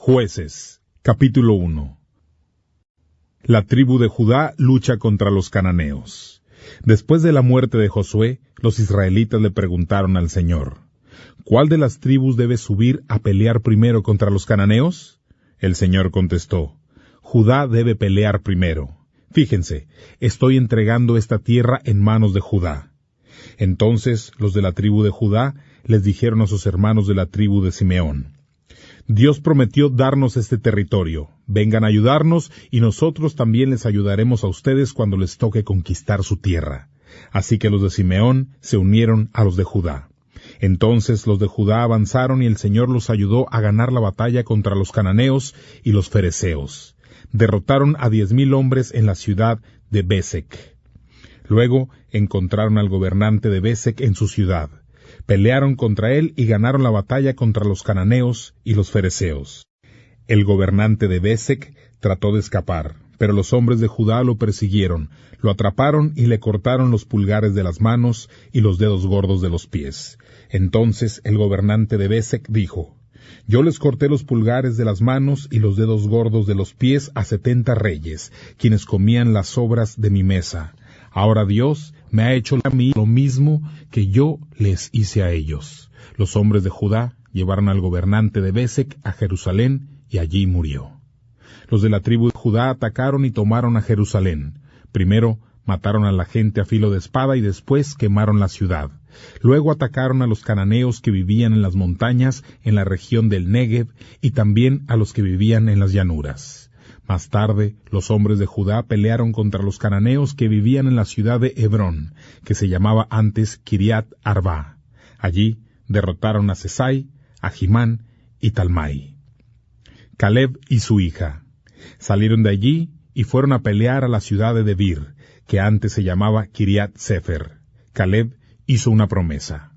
Jueces, capítulo 1. La tribu de Judá lucha contra los cananeos. Después de la muerte de Josué, los israelitas le preguntaron al Señor, ¿cuál de las tribus debe subir a pelear primero contra los cananeos? El Señor contestó, Judá debe pelear primero. Fíjense, estoy entregando esta tierra en manos de Judá. Entonces los de la tribu de Judá les dijeron a sus hermanos de la tribu de Simeón, Dios prometió darnos este territorio. Vengan a ayudarnos y nosotros también les ayudaremos a ustedes cuando les toque conquistar su tierra. Así que los de Simeón se unieron a los de Judá. Entonces los de Judá avanzaron y el Señor los ayudó a ganar la batalla contra los cananeos y los fereceos. Derrotaron a 10,000 hombres en la ciudad de Besek. Luego encontraron al gobernante de Besek en su ciudad. Pelearon contra él y ganaron la batalla contra los cananeos y los fereceos. El gobernante de Besek trató de escapar, pero los hombres de Judá lo persiguieron, lo atraparon y le cortaron los pulgares de las manos y los dedos gordos de los pies. Entonces el gobernante de Besek dijo, Yo les corté los pulgares de las manos y los dedos gordos de los pies a 70 reyes, quienes comían las sobras de mi mesa. Ahora Dios me ha hecho a mí lo mismo que yo les hice a ellos. Los hombres de Judá llevaron al gobernante de Besek a Jerusalén y allí murió. Los de la tribu de Judá atacaron y tomaron a Jerusalén. Primero mataron a la gente a filo de espada y después quemaron la ciudad. Luego atacaron a los cananeos que vivían en las montañas en la región del Negev y también a los que vivían en las llanuras. Más tarde, los hombres de Judá pelearon contra los cananeos que vivían en la ciudad de Hebrón, que se llamaba antes Kiriat Arba. Allí derrotaron a Sesai, a Jimán y Talmai. Caleb y su hija salieron de allí y fueron a pelear a la ciudad de Debir, que antes se llamaba Kiriat Sefer. Caleb hizo una promesa.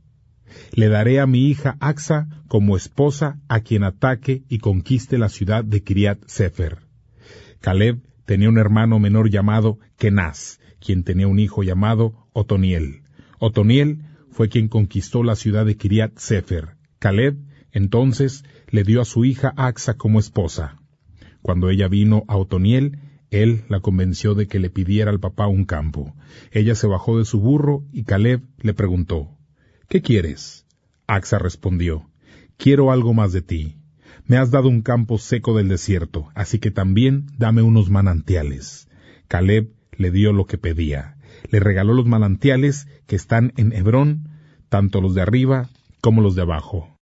Le daré a mi hija Acsa como esposa a quien ataque y conquiste la ciudad de Kiriat Sefer. Caleb tenía un hermano menor llamado Kenaz, quien tenía un hijo llamado Otoniel. Otoniel fue quien conquistó la ciudad de Kiriat Sefer. Caleb, entonces, le dio a su hija Acsa como esposa. Cuando ella vino a Otoniel, él la convenció de que le pidiera al papá un campo. Ella se bajó de su burro y Caleb le preguntó, ¿qué quieres? Acsa respondió, quiero algo más de ti. Me has dado un campo seco del desierto, así que también dame unos manantiales. Caleb le dio lo que pedía. Le regaló los manantiales que están en Hebrón, tanto los de arriba como los de abajo.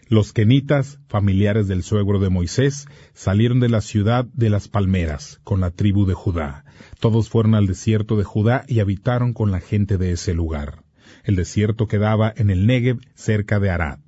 Los kenitas, familiares del suegro de Moisés, salieron de la ciudad de las palmeras, con la tribu de Judá. Todos fueron al desierto de Judá y habitaron con la gente de ese lugar. El desierto quedaba en el Negev, cerca de Arad.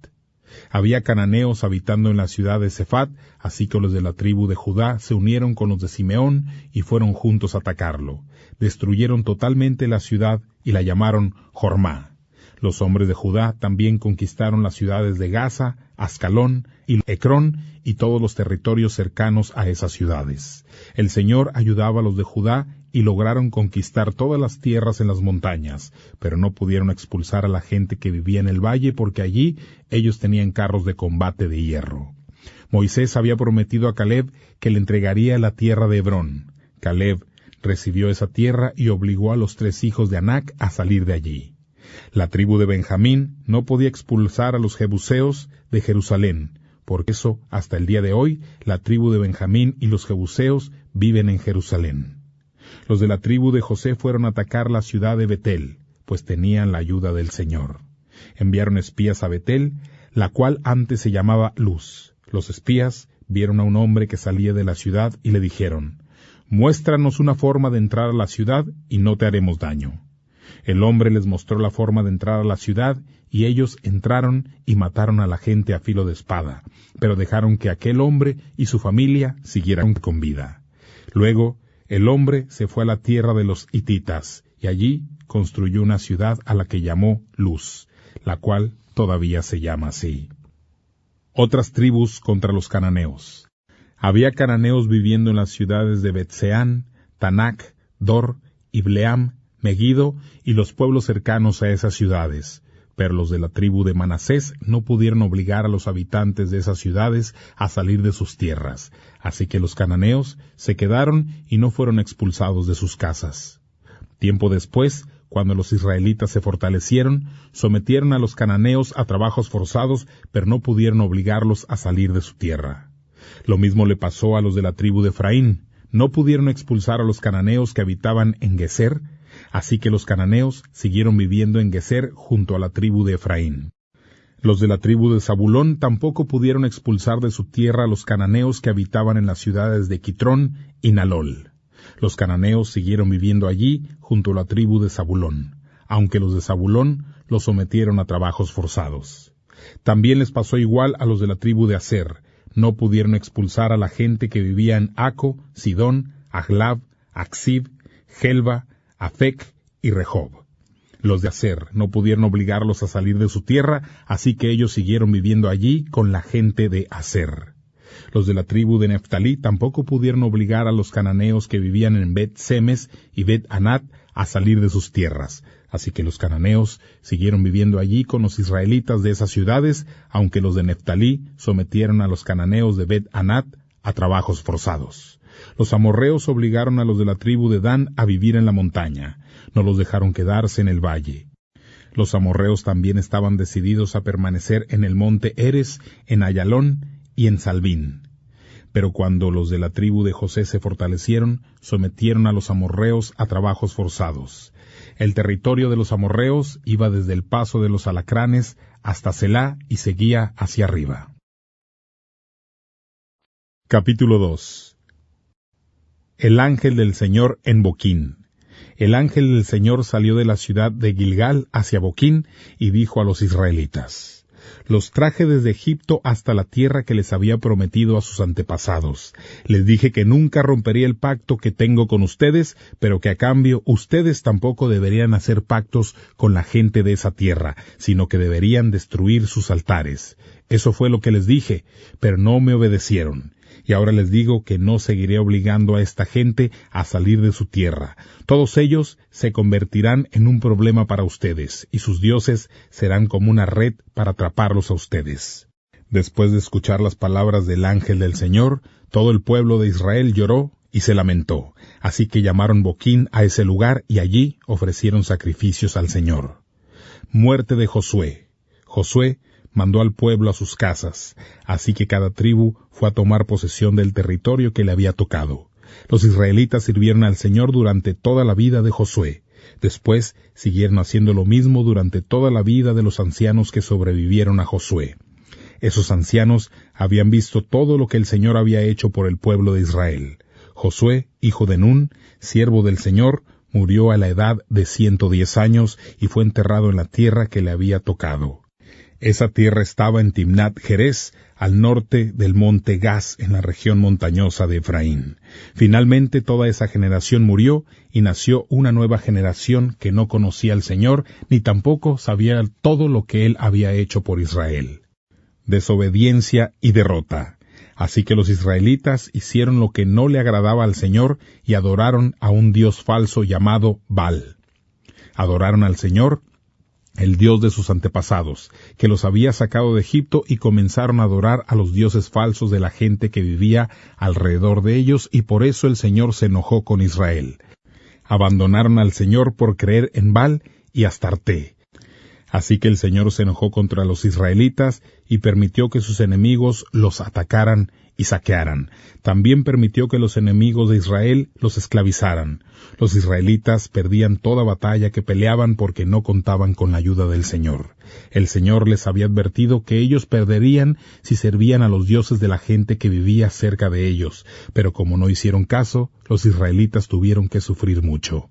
Había cananeos habitando en la ciudad de Sefat, así que los de la tribu de Judá se unieron con los de Simeón y fueron juntos a atacarlo. Destruyeron totalmente la ciudad y la llamaron Jormá. Los hombres de Judá también conquistaron las ciudades de Gaza, Ascalón y Ecrón y todos los territorios cercanos a esas ciudades. El Señor ayudaba a los de Judá y lograron conquistar todas las tierras en las montañas, pero no pudieron expulsar a la gente que vivía en el valle porque allí ellos tenían carros de combate de hierro. Moisés había prometido a Caleb que le entregaría la tierra de Hebrón. Caleb recibió esa tierra y obligó a los 3 hijos de Anac a salir de allí. La tribu de Benjamín no podía expulsar a los jebuseos de Jerusalén. Por eso, hasta el día de hoy, la tribu de Benjamín y los jebuseos viven en Jerusalén. Los de la tribu de José fueron a atacar la ciudad de Betel, pues tenían la ayuda del Señor. Enviaron espías a Betel, la cual antes se llamaba Luz. Los espías vieron a un hombre que salía de la ciudad y le dijeron, «Muéstranos una forma de entrar a la ciudad y no te haremos daño». El hombre les mostró la forma de entrar a la ciudad, y ellos entraron y mataron a la gente a filo de espada, pero dejaron que aquel hombre y su familia siguieran con vida. Luego, el hombre se fue a la tierra de los hititas, y allí construyó una ciudad a la que llamó Luz, la cual todavía se llama así. Otras tribus contra los cananeos. Había cananeos viviendo en las ciudades de Betseán, Tanac, Dor, Ibleam, Megiddo y los pueblos cercanos a esas ciudades. Pero los de la tribu de Manasés no pudieron obligar a los habitantes de esas ciudades a salir de sus tierras, así que los cananeos se quedaron y no fueron expulsados de sus casas. Tiempo después, cuando los israelitas se fortalecieron, sometieron a los cananeos a trabajos forzados, pero no pudieron obligarlos a salir de su tierra. Lo mismo le pasó a los de la tribu de Efraín. No pudieron expulsar a los cananeos que habitaban en Geser, así que los cananeos siguieron viviendo en Geser junto a la tribu de Efraín. Los de la tribu de Zabulón tampoco pudieron expulsar de su tierra a los cananeos que habitaban en las ciudades de Quitrón y Nalol. Los cananeos siguieron viviendo allí junto a la tribu de Zabulón, aunque los de Zabulón los sometieron a trabajos forzados. También les pasó igual a los de la tribu de Aser. No pudieron expulsar a la gente que vivía en Aco, Sidón, Ahlab, Aksib, Gelba, Afec y Rehob. Los de Aser no pudieron obligarlos a salir de su tierra, así que ellos siguieron viviendo allí con la gente de Aser. Los de la tribu de Neftalí tampoco pudieron obligar a los cananeos que vivían en Bet-Semes y Bet-Anat a salir de sus tierras, así que los cananeos siguieron viviendo allí con los israelitas de esas ciudades, aunque los de Neftalí sometieron a los cananeos de Bet-Anat a trabajos forzados. Los amorreos obligaron a los de la tribu de Dan a vivir en la montaña, no los dejaron quedarse en el valle. Los amorreos también estaban decididos a permanecer en el monte Eres, en Ayalón y en Salbín. Pero cuando los de la tribu de José se fortalecieron, sometieron a los amorreos a trabajos forzados. El territorio de los amorreos iba desde el paso de los alacranes hasta Selá y seguía hacia arriba. Capítulo 2. El ángel del Señor en Boquín. El ángel del Señor salió de la ciudad de Gilgal hacia Boquín y dijo a los israelitas: Los traje desde Egipto hasta la tierra que les había prometido a sus antepasados. Les dije que nunca rompería el pacto que tengo con ustedes, pero que a cambio ustedes tampoco deberían hacer pactos con la gente de esa tierra, sino que deberían destruir sus altares. Eso fue lo que les dije, pero no me obedecieron. Y ahora les digo que no seguiré obligando a esta gente a salir de su tierra. Todos ellos se convertirán en un problema para ustedes, y sus dioses serán como una red para atraparlos a ustedes. Después de escuchar las palabras del ángel del Señor, todo el pueblo de Israel lloró y se lamentó. Así que llamaron Boquín a ese lugar y allí ofrecieron sacrificios al Señor. Muerte de Josué. Josué mandó al pueblo a sus casas, así que cada tribu fue a tomar posesión del territorio que le había tocado. Los israelitas sirvieron al Señor durante toda la vida de Josué. Después siguieron haciendo lo mismo durante toda la vida de los ancianos que sobrevivieron a Josué. Esos ancianos habían visto todo lo que el Señor había hecho por el pueblo de Israel. Josué, hijo de Nun, siervo del Señor, murió a la edad de 110 años y fue enterrado en la tierra que le había tocado. Esa tierra estaba en Timnat Jerez, al norte del monte Gaz, en la región montañosa de Efraín. Finalmente toda esa generación murió, y nació una nueva generación que no conocía al Señor, ni tampoco sabía todo lo que Él había hecho por Israel. Desobediencia y derrota. Así que los israelitas hicieron lo que no le agradaba al Señor, y adoraron a un dios falso llamado Baal. Adoraron al Señor, el Dios de sus antepasados, que los había sacado de Egipto, y comenzaron a adorar a los dioses falsos de la gente que vivía alrededor de ellos, y por eso el Señor se enojó con Israel. Abandonaron al Señor por creer en Baal y Astarté. Así que el Señor se enojó contra los israelitas y permitió que sus enemigos los atacaran y saquearan. También permitió que los enemigos de Israel los esclavizaran. Los israelitas perdían toda batalla que peleaban porque no contaban con la ayuda del Señor. El Señor les había advertido que ellos perderían si servían a los dioses de la gente que vivía cerca de ellos, pero como no hicieron caso, los israelitas tuvieron que sufrir mucho.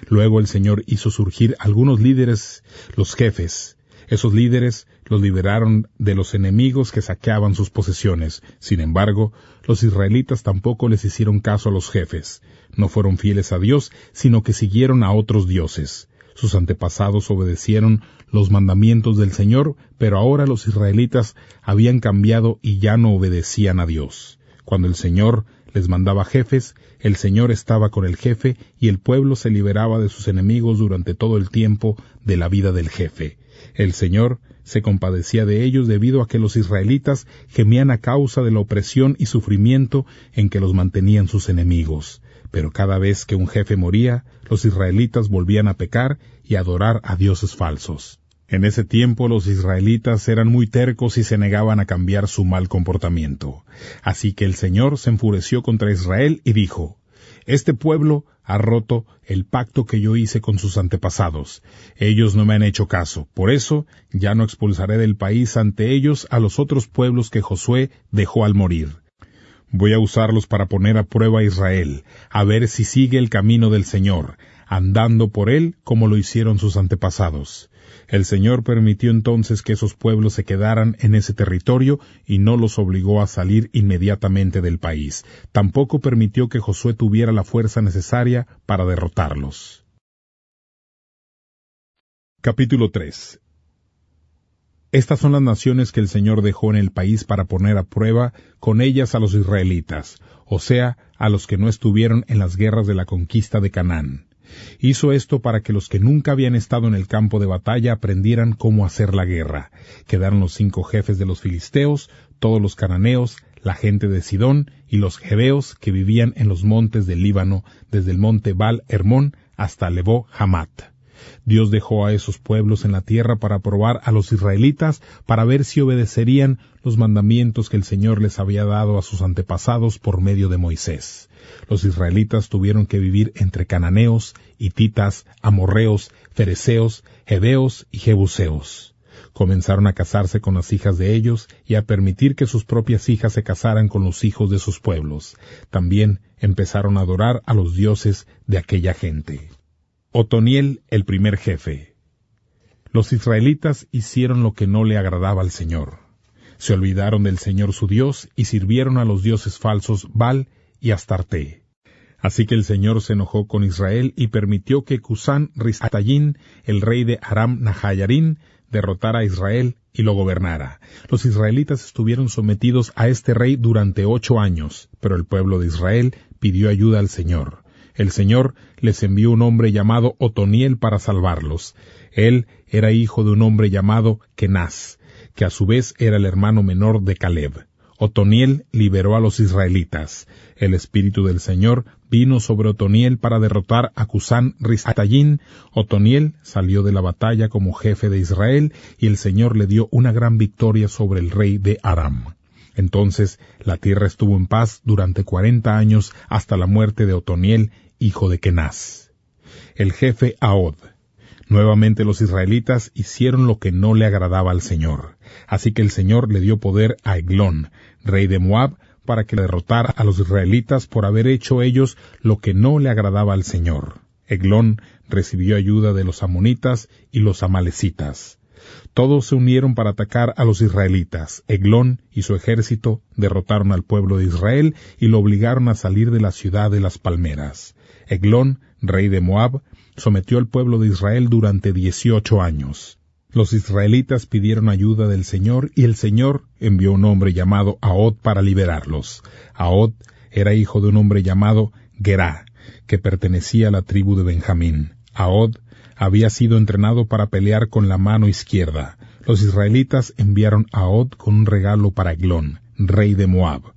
Luego el Señor hizo surgir algunos líderes, los jefes. Esos líderes los liberaron de los enemigos que saqueaban sus posesiones. Sin embargo, los israelitas tampoco les hicieron caso a los jefes. No fueron fieles a Dios, sino que siguieron a otros dioses. Sus antepasados obedecieron los mandamientos del Señor, pero ahora los israelitas habían cambiado y ya no obedecían a Dios. Cuando el Señor les mandaba jefes, el Señor estaba con el jefe y el pueblo se liberaba de sus enemigos durante todo el tiempo de la vida del jefe. El Señor se compadecía de ellos debido a que los israelitas gemían a causa de la opresión y sufrimiento en que los mantenían sus enemigos. Pero cada vez que un jefe moría, los israelitas volvían a pecar y a adorar a dioses falsos. En ese tiempo los israelitas eran muy tercos y se negaban a cambiar su mal comportamiento. Así que el Señor se enfureció contra Israel y dijo: «Este pueblo ha roto el pacto que yo hice con sus antepasados. Ellos no me han hecho caso. Por eso ya no expulsaré del país ante ellos a los otros pueblos que Josué dejó al morir. Voy a usarlos para poner a prueba a Israel, a ver si sigue el camino del Señor, andando por él como lo hicieron sus antepasados». El Señor permitió entonces que esos pueblos se quedaran en ese territorio y no los obligó a salir inmediatamente del país. Tampoco permitió que Josué tuviera la fuerza necesaria para derrotarlos. Capítulo 3. Estas son las naciones que el Señor dejó en el país para poner a prueba con ellas a los israelitas, o sea, a los que no estuvieron en las guerras de la conquista de Canaán. Hizo esto para que los que nunca habían estado en el campo de batalla aprendieran cómo hacer la guerra. Quedaron los 5 jefes de los filisteos, todos los cananeos, la gente de Sidón y los jebeos que vivían en los montes del Líbano, desde el monte Baal Hermón hasta Lebo Hamat. Dios dejó a esos pueblos en la tierra para probar a los israelitas, para ver si obedecerían los mandamientos que el Señor les había dado a sus antepasados por medio de Moisés. Los israelitas tuvieron que vivir entre cananeos, hititas, amorreos, fereceos, heveos y jebuseos. Comenzaron a casarse con las hijas de ellos y a permitir que sus propias hijas se casaran con los hijos de sus pueblos. También empezaron a adorar a los dioses de aquella gente. Otoniel, el primer jefe. Los israelitas hicieron lo que no le agradaba al Señor. Se olvidaron del Señor su Dios y sirvieron a los dioses falsos Baal y Astarte. Así que el Señor se enojó con Israel y permitió que Cusán Risatayín, el rey de Aram Nahayarín, derrotara a Israel y lo gobernara. Los israelitas estuvieron sometidos a este rey durante 8 años, pero el pueblo de Israel pidió ayuda al Señor. El Señor les envió un hombre llamado Otoniel para salvarlos. Él era hijo de un hombre llamado Kenaz, que a su vez era el hermano menor de Caleb. Otoniel liberó a los israelitas. El Espíritu del Señor vino sobre Otoniel para derrotar a Cusán Risatayín. Otoniel salió de la batalla como jefe de Israel y el Señor le dio una gran victoria sobre el rey de Aram. Entonces la tierra estuvo en paz durante 40 años hasta la muerte de Otoniel, hijo de Kenaz. El jefe Ahod. Nuevamente los israelitas hicieron lo que no le agradaba al Señor. Así que el Señor le dio poder a Eglón, rey de Moab, para que derrotara a los israelitas por haber hecho ellos lo que no le agradaba al Señor. Eglón recibió ayuda de los amonitas y los amalecitas. Todos se unieron para atacar a los israelitas. Eglón y su ejército derrotaron al pueblo de Israel y lo obligaron a salir de la ciudad de las palmeras. Eglón, rey de Moab, sometió al pueblo de Israel durante 18 años. Los israelitas pidieron ayuda del Señor y el Señor envió un hombre llamado Ahod para liberarlos. Ahod era hijo de un hombre llamado Gerá, que pertenecía a la tribu de Benjamín. Ahod había sido entrenado para pelear con la mano izquierda. Los israelitas enviaron a Ahod con un regalo para Eglón, rey de Moab.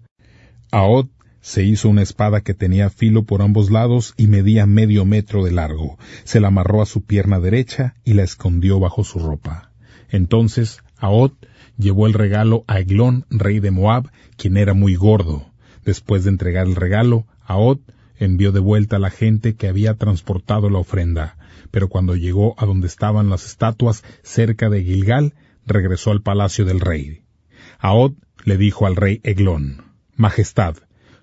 Ahod se hizo una espada que tenía filo por ambos lados y medía medio metro de largo. Se la amarró a su pierna derecha y la escondió bajo su ropa. Entonces Ahod llevó el regalo a Eglón, rey de Moab, quien era muy gordo. Después de entregar el regalo, Ahod envió de vuelta a la gente que había transportado la ofrenda. Pero cuando llegó a donde estaban las estatuas cerca de Gilgal, regresó al palacio del rey. Ahod le dijo al rey Eglón: «Majestad,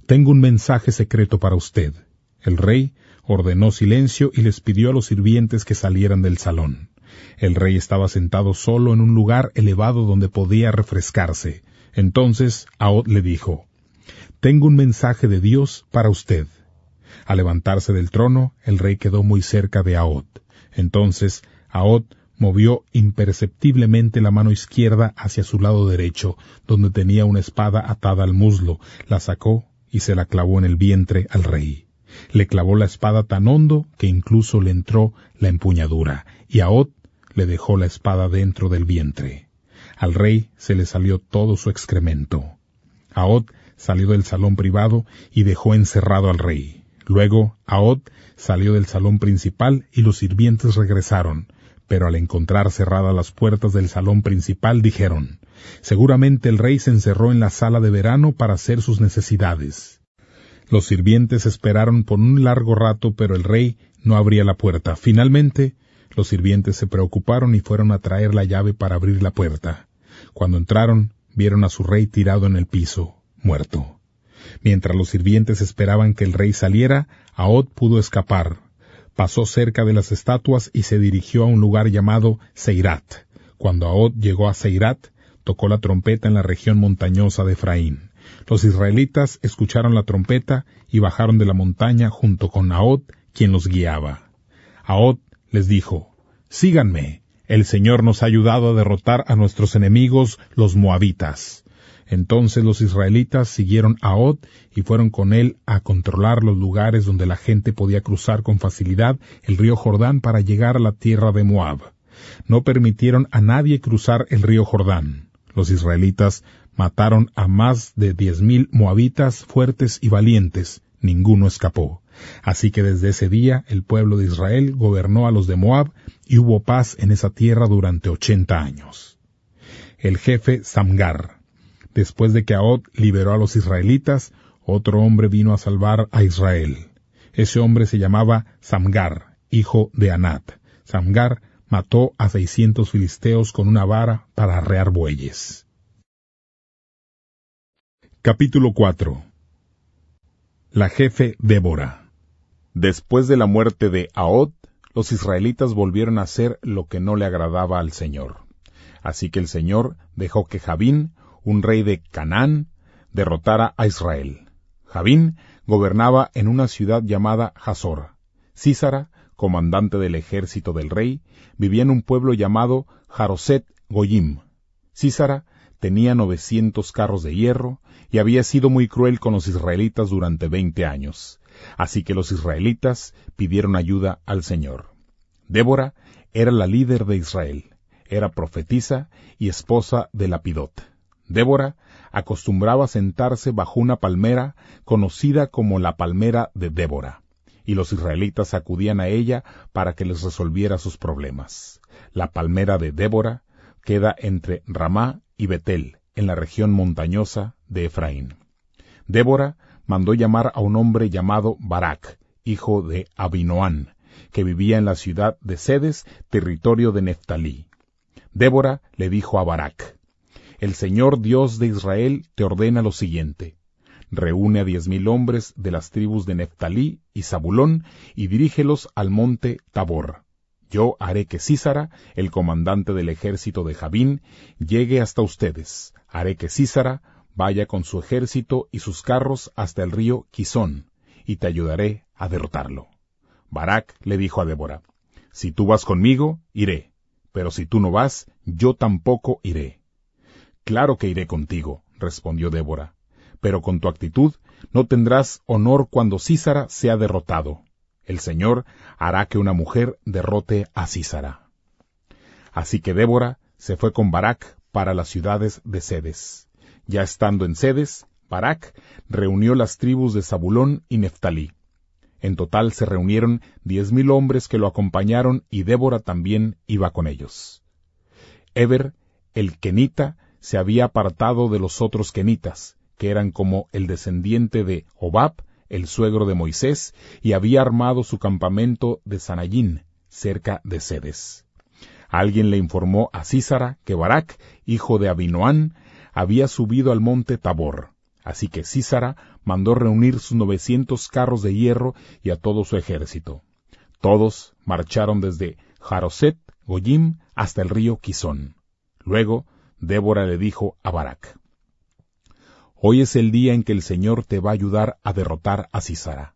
tengo un mensaje secreto para usted». El rey ordenó silencio y les pidió a los sirvientes que salieran del salón. El rey estaba sentado solo en un lugar elevado donde podía refrescarse. Entonces Ahod le dijo: «Tengo un mensaje de Dios para usted». Al levantarse del trono, el rey quedó muy cerca de Ahod. Entonces Ahod movió imperceptiblemente la mano izquierda hacia su lado derecho, donde tenía una espada atada al muslo, la sacó y se la clavó en el vientre al rey. Le clavó la espada tan hondo que incluso le entró la empuñadura, y Ahod le dejó la espada dentro del vientre. Al rey se le salió todo su excremento. Ahod salió del salón privado y dejó encerrado al rey. Luego Ahod salió del salón principal y los sirvientes regresaron, pero al encontrar cerradas las puertas del salón principal dijeron: seguramente el rey se encerró en la sala de verano para hacer sus necesidades. Los sirvientes esperaron por un largo rato, pero el rey no abría la puerta. Finalmente, los sirvientes se preocuparon y fueron a traer la llave para abrir la puerta. Cuando entraron, vieron a su rey tirado en el piso, muerto. Mientras los sirvientes esperaban que el rey saliera, Ahod pudo escapar. Pasó cerca de las estatuas y se dirigió a un lugar llamado Seirat. Cuando Ahod llegó a Seirat, tocó la trompeta en la región montañosa de Efraín. Los israelitas escucharon la trompeta y bajaron de la montaña junto con Ahod, quien los guiaba. Ahod les dijo: síganme, el Señor nos ha ayudado a derrotar a nuestros enemigos, los moabitas. Entonces los israelitas siguieron a Ahod y fueron con él a controlar los lugares donde la gente podía cruzar con facilidad el río Jordán para llegar a la tierra de Moab. No permitieron a nadie cruzar el río Jordán. Los israelitas mataron a más de 10,000 moabitas fuertes y valientes. Ninguno escapó. Así que desde ese día el pueblo de Israel gobernó a los de Moab y hubo paz en esa tierra durante 80 años. El jefe Samgar. Después de que Ahod liberó a los israelitas, otro hombre vino a salvar a Israel. Ese hombre se llamaba Samgar, hijo de Anat. Samgar mató a 600 filisteos con una vara para arrear bueyes. Capítulo 4. La jefe Débora. Después de la muerte de Ahod, los israelitas volvieron a hacer lo que no le agradaba al Señor. Así que el Señor dejó que Jabín, un rey de Canaán, derrotara a Israel. Jabín gobernaba en una ciudad llamada Hazor. Sísara, comandante del ejército del rey, vivía en un pueblo llamado Jaroset Goyim. Sísara tenía 900 carros de hierro y había sido muy cruel con los israelitas durante 20 años. Así que los israelitas pidieron ayuda al Señor. Débora era la líder de Israel. Era profetisa y esposa de Lapidot. Débora acostumbraba sentarse bajo una palmera conocida como la palmera de Débora, y los israelitas acudían a ella para que les resolviera sus problemas. La palmera de Débora queda entre Ramá y Betel, en la región montañosa de Efraín. Débora mandó llamar a un hombre llamado Barak, hijo de Abinoam, que vivía en la ciudad de Sedes, territorio de Neftalí. Débora le dijo a Barak: el Señor Dios de Israel te ordena lo siguiente: reúne a 10,000 hombres de las tribus de Neftalí y Zabulón y dirígelos al monte Tabor. Yo haré que Sísara, el comandante del ejército de Jabín, llegue hasta ustedes. Haré que Sísara vaya con su ejército y sus carros hasta el río Quizón, y te ayudaré a derrotarlo. Barak le dijo a Débora: si tú vas conmigo, iré, pero si tú no vas, yo tampoco iré. Claro que iré contigo, respondió Débora, pero con tu actitud no tendrás honor cuando Sísara sea derrotado. El Señor hará que una mujer derrote a Sísara. Así que Débora se fue con Barak para las ciudades de Sedes. Ya estando en Sedes, Barak reunió las tribus de Zabulón y Neftalí. En total se reunieron 10,000 hombres que lo acompañaron y Débora también iba con ellos. Eber, el kenita, se había apartado de los otros kenitas, que eran como el descendiente de Hobab, el suegro de Moisés, y había armado su campamento de Sanayín, cerca de Sedes. Alguien le informó a Sísara que Barak, hijo de Abinoam, había subido al monte Tabor. Así que Sísara mandó reunir sus 900 carros de hierro y a todo su ejército. Todos marcharon desde Jaroset Goyim hasta el río Quizón. Luego Débora le dijo a Barak: hoy es el día en que el Señor te va a ayudar a derrotar a Sísara.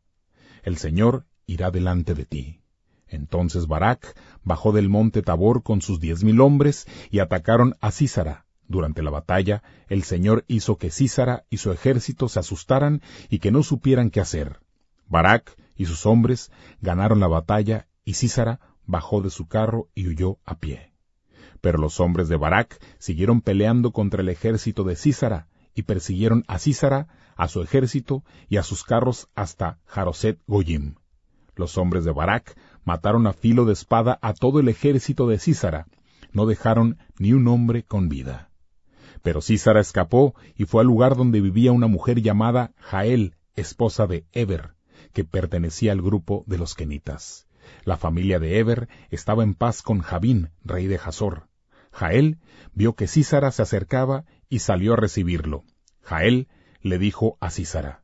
El Señor irá delante de ti. Entonces Barak bajó del monte Tabor con sus 10,000 hombres y atacaron a Sísara. Durante la batalla, el Señor hizo que Sísara y su ejército se asustaran y que no supieran qué hacer. Barak y sus hombres ganaron la batalla y Sísara bajó de su carro y huyó a pie. Pero los hombres de Barak siguieron peleando contra el ejército de Sísara, y persiguieron a Sísara, a su ejército y a sus carros hasta Jaroset Goyim. Los hombres de Barak mataron a filo de espada a todo el ejército de Sísara, no dejaron ni un hombre con vida. Pero Sísara escapó y fue al lugar donde vivía una mujer llamada Jael, esposa de Heber, que pertenecía al grupo de los kenitas. La familia de Heber estaba en paz con Jabín, rey de Hazor. Jael vio que Sísara se acercaba y salió a recibirlo. Jael le dijo a Sísara: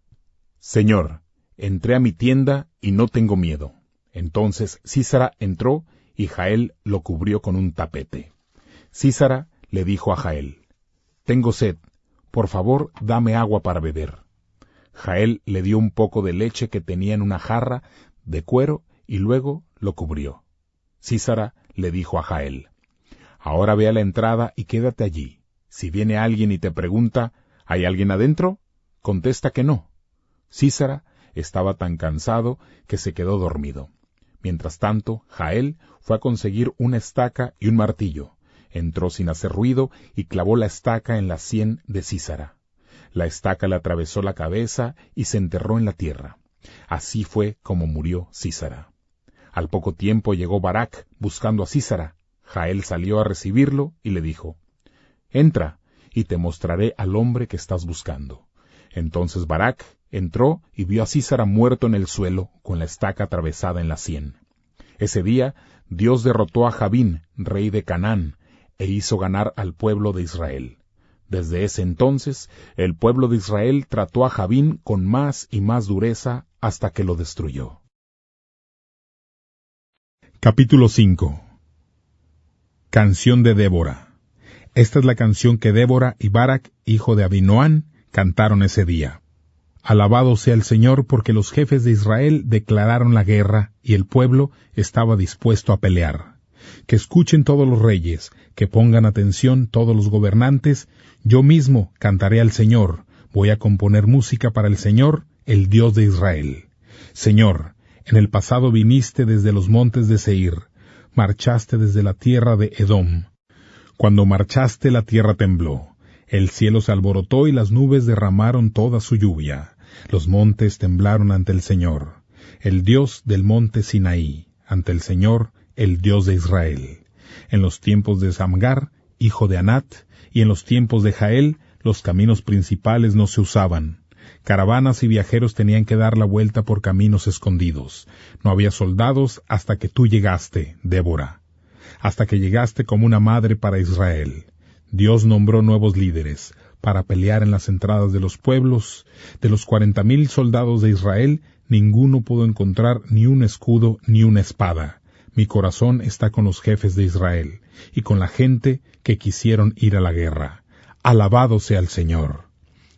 «Señor, entré a mi tienda y no tengo miedo». Entonces Sísara entró y Jael lo cubrió con un tapete. Sísara le dijo a Jael: «Tengo sed, por favor dame agua para beber». Jael le dio un poco de leche que tenía en una jarra de cuero y luego lo cubrió. Sísara le dijo a Jael: «Ahora ve a la entrada y quédate allí. Si viene alguien y te pregunta, ¿hay alguien adentro?, contesta que no». Sísara estaba tan cansado que se quedó dormido. Mientras tanto, Jael fue a conseguir una estaca y un martillo. Entró sin hacer ruido y clavó la estaca en la sien de Sísara. La estaca le atravesó la cabeza y se enterró en la tierra. Así fue como murió Sísara. Al poco tiempo llegó Barak buscando a Sísara. Jael salió a recibirlo y le dijo: «Entra, y te mostraré al hombre que estás buscando». Entonces Barak entró y vio a Sísara muerto en el suelo, con la estaca atravesada en la sien. Ese día Dios derrotó a Jabín, rey de Canaán, e hizo ganar al pueblo de Israel. Desde ese entonces, el pueblo de Israel trató a Jabín con más y más dureza hasta que lo destruyó. Capítulo 5. Canción de Débora. Esta es la canción que Débora y Barak, hijo de Abinoam, cantaron ese día. Alabado sea el Señor, porque los jefes de Israel declararon la guerra y el pueblo estaba dispuesto a pelear. Que escuchen todos los reyes, que pongan atención todos los gobernantes. Yo mismo cantaré al Señor, voy a componer música para el Señor, el Dios de Israel. Señor, en el pasado viniste desde los montes de Seir, marchaste desde la tierra de Edom. Cuando marchaste la tierra tembló, el cielo se alborotó y las nubes derramaron toda su lluvia. Los montes temblaron ante el Señor, el Dios del monte Sinaí, ante el Señor, el Dios de Israel. En los tiempos de Samgar, hijo de Anat, y en los tiempos de Jael, los caminos principales no se usaban. Caravanas y viajeros tenían que dar la vuelta por caminos escondidos. No había soldados hasta que tú llegaste, Débora. Hasta que llegaste como una madre para Israel. Dios nombró nuevos líderes para pelear en las entradas de los pueblos. De los 40,000 soldados de Israel, ninguno pudo encontrar ni un escudo ni una espada. Mi corazón está con los jefes de Israel y con la gente que quisieron ir a la guerra. Alabado sea el Señor.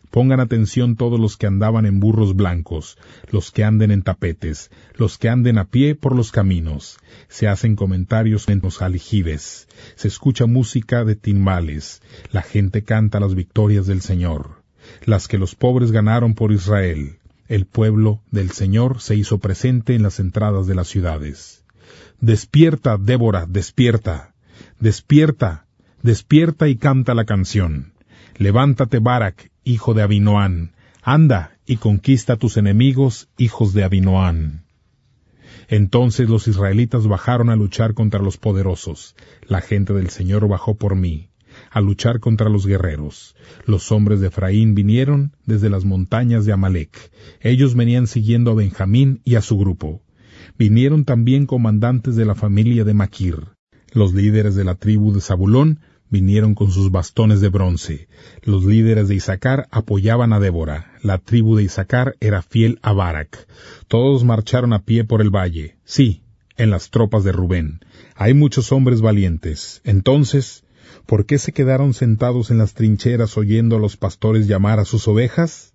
Pongan atención todos los que andaban en burros blancos, los que anden en tapetes, los que anden a pie por los caminos. Se hacen comentarios en los aljibes, se escucha música de timbales, la gente canta las victorias del Señor, las que los pobres ganaron por Israel. El pueblo del Señor se hizo presente en las entradas de las ciudades. Despierta, Débora, despierta, despierta, despierta y canta la canción. Levántate, Barak, hijo de Abinoam, anda y conquista a tus enemigos, hijos de Abinoam. Entonces los israelitas bajaron a luchar contra los poderosos. La gente del Señor bajó por mí, a luchar contra los guerreros. Los hombres de Efraín vinieron desde las montañas de Amalec. Ellos venían siguiendo a Benjamín y a su grupo. Vinieron también comandantes de la familia de Maquir. Los líderes de la tribu de Zabulón vinieron con sus bastones de bronce. Los líderes de Isaacar apoyaban a Débora. La tribu de Isaacar era fiel a Barak. Todos marcharon a pie por el valle. Sí, en las tropas de Rubén. Hay muchos hombres valientes. Entonces, ¿por qué se quedaron sentados en las trincheras oyendo a los pastores llamar a sus ovejas?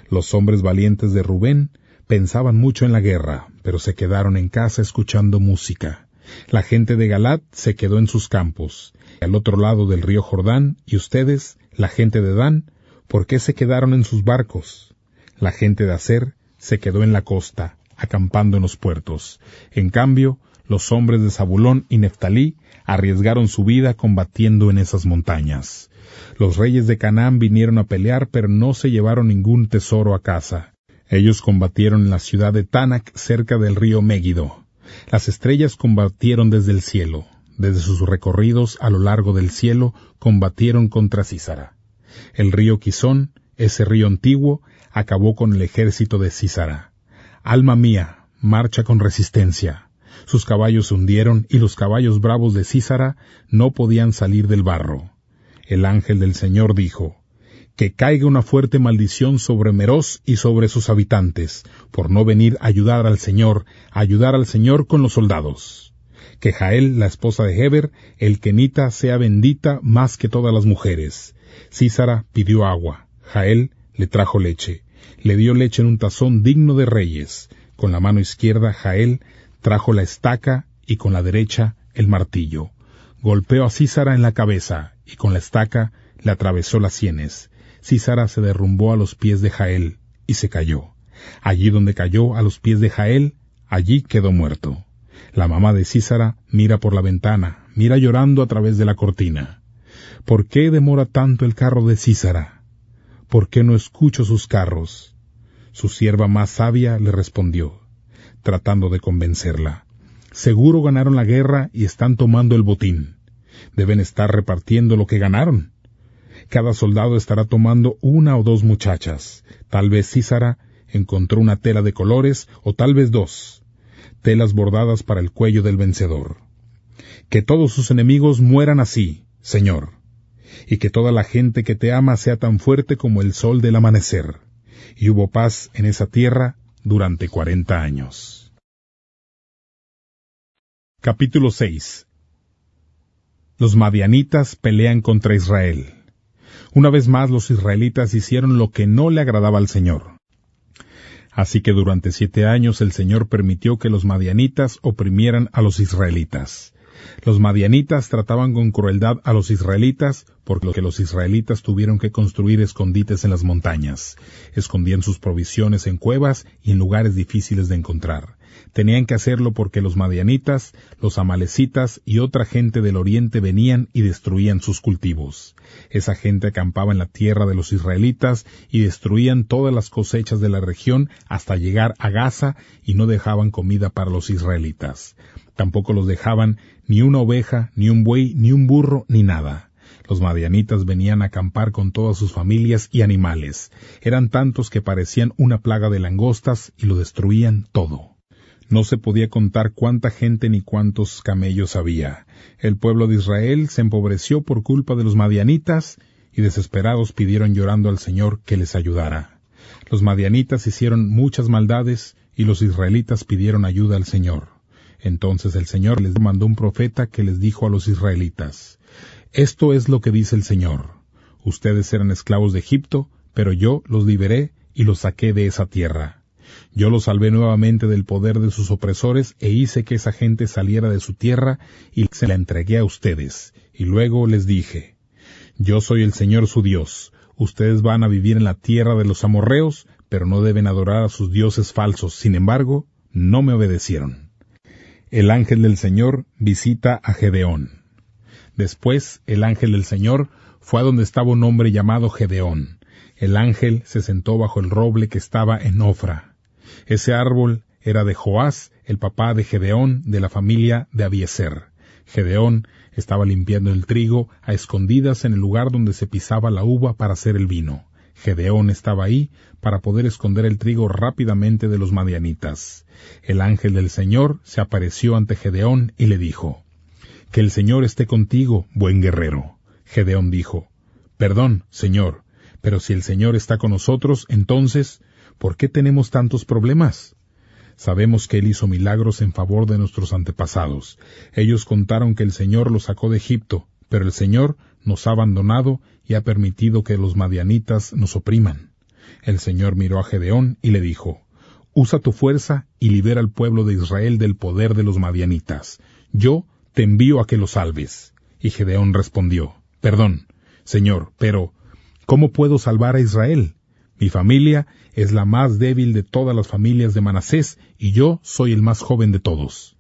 Los hombres valientes de Rubén pensaban mucho en la guerra, pero se quedaron en casa escuchando música. La gente de Galaad se quedó en sus campos, al otro lado del río Jordán, y ustedes, la gente de Dan, ¿por qué se quedaron en sus barcos? La gente de Aser se quedó en la costa, acampando en los puertos. En cambio, Los hombres de Zabulón y Neftalí arriesgaron su vida combatiendo en esas montañas. Los reyes de Canaán vinieron a pelear, pero no se llevaron ningún tesoro a casa. Ellos combatieron en la ciudad de Tánac, cerca del río Megiddo. Las estrellas combatieron desde el cielo. Desde sus recorridos a lo largo del cielo combatieron contra Sísara. El río Quizón, ese río antiguo, acabó con el ejército de Sísara. Alma mía, marcha con resistencia. Sus caballos se hundieron y los caballos bravos de Sísara no podían salir del barro. El ángel del Señor dijo: que caiga una fuerte maldición sobre Meroz y sobre sus habitantes, por no venir a ayudar al Señor con los soldados. Que Jael, la esposa de Heber, el kenita, sea bendita más que todas las mujeres. Sísara pidió agua, Jael le trajo leche. Le dio leche en un tazón digno de reyes. Con la mano izquierda Jael trajo la estaca y con la derecha el martillo. Golpeó a Sísara en la cabeza y con la estaca le atravesó las sienes. Sísara se derrumbó a los pies de Jael y se cayó. Allí donde cayó a los pies de Jael, allí quedó muerto. La mamá de Sísara mira por la ventana, mira llorando a través de la cortina. ¿Por qué demora tanto el carro de Sísara? ¿Por qué no escucho sus carros? Su sierva más sabia le respondió, tratando de convencerla. Seguro ganaron la guerra y están tomando el botín. Deben estar repartiendo lo que ganaron. Cada soldado estará tomando una o dos muchachas. Tal vez Sísara encontró una tela de colores, o tal vez dos. Telas bordadas para el cuello del vencedor. Que todos sus enemigos mueran así, Señor. Y que toda la gente que te ama sea tan fuerte como el sol del amanecer. Y hubo paz en esa tierra durante 40 años. Capítulo 6. Los madianitas pelean contra Israel. Una vez más los israelitas hicieron lo que no le agradaba al Señor. Así que durante 7 años el Señor permitió que los madianitas oprimieran a los israelitas. Los madianitas trataban con crueldad a los israelitas, porque los israelitas tuvieron que construir escondites en las montañas. Escondían sus provisiones en cuevas y en lugares difíciles de encontrar. Tenían que hacerlo porque los madianitas, los amalecitas y otra gente del oriente venían y destruían sus cultivos. Esa gente acampaba en la tierra de los israelitas y destruían todas las cosechas de la región hasta llegar a Gaza y no dejaban comida para los israelitas. Tampoco los dejaban ni una oveja, ni un buey, ni un burro, ni nada. Los madianitas venían a acampar con todas sus familias y animales. Eran tantos que parecían una plaga de langostas y lo destruían todo. No se podía contar cuánta gente ni cuántos camellos había. El pueblo de Israel se empobreció por culpa de los madianitas y desesperados pidieron llorando al Señor que les ayudara. Los madianitas hicieron muchas maldades y los israelitas pidieron ayuda al Señor. Entonces el Señor les mandó un profeta que les dijo a los israelitas: Esto es lo que dice el Señor. Ustedes eran esclavos de Egipto, pero yo los liberé y los saqué de esa tierra. Yo los salvé nuevamente del poder de sus opresores e hice que esa gente saliera de su tierra y se la entregué a ustedes. Y luego les dije: Yo soy el Señor su Dios. Ustedes van a vivir en la tierra de los amorreos, pero no deben adorar a sus dioses falsos. Sin embargo, no me obedecieron. El ángel del Señor visita a Gedeón. Después, el ángel del Señor fue a donde estaba un hombre llamado Gedeón. El ángel se sentó bajo el roble que estaba en Ofra. Ese árbol era de Joás, el papá de Gedeón, de la familia de Abiezer. Gedeón estaba limpiando el trigo a escondidas en el lugar donde se pisaba la uva para hacer el vino. Gedeón estaba ahí para poder esconder el trigo rápidamente de los madianitas. El ángel del Señor se apareció ante Gedeón y le dijo: Que el Señor esté contigo, buen guerrero. Gedeón dijo: Perdón, Señor, pero si el Señor está con nosotros, entonces, ¿por qué tenemos tantos problemas? Sabemos que Él hizo milagros en favor de nuestros antepasados. Ellos contaron que el Señor los sacó de Egipto, pero el Señor nos ha abandonado y ha permitido que los madianitas nos opriman. El Señor miró a Gedeón y le dijo: Usa tu fuerza y libera al pueblo de Israel del poder de los madianitas. Yo te envío a que los salves. Y Gedeón respondió: Perdón, Señor, pero ¿cómo puedo salvar a Israel? Mi familia es la más débil de todas las familias de Manasés y yo soy el más joven de todos.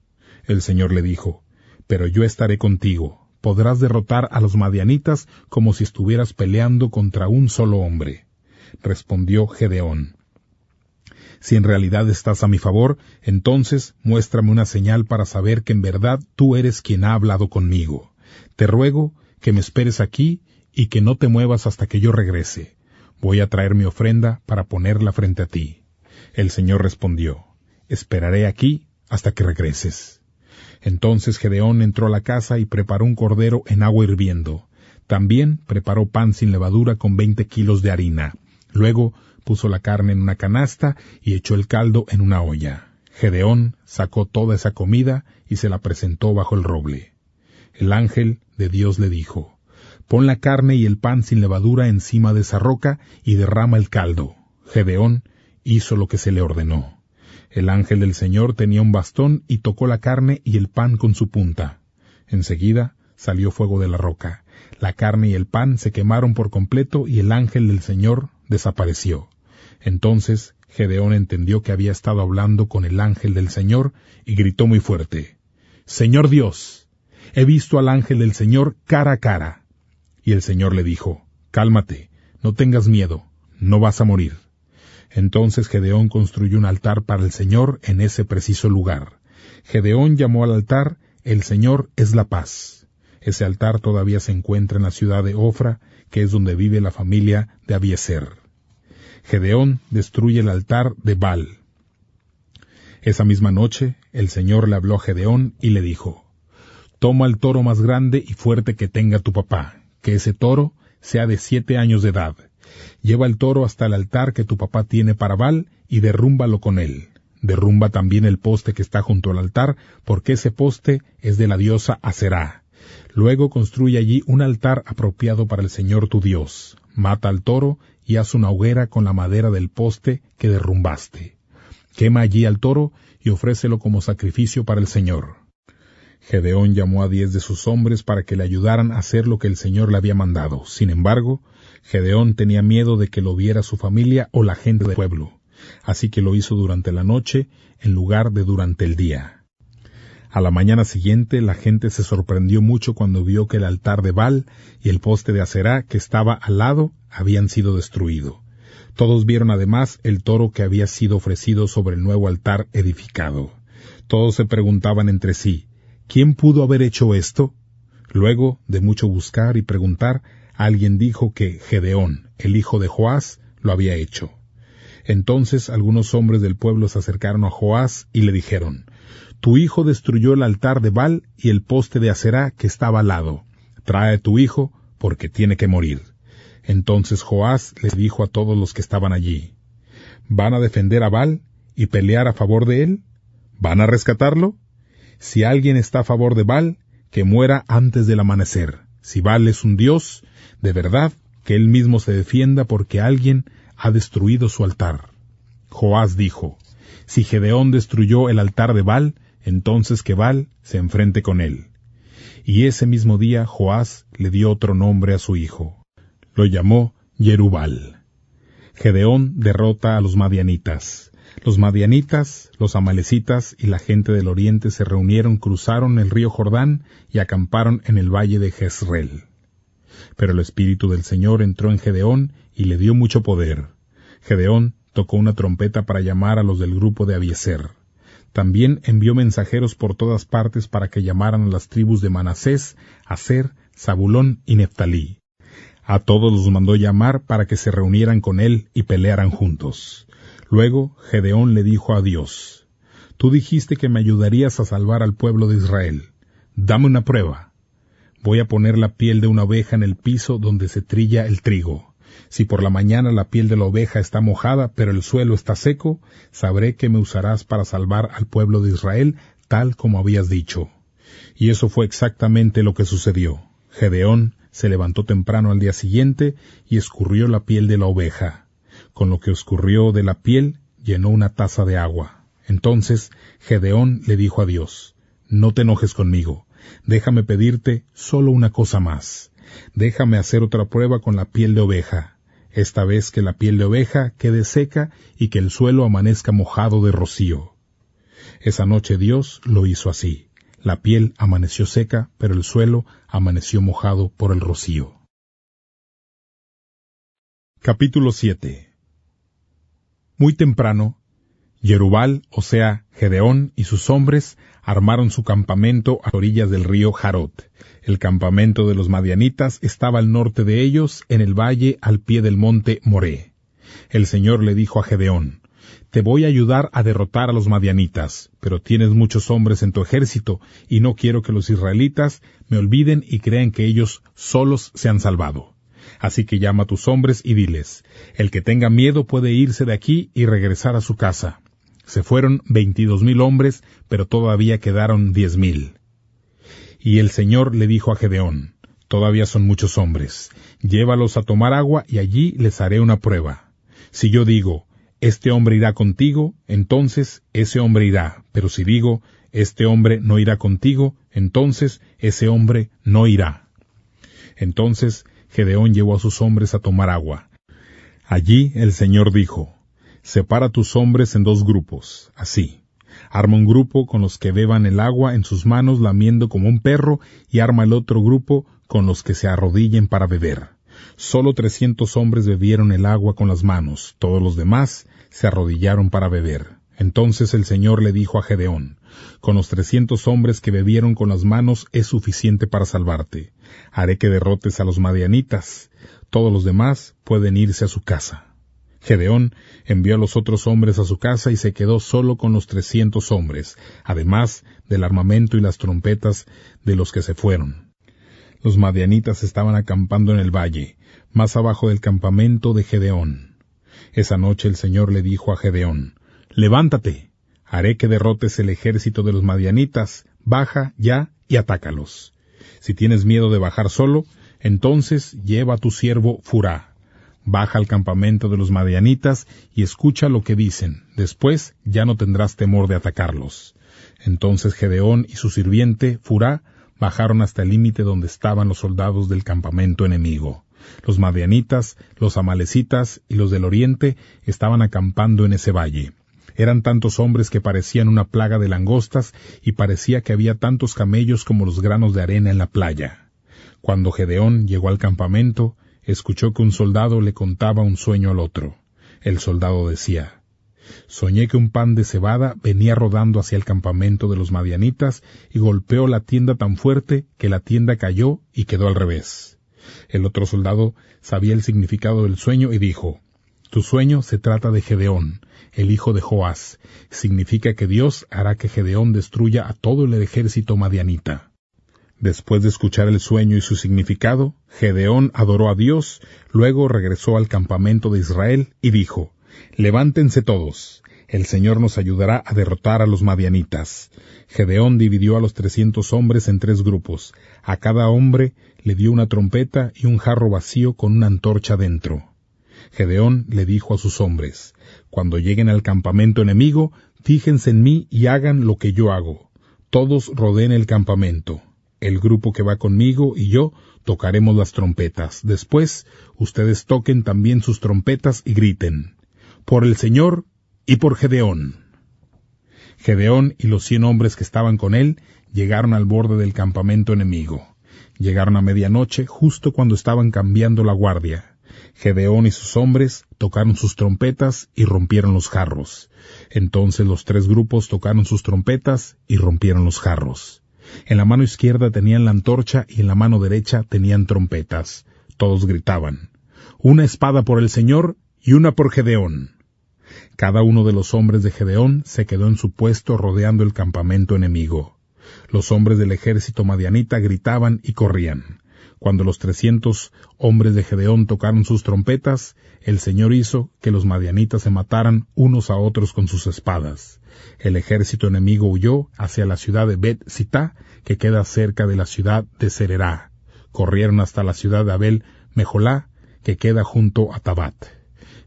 El Señor le dijo, «Pero yo estaré contigo. Podrás derrotar a los madianitas como si estuvieras peleando contra un solo hombre». Respondió Gedeón, «Si en realidad estás a mi favor, entonces muéstrame una señal para saber que en verdad tú eres quien ha hablado conmigo. Te ruego que me esperes aquí y que no te muevas hasta que yo regrese. Voy a traer mi ofrenda para ponerla frente a ti». El Señor respondió, «Esperaré aquí hasta que regreses». Entonces Gedeón entró a la casa y preparó un cordero en agua hirviendo. También preparó pan sin levadura con 20 kilos de harina. Luego puso la carne en una canasta y echó el caldo en una olla. Gedeón sacó toda esa comida y se la presentó bajo el roble. El ángel de Dios le dijo, «Pon la carne y el pan sin levadura encima de esa roca y derrama el caldo». Gedeón hizo lo que se le ordenó. El ángel del Señor tenía un bastón y tocó la carne y el pan con su punta. Enseguida salió fuego de la roca. La carne y el pan se quemaron por completo y el ángel del Señor desapareció. Entonces Gedeón entendió que había estado hablando con el ángel del Señor y gritó muy fuerte, «Señor Dios, he visto al ángel del Señor cara a cara». Y el Señor le dijo, «Cálmate, no tengas miedo, no vas a morir». Entonces Gedeón construyó un altar para el Señor en ese preciso lugar. Gedeón llamó al altar, «El Señor es la paz». Ese altar todavía se encuentra en la ciudad de Ofra, que es donde vive la familia de Abiezer. Gedeón destruye el altar de Baal. Esa misma noche, el Señor le habló a Gedeón y le dijo, «Toma el toro más grande y fuerte que tenga tu papá, que ese toro sea de 7 años de edad. Lleva el toro hasta el altar que tu papá tiene para Baal y derrúmbalo con él. Derrumba también el poste que está junto al altar, porque ese poste es de la diosa Aserá. Luego construye allí un altar apropiado para el Señor tu Dios. Mata al toro y haz una hoguera con la madera del poste que derrumbaste. Quema allí al toro y ofrécelo como sacrificio para el Señor». Gedeón llamó a 10 de sus hombres para que le ayudaran a hacer lo que el Señor le había mandado. Sin embargo, Gedeón tenía miedo de que lo viera su familia o la gente del pueblo, así que lo hizo durante la noche en lugar de durante el día. A la mañana siguiente la gente se sorprendió mucho cuando vio que el altar de Baal y el poste de Aserá que estaba al lado habían sido destruidos. Todos vieron además el toro que había sido ofrecido sobre el nuevo altar edificado. Todos se preguntaban entre sí, ¿quién pudo haber hecho esto? Luego, de mucho buscar y preguntar, alguien dijo que Gedeón, el hijo de Joás, lo había hecho. Entonces algunos hombres del pueblo se acercaron a Joás y le dijeron, «Tu hijo destruyó el altar de Baal y el poste de Aserá que estaba al lado. Trae a tu hijo, porque tiene que morir». Entonces Joás les dijo a todos los que estaban allí, «¿Van a defender a Baal y pelear a favor de él? ¿Van a rescatarlo? Si alguien está a favor de Baal, que muera antes del amanecer. Si Baal es un dios, de verdad, que él mismo se defienda porque alguien ha destruido su altar». Joás dijo, «Si Gedeón destruyó el altar de Baal, entonces que Baal se enfrente con él». Y ese mismo día Joás le dio otro nombre a su hijo. Lo llamó Jerubal. Gedeón derrota a los madianitas. Los madianitas, los amalecitas y la gente del oriente se reunieron, cruzaron el río Jordán y acamparon en el valle de Jezreel. Pero el Espíritu del Señor entró en Gedeón y le dio mucho poder. Gedeón tocó una trompeta para llamar a los del grupo de Abiezer. También envió mensajeros por todas partes para que llamaran a las tribus de Manasés, Aser, Zabulón y Neftalí. A todos los mandó llamar para que se reunieran con él y pelearan juntos. Luego Gedeón le dijo a Dios, «Tú dijiste que me ayudarías a salvar al pueblo de Israel. Dame una prueba. Voy a poner la piel de una oveja en el piso donde se trilla el trigo. Si por la mañana la piel de la oveja está mojada, pero el suelo está seco, sabré que me usarás para salvar al pueblo de Israel, tal como habías dicho». Y eso fue exactamente lo que sucedió. Gedeón se levantó temprano al día siguiente y escurrió la piel de la oveja. Con lo que escurrió de la piel, llenó una taza de agua. Entonces Gedeón le dijo a Dios, «No te enojes conmigo, déjame pedirte solo una cosa más. Déjame hacer otra prueba con la piel de oveja, esta vez que la piel de oveja quede seca y que el suelo amanezca mojado de rocío». Esa noche Dios lo hizo así. La piel amaneció seca, pero el suelo amaneció mojado por el rocío. Capítulo 7. Muy temprano, Jerubal, o sea, Gedeón y sus hombres, armaron su campamento a orillas del río Jarot. El campamento de los madianitas estaba al norte de ellos, en el valle al pie del monte Moré. El Señor le dijo a Gedeón: «Te voy a ayudar a derrotar a los madianitas, pero tienes muchos hombres en tu ejército, y no quiero que los israelitas me olviden y crean que ellos solos se han salvado. Así que llama a tus hombres y diles: el que tenga miedo puede irse de aquí y regresar a su casa». Se fueron 22,000 hombres, pero todavía quedaron 10,000. Y el Señor le dijo a Gedeón: «Todavía son muchos hombres. Llévalos a tomar agua y allí les haré una prueba. Si yo digo: este hombre irá contigo, entonces ese hombre irá. Pero si digo: este hombre no irá contigo, entonces ese hombre no irá». Entonces Gedeón llevó a sus hombres a tomar agua. Allí el Señor dijo: «Separa tus hombres en 2 grupos, así. Arma un grupo con los que beban el agua en sus manos lamiendo como un perro, y arma el otro grupo con los que se arrodillen para beber». Solo 300 hombres bebieron el agua con las manos, todos los demás se arrodillaron para beber. Entonces el Señor le dijo a Gedeón: «Con los 300 hombres que bebieron con las manos es suficiente para salvarte. Haré que derrotes a los madianitas. Todos los demás pueden irse a su casa». Gedeón envió a los otros hombres a su casa y se quedó solo con los 300 hombres, además del armamento y las trompetas de los que se fueron. Los madianitas estaban acampando en el valle, más abajo del campamento de Gedeón. Esa noche el Señor le dijo a Gedeón: «Levántate, haré que derrotes el ejército de los madianitas, baja ya y atácalos. Si tienes miedo de bajar solo, entonces lleva a tu siervo Furá. Baja al campamento de los madianitas y escucha lo que dicen. Después ya no tendrás temor de atacarlos». Entonces Gedeón y su sirviente Furá bajaron hasta el límite donde estaban los soldados del campamento enemigo. Los madianitas, los amalecitas y los del oriente estaban acampando en ese valle. Eran tantos hombres que parecían una plaga de langostas, y parecía que había tantos camellos como los granos de arena en la playa. Cuando Gedeón llegó al campamento, escuchó que un soldado le contaba un sueño al otro. El soldado decía: «Soñé que un pan de cebada venía rodando hacia el campamento de los madianitas y golpeó la tienda tan fuerte que la tienda cayó y quedó al revés». El otro soldado sabía el significado del sueño y dijo: «Tu sueño se trata de Gedeón, el hijo de Joás. Significa que Dios hará que Gedeón destruya a todo el ejército madianita». Después de escuchar el sueño y su significado, Gedeón adoró a Dios, luego regresó al campamento de Israel y dijo: «Levántense todos, el Señor nos ayudará a derrotar a los madianitas». Gedeón dividió a los 300 hombres en 3 grupos. A cada hombre le dio una trompeta y un jarro vacío con una antorcha dentro. Gedeón le dijo a sus hombres: «Cuando lleguen al campamento enemigo, fíjense en mí y hagan lo que yo hago. Todos rodeen el campamento. El grupo que va conmigo y yo tocaremos las trompetas. Después, ustedes toquen también sus trompetas y griten: por el Señor y por Gedeón». Gedeón y los 100 hombres que estaban con él llegaron al borde del campamento enemigo. Llegaron a medianoche, justo cuando estaban cambiando la guardia. Gedeón y sus hombres tocaron sus trompetas y rompieron los jarros. Entonces los 3 grupos tocaron sus trompetas y rompieron los jarros. En la mano izquierda tenían la antorcha y en la mano derecha tenían trompetas. Todos gritaban: «Una espada por el Señor y una por Gedeón». Cada uno de los hombres de Gedeón se quedó en su puesto rodeando el campamento enemigo. Los hombres del ejército madianita gritaban y corrían. Cuando los 300 hombres de Gedeón tocaron sus trompetas, el Señor hizo que los madianitas se mataran unos a otros con sus espadas. El ejército enemigo huyó hacia la ciudad de Bet-Sitá, que queda cerca de la ciudad de Sererá. Corrieron hasta la ciudad de Abel-Mejolá, que queda junto a Tabat.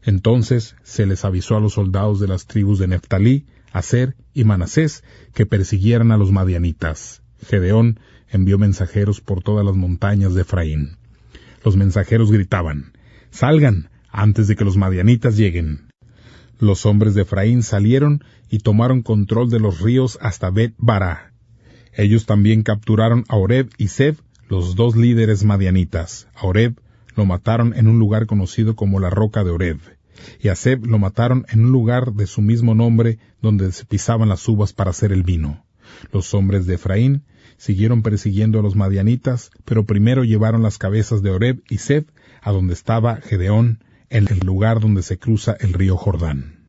Entonces se les avisó a los soldados de las tribus de Neftalí, Aser y Manasés que persiguieran a los madianitas. Gedeón envió mensajeros por todas las montañas de Efraín. Los mensajeros gritaban: «Salgan, antes de que los madianitas lleguen». Los hombres de Efraín salieron y tomaron control de los ríos hasta Bet-Bará. Ellos también capturaron a Oreb y Zeb, los dos líderes madianitas. A Oreb lo mataron en un lugar conocido como la roca de Oreb, y a Zeb lo mataron en un lugar de su mismo nombre donde se pisaban las uvas para hacer el vino. Los hombres de Efraín siguieron persiguiendo a los madianitas, pero primero llevaron las cabezas de Oreb y Zeb a donde estaba Gedeón, en el lugar donde se cruza el río Jordán.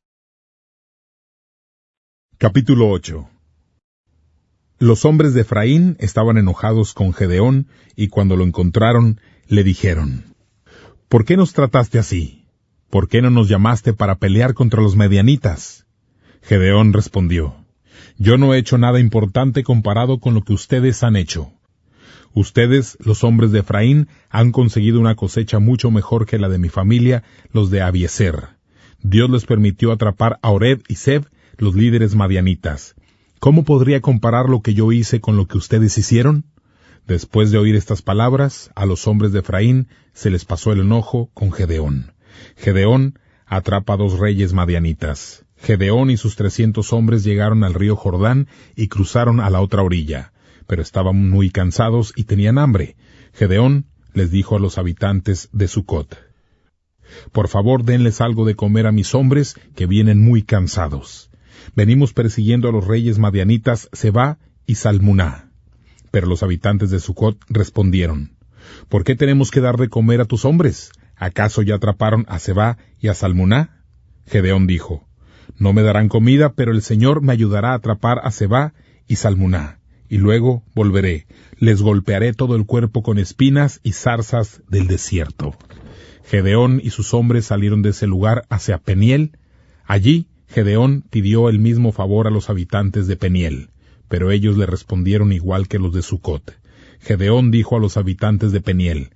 Capítulo 8. Los hombres de Efraín estaban enojados con Gedeón, y cuando lo encontraron, le dijeron: ¿Por qué nos trataste así? ¿Por qué no nos llamaste para pelear contra los madianitas? Gedeón respondió: Yo no he hecho nada importante comparado con lo que ustedes han hecho. Ustedes, los hombres de Efraín, han conseguido una cosecha mucho mejor que la de mi familia, los de Abiezer. Dios les permitió atrapar a Oreb y Zeb, los líderes madianitas. ¿Cómo podría comparar lo que yo hice con lo que ustedes hicieron? Después de oír estas palabras, a los hombres de Efraín se les pasó el enojo con Gedeón. Gedeón atrapa a 2 reyes madianitas. Gedeón y sus 300 hombres llegaron al río Jordán y cruzaron a la otra orilla, pero estaban muy cansados y tenían hambre. Gedeón les dijo a los habitantes de Sucot: Por favor, denles algo de comer a mis hombres, que vienen muy cansados. Venimos persiguiendo a los reyes madianitas Sebá y Salmuná. Pero los habitantes de Sucot respondieron: ¿Por qué tenemos que dar de comer a tus hombres? ¿Acaso ya atraparon a Sebá y a Salmuná? Gedeón dijo: No me darán comida, pero el Señor me ayudará a atrapar a Sebá y Salmuná, y luego volveré. Les golpearé todo el cuerpo con espinas y zarzas del desierto. Gedeón y sus hombres salieron de ese lugar hacia Peniel. Allí Gedeón pidió el mismo favor a los habitantes de Peniel, pero ellos le respondieron igual que los de Sucot. Gedeón dijo a los habitantes de Peniel: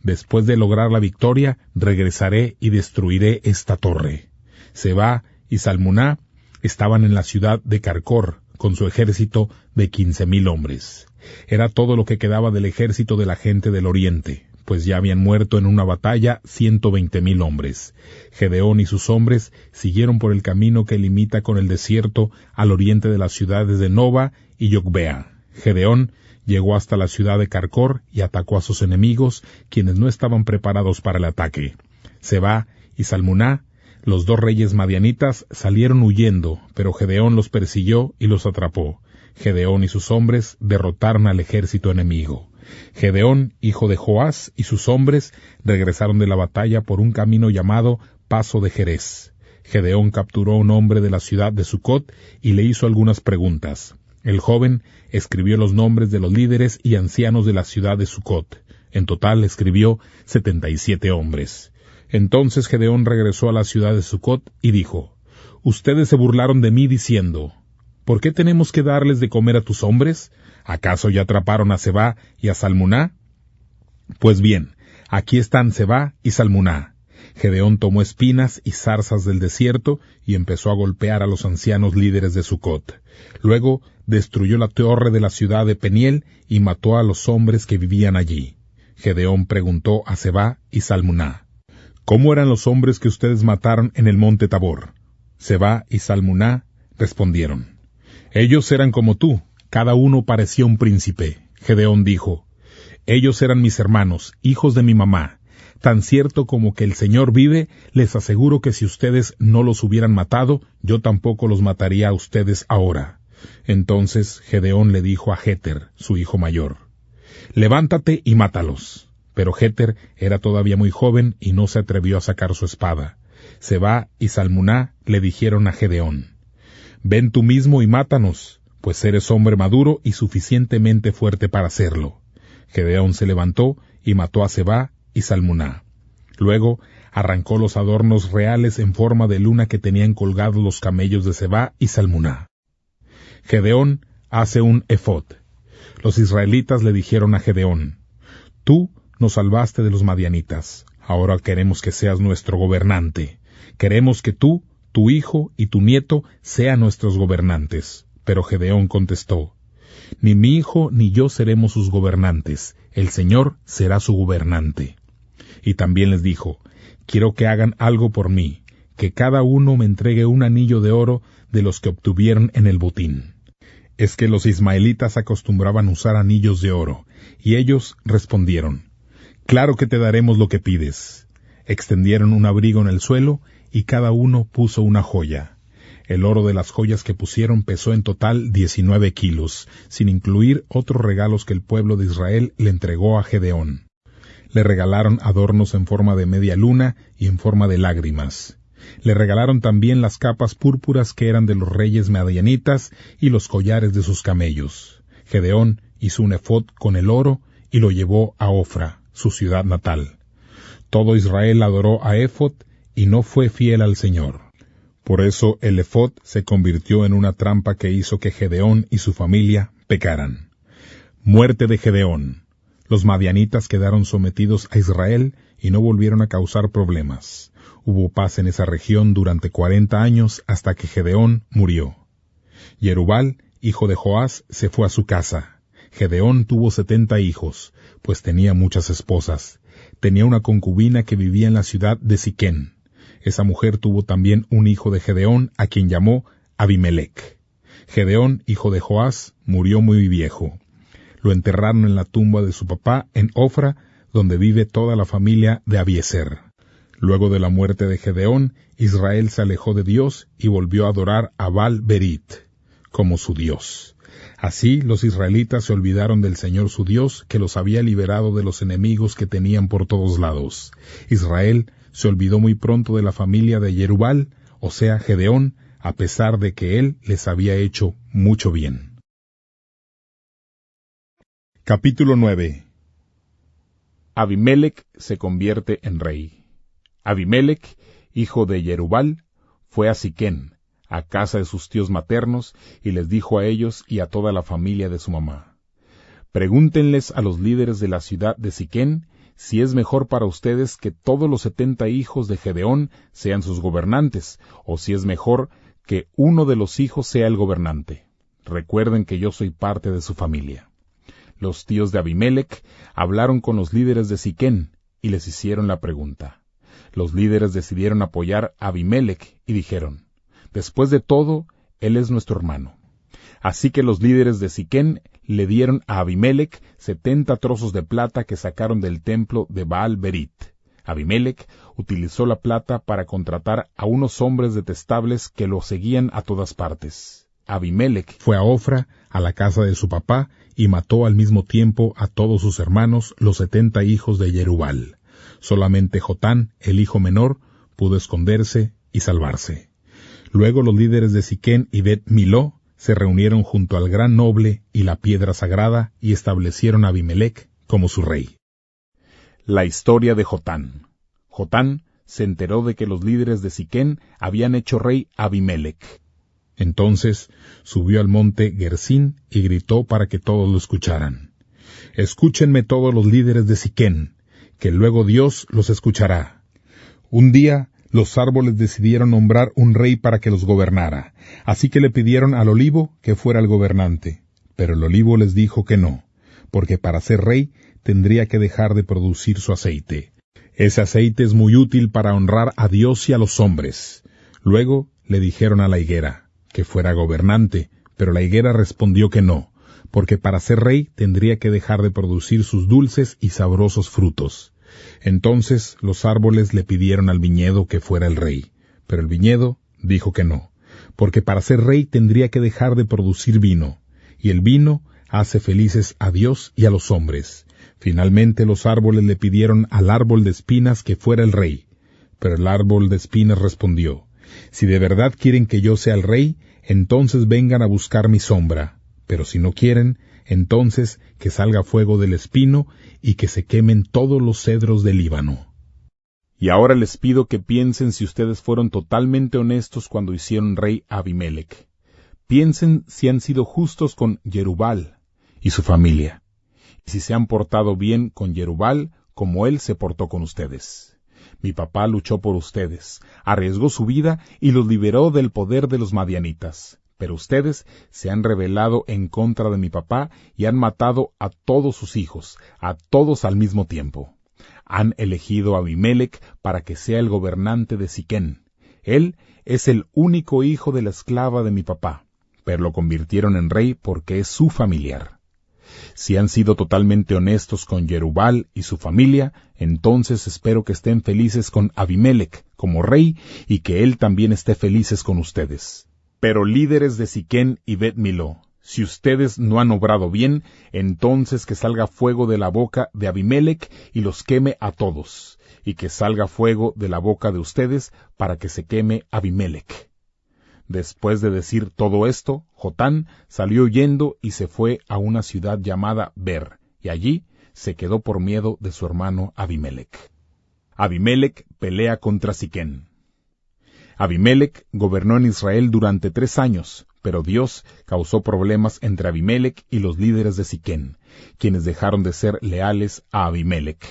Después de lograr la victoria, regresaré y destruiré esta torre. Sebá y Salmuná estaban en la ciudad de Carcor, con su ejército de 15,000 hombres. Era todo lo que quedaba del ejército de la gente del oriente, pues ya habían muerto en una batalla 120,000 hombres. Gedeón y sus hombres siguieron por el camino que limita con el desierto al oriente de las ciudades de Nova y Yocbea. Gedeón llegó hasta la ciudad de Carcor y atacó a sus enemigos, quienes no estaban preparados para el ataque. Sebá y Salmuná, los 2 reyes madianitas, salieron huyendo, pero Gedeón los persiguió y los atrapó. Gedeón y sus hombres derrotaron al ejército enemigo. Gedeón, hijo de Joás, y sus hombres regresaron de la batalla por un camino llamado Paso de Jerez. Gedeón capturó a un hombre de la ciudad de Sucot y le hizo algunas preguntas. El joven escribió los nombres de los líderes y ancianos de la ciudad de Sucot. En total escribió 77 hombres. Entonces Gedeón regresó a la ciudad de Sucot y dijo: Ustedes se burlaron de mí diciendo: ¿Por qué tenemos que darles de comer a tus hombres? ¿Acaso ya atraparon a Sebá y a Salmuná? Pues bien, aquí están Sebá y Salmuná. Gedeón tomó espinas y zarzas del desierto y empezó a golpear a los ancianos líderes de Sucot. Luego destruyó la torre de la ciudad de Peniel y mató a los hombres que vivían allí. Gedeón preguntó a Sebá y Salmuná: ¿Cómo eran los hombres que ustedes mataron en el monte Tabor? Sebá y Salmuná respondieron: Ellos eran como tú, cada uno parecía un príncipe. Gedeón dijo: Ellos eran mis hermanos, hijos de mi mamá. Tan cierto como que el Señor vive, les aseguro que si ustedes no los hubieran matado, yo tampoco los mataría a ustedes ahora. Entonces Gedeón le dijo a Jeter, su hijo mayor: Levántate y mátalos. Pero Jeter era todavía muy joven y no se atrevió a sacar su espada. Sebá y Salmuná le dijeron a Gedeón: Ven tú mismo y mátanos, pues eres hombre maduro y suficientemente fuerte para hacerlo. Gedeón se levantó y mató a Sebá y Salmuná. Luego arrancó los adornos reales en forma de luna que tenían colgados los camellos de Sebá y Salmuná. Gedeón hace un efod. Los israelitas le dijeron a Gedeón: Tú nos salvaste de los madianitas. Ahora queremos que seas nuestro gobernante. Queremos que tú, tu hijo y tu nieto sean nuestros gobernantes. Pero Gedeón contestó: Ni mi hijo ni yo seremos sus gobernantes. El Señor será su gobernante. Y también les dijo: Quiero que hagan algo por mí, que cada uno me entregue un anillo de oro de los que obtuvieron en el botín. es que los ismaelitas acostumbraban usar anillos de oro, y ellos respondieron, «Claro que te daremos lo que pides». Extendieron un abrigo en el suelo, y cada uno puso una joya. El oro de las joyas que pusieron pesó en total 19 kilos, sin incluir otros regalos que el pueblo de Israel le entregó a Gedeón. Le regalaron adornos en forma de media luna y en forma de lágrimas. Le regalaron también las capas púrpuras que eran de los reyes madianitas y los collares de sus camellos. Gedeón hizo un efod con el oro y lo llevó a Ofra, su ciudad natal. Todo Israel adoró a Éfod y no fue fiel al Señor. Por eso el efod se convirtió en una trampa que hizo que Gedeón y su familia pecaran. Muerte de Gedeón. Los madianitas quedaron sometidos a Israel y no volvieron a causar problemas. Hubo paz en esa región durante 40 años hasta que Gedeón murió. Jerubal, hijo de Joás, se fue a su casa. Gedeón tuvo 70 hijos, pues tenía muchas esposas. Tenía una concubina que vivía en la ciudad de Siquén. Esa mujer tuvo también un hijo de Gedeón, a quien llamó Abimelec. Gedeón, hijo de Joás, murió muy viejo. Lo enterraron en la tumba de su papá en Ofra, donde vive toda la familia de Abiezer. Luego de la muerte de Gedeón, Israel se alejó de Dios y volvió a adorar a Baal-Berit como su Dios. Así los israelitas se olvidaron del Señor su Dios, que los había liberado de los enemigos que tenían por todos lados. Israel se olvidó muy pronto de la familia de Jerubal, o sea, Gedeón, a pesar de que él les había hecho mucho bien. Capítulo 9. Abimelec se convierte en rey. Abimelec, hijo de Jerubal, fue a Siquén, a casa de sus tíos maternos, y les dijo a ellos y a toda la familia de su mamá: «Pregúntenles a los líderes de la ciudad de Siquén si es mejor para ustedes que todos los 70 hijos de Gedeón sean sus gobernantes, o si es mejor que uno de los hijos sea el gobernante. Recuerden que yo soy parte de su familia». Los tíos de Abimelec hablaron con los líderes de Siquén y les hicieron la pregunta. Los líderes decidieron apoyar a Abimelec y dijeron: «Después de todo, él es nuestro hermano». Así que los líderes de Siquén le dieron a Abimelec 70 trozos de plata que sacaron del templo de Baal-Berit. Abimelec utilizó la plata para contratar a unos hombres detestables que lo seguían a todas partes. Abimelec fue a Ofra, a la casa de su papá, y mató al mismo tiempo a todos sus hermanos, los 70 hijos de Jerubal. Solamente Jotán, el hijo menor, pudo esconderse y salvarse. Luego los líderes de Siquén y Bet-Miló se reunieron junto al gran noble y la piedra sagrada y establecieron a Abimelec como su rey. La historia de Jotán. Jotán se enteró de que los líderes de Siquén habían hecho rey a Abimelec. Entonces subió al monte Gerzín y gritó para que todos lo escucharan: «Escúchenme todos los líderes de Siquén, que luego Dios los escuchará». Un día los árboles decidieron nombrar un rey para que los gobernara, así que le pidieron al olivo que fuera el gobernante. Pero el olivo les dijo que no, porque para ser rey tendría que dejar de producir su aceite. Ese aceite es muy útil para honrar a Dios y a los hombres. Luego le dijeron a la higuera que fuera gobernante, pero la higuera respondió que no, porque para ser rey tendría que dejar de producir sus dulces y sabrosos frutos. Entonces los árboles le pidieron al viñedo que fuera el rey, pero el viñedo dijo que no, porque para ser rey tendría que dejar de producir vino, y el vino hace felices a Dios y a los hombres. Finalmente los árboles le pidieron al árbol de espinas que fuera el rey, pero el árbol de espinas respondió: «Si de verdad quieren que yo sea el rey, entonces vengan a buscar mi sombra, pero si no quieren, entonces que salga fuego del espino y que se quemen todos los cedros del Líbano». Y ahora les pido que piensen si ustedes fueron totalmente honestos cuando hicieron rey a Abimelec. Piensen si han sido justos con Jerubal y su familia, y si se han portado bien con Jerubal como él se portó con ustedes. Mi papá luchó por ustedes, arriesgó su vida y los liberó del poder de los madianitas. Pero ustedes se han rebelado en contra de mi papá y han matado a todos sus hijos, a todos al mismo tiempo. Han elegido a Abimelec para que sea el gobernante de Siquén. Él es el único hijo de la esclava de mi papá. pero lo convirtieron en rey porque es su familiar. Si han sido totalmente honestos con Jerubbaal y su familia, entonces espero que estén felices con Abimelec como rey y que él también esté felices con ustedes. Pero líderes de Siquén y Bet-Miló, si ustedes no han obrado bien, entonces que salga fuego de la boca de Abimelec y los queme a todos, y que salga fuego de la boca de ustedes para que se queme Abimelec. Después de decir todo esto, Jotán salió huyendo y se fue a una ciudad llamada Ber, y allí se quedó por miedo de su hermano Abimelec. Abimelec pelea contra Siquén. Abimelec gobernó en Israel durante 3 años, pero Dios causó problemas entre Abimelec y los líderes de Siquén, quienes dejaron de ser leales a Abimelec.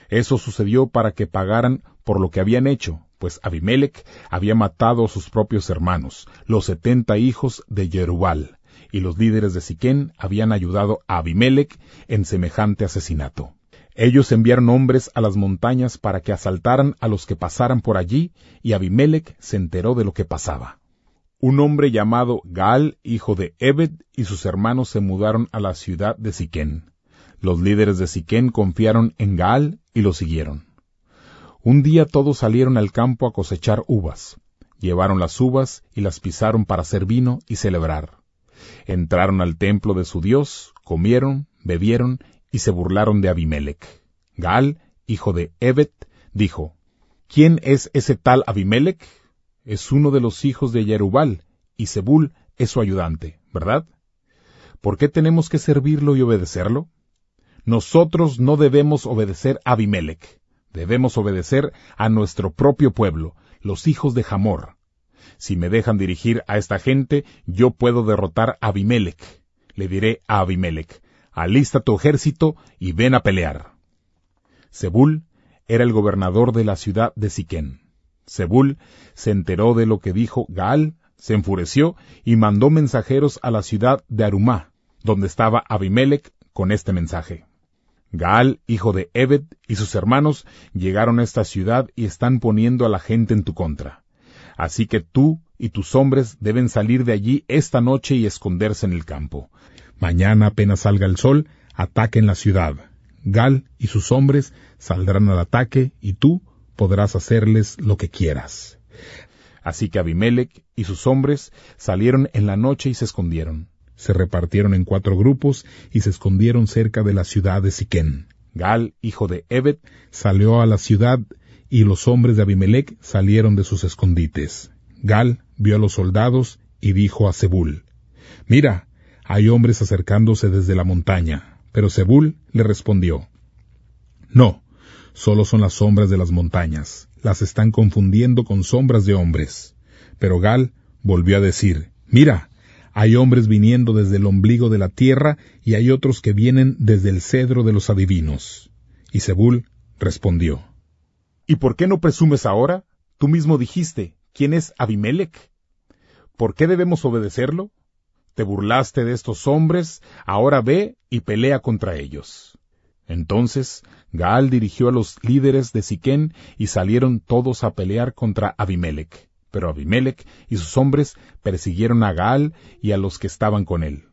Eso sucedió para que pagaran por lo que habían hecho, pues Abimelec había matado a sus propios hermanos, los 70 hijos de Jerubbaal, y los líderes de Siquén habían ayudado a Abimelec en semejante asesinato. Ellos enviaron hombres a las montañas para que asaltaran a los que pasaran por allí, y Abimelec se enteró de lo que pasaba. Un hombre llamado Gaal, hijo de Ebed, y sus hermanos se mudaron a la ciudad de Siquén. Los líderes de Siquén confiaron en Gaal y lo siguieron. Un día todos salieron al campo a cosechar uvas. Llevaron las uvas y las pisaron para hacer vino y celebrar. Entraron al templo de su Dios, comieron, bebieron y se burlaron de Abimelec. Gaal, hijo de Ebed, dijo: ¿Quién es ese tal Abimelec? Es uno de los hijos de Jerubbaal, y Zebul es su ayudante, ¿verdad? ¿Por qué tenemos que servirlo y obedecerlo? Nosotros no debemos obedecer a Abimelec. Debemos obedecer a nuestro propio pueblo, los hijos de Hamor. Si me dejan dirigir a esta gente, yo puedo derrotar a Abimelec. Le diré a Abimelec: alista tu ejército y ven a pelear. Zebul era el gobernador de la ciudad de Siquén. Zebul se enteró de lo que dijo Gaal, se enfureció y mandó mensajeros a la ciudad de Arumá, donde estaba Abimelec, con este mensaje: Gaal, hijo de Ebed, y sus hermanos llegaron a esta ciudad y están poniendo a la gente en tu contra. Así que tú y tus hombres deben salir de allí esta noche y esconderse en el campo. Mañana, apenas salga el sol, ataquen la ciudad. Gaal y sus hombres saldrán al ataque y tú podrás hacerles lo que quieras. Así que Abimelec y sus hombres salieron en la noche y se escondieron. Se repartieron en 4 grupos y se escondieron cerca de la ciudad de Siquén. Gaal, hijo de Ebed, salió a la ciudad y los hombres de Abimelec salieron de sus escondites. Gaal vio a los soldados y dijo a Zebul: «Mira, hay hombres acercándose desde la montaña». Pero Zebul le respondió: «No, solo son las sombras de las montañas. Las están confundiendo con sombras de hombres». Pero Gaal volvió a decir: «Mira, hay hombres viniendo desde el ombligo de la tierra y hay otros que vienen desde el cedro de los adivinos». Y Zebul respondió: «¿Y por qué no presumes ahora? Tú mismo dijiste: ¿quién es Abimelec? ¿Por qué debemos obedecerlo? Te burlaste de estos hombres, ahora ve y pelea contra ellos». Entonces Gaal dirigió a los líderes de Siquén y salieron todos a pelear contra Abimelec. Pero Abimelec y sus hombres persiguieron a Gaal y a los que estaban con él.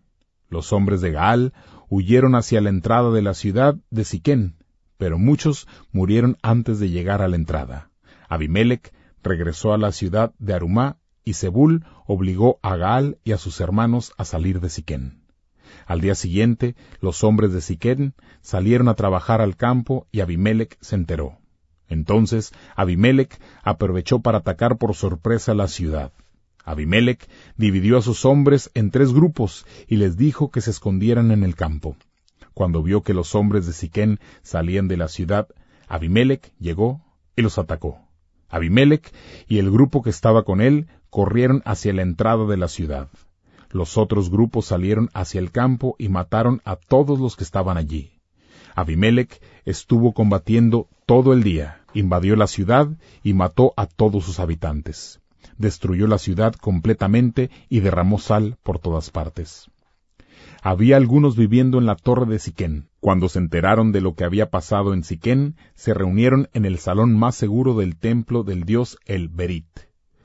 Los hombres de Gaal huyeron hacia la entrada de la ciudad de Siquén, pero muchos murieron antes de llegar a la entrada. Abimelec regresó a la ciudad de Arumá y Zebul obligó a Gaal y a sus hermanos a salir de Siquén. Al día siguiente, los hombres de Siquén salieron a trabajar al campo y Abimelec se enteró. Entonces Abimelec aprovechó para atacar por sorpresa la ciudad. Abimelec dividió a sus hombres en 3 grupos y les dijo que se escondieran en el campo. Cuando vio que los hombres de Siquén salían de la ciudad, Abimelec llegó y los atacó. Abimelec y el grupo que estaba con él corrieron hacia la entrada de la ciudad. Los otros grupos salieron hacia el campo y mataron a todos los que estaban allí. Abimelec estuvo combatiendo todo el día, invadió la ciudad y mató a todos sus habitantes. Destruyó la ciudad completamente y derramó sal por todas partes. Había algunos viviendo en la torre de Siquén. Cuando se enteraron de lo que había pasado en Siquén, se reunieron en el salón más seguro del templo del dios El Berit.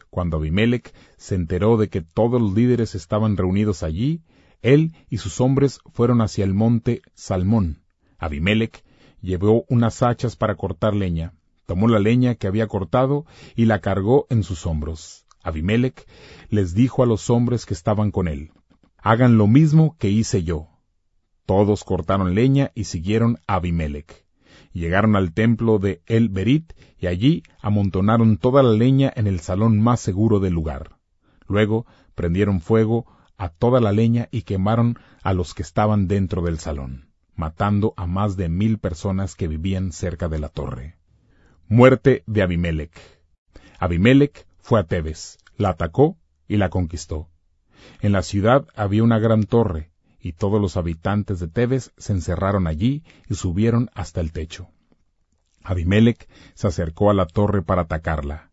Cuando Abimelec se enteró de que todos los líderes estaban reunidos allí, él y sus hombres fueron hacia el monte Salmón. Abimelec llevó unas hachas para cortar leña, tomó la leña que había cortado y la cargó en sus hombros. Abimelec les dijo a los hombres que estaban con él: «Hagan lo mismo que hice yo». Todos cortaron leña y siguieron a Abimelec. Llegaron al templo de El Berit y allí amontonaron toda la leña en el salón más seguro del lugar. Luego prendieron fuego a toda la leña y quemaron a los que estaban dentro del salón, matando a más de 1000 personas que vivían cerca de la torre. Muerte de Abimelec. Abimelec fue a Tebes, la atacó y la conquistó. En la ciudad había una gran torre, y todos los habitantes de Tebes se encerraron allí y subieron hasta el techo. Abimelec se acercó a la torre para atacarla.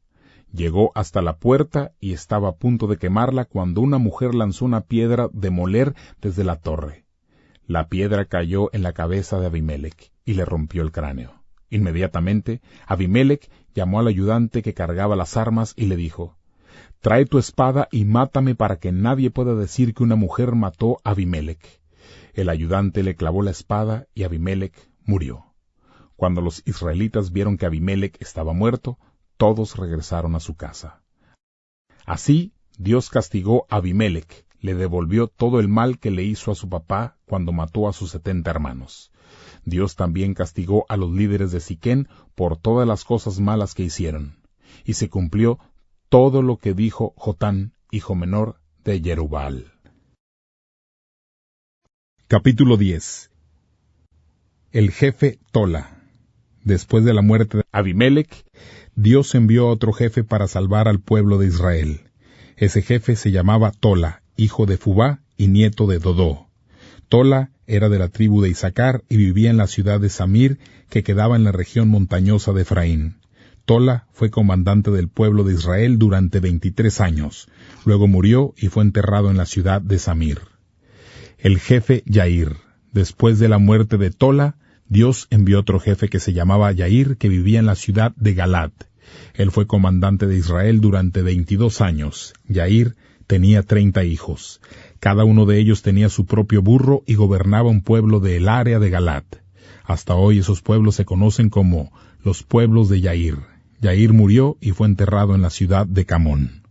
Llegó hasta la puerta y estaba a punto de quemarla cuando una mujer lanzó una piedra de moler desde la torre. La piedra cayó en la cabeza de Abimelec y le rompió el cráneo. Inmediatamente, Abimelec llamó al ayudante que cargaba las armas y le dijo: «Trae tu espada y mátame para que nadie pueda decir que una mujer mató a Abimelec». El ayudante le clavó la espada y Abimelec murió. Cuando los israelitas vieron que Abimelec estaba muerto, todos regresaron a su casa. Así, Dios castigó a Abimelec, le devolvió todo el mal que le hizo a su papá cuando mató a sus 70 hermanos. Dios también castigó a los líderes de Siquén por todas las cosas malas que hicieron, y se cumplió todo lo que dijo Jotán, hijo menor de Jerubbaal. Capítulo 10. El jefe Tola. Después de la muerte de Abimelec, Dios envió a otro jefe para salvar al pueblo de Israel. Ese jefe se llamaba Tola, hijo de Fubá y nieto de Dodó. Tola era de la tribu de Isaacar y vivía en la ciudad de Samir, que quedaba en la región montañosa de Efraín. Tola fue comandante del pueblo de Israel durante 23 años. Luego murió y fue enterrado en la ciudad de Samir. El jefe Yair. Después de la muerte de Tola, Dios envió otro jefe que se llamaba Yair, que vivía en la ciudad de Galat. Él fue comandante de Israel durante 22 años. Yair tenía 30 hijos. Cada uno de ellos tenía su propio burro y gobernaba un pueblo del área de Galat. Hasta hoy esos pueblos se conocen como los pueblos de Yair. Yair murió y fue enterrado en la ciudad de Camón.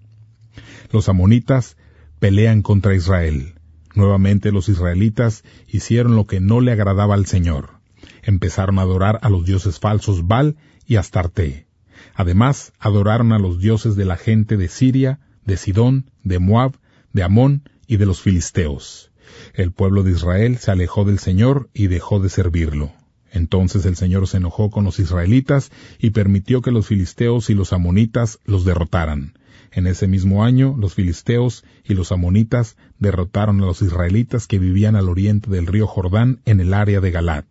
Los amonitas pelean contra Israel. Nuevamente los israelitas hicieron lo que no le agradaba al Señor. Empezaron a adorar a los dioses falsos Baal y Astarte. Además, adoraron a los dioses de la gente de Siria, de Sidón, de Moab, de Amón y de los filisteos. El pueblo de Israel se alejó del Señor y dejó de servirlo. Entonces el Señor se enojó con los israelitas y permitió que los filisteos y los amonitas los derrotaran. En ese mismo año, los filisteos y los amonitas derrotaron a los israelitas que vivían al oriente del río Jordán en el área de Galat.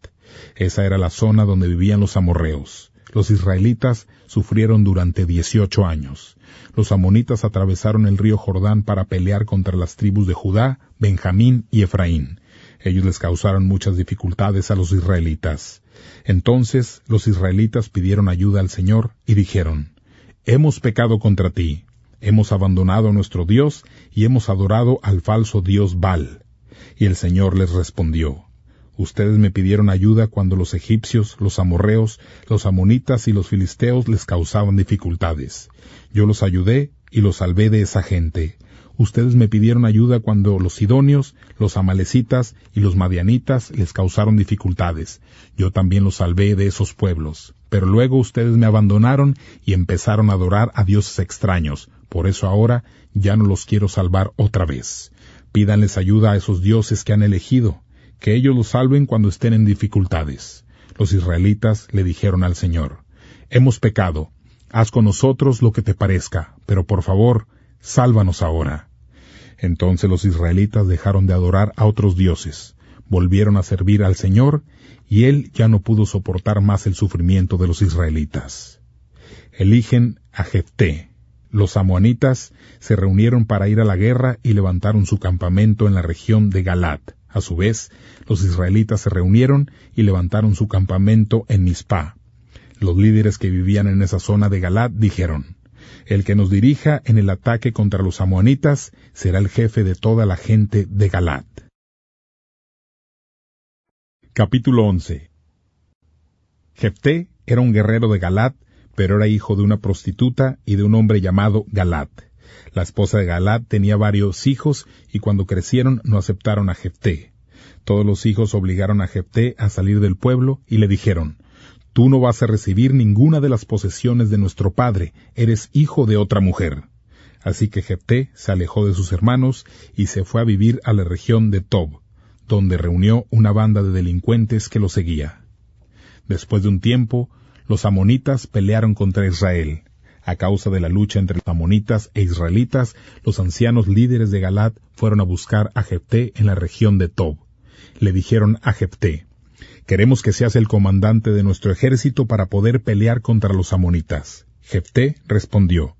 Esa era la zona donde vivían los amorreos. Los israelitas sufrieron durante 18 años. Los amonitas atravesaron el río Jordán para pelear contra las tribus de Judá, Benjamín y Efraín. Ellos les causaron muchas dificultades a los israelitas. Entonces los israelitas pidieron ayuda al Señor y dijeron: «Hemos pecado contra ti, hemos abandonado a nuestro Dios y hemos adorado al falso dios Baal». Y el Señor les respondió: «Ustedes me pidieron ayuda cuando los egipcios, los amorreos, los amonitas y los filisteos les causaban dificultades. Yo los ayudé y los salvé de esa gente. Ustedes me pidieron ayuda cuando los sidonios, los amalecitas y los madianitas les causaron dificultades. Yo también los salvé de esos pueblos. Pero luego ustedes me abandonaron y empezaron a adorar a dioses extraños. Por eso ahora ya no los quiero salvar otra vez. Pídanles ayuda a esos dioses que han elegido, que ellos los salven cuando estén en dificultades». Los israelitas le dijeron al Señor: «Hemos pecado, haz con nosotros lo que te parezca, pero por favor, sálvanos ahora». Entonces los israelitas dejaron de adorar a otros dioses, volvieron a servir al Señor, y Él ya no pudo soportar más el sufrimiento de los israelitas. Eligen a Jefté. Los amonitas se reunieron para ir a la guerra y levantaron su campamento en la región de Galat. A su vez, los israelitas se reunieron y levantaron su campamento en Mizpá. Los líderes que vivían en esa zona de Galat dijeron: El que nos dirija en el ataque contra los amonitas será el jefe de toda la gente de Galaad. Capítulo 11. Jefté era un guerrero de Galaad, pero era hijo de una prostituta y de un hombre llamado Galaad. La esposa de Galaad tenía varios hijos, y cuando crecieron no aceptaron a Jefté. Todos los hijos obligaron a Jefté a salir del pueblo y le dijeron: «Tú no vas a recibir ninguna de las posesiones de nuestro padre, eres hijo de otra mujer». Así que Jefté se alejó de sus hermanos y se fue a vivir a la región de Tob, donde reunió una banda de delincuentes que lo seguía. Después de un tiempo, los amonitas pelearon contra Israel. A causa de la lucha entre los amonitas e israelitas, los ancianos líderes de Galaad fueron a buscar a Jefté en la región de Tob. Le dijeron a Jefté: «Queremos que seas el comandante de nuestro ejército para poder pelear contra los amonitas». Jefté respondió: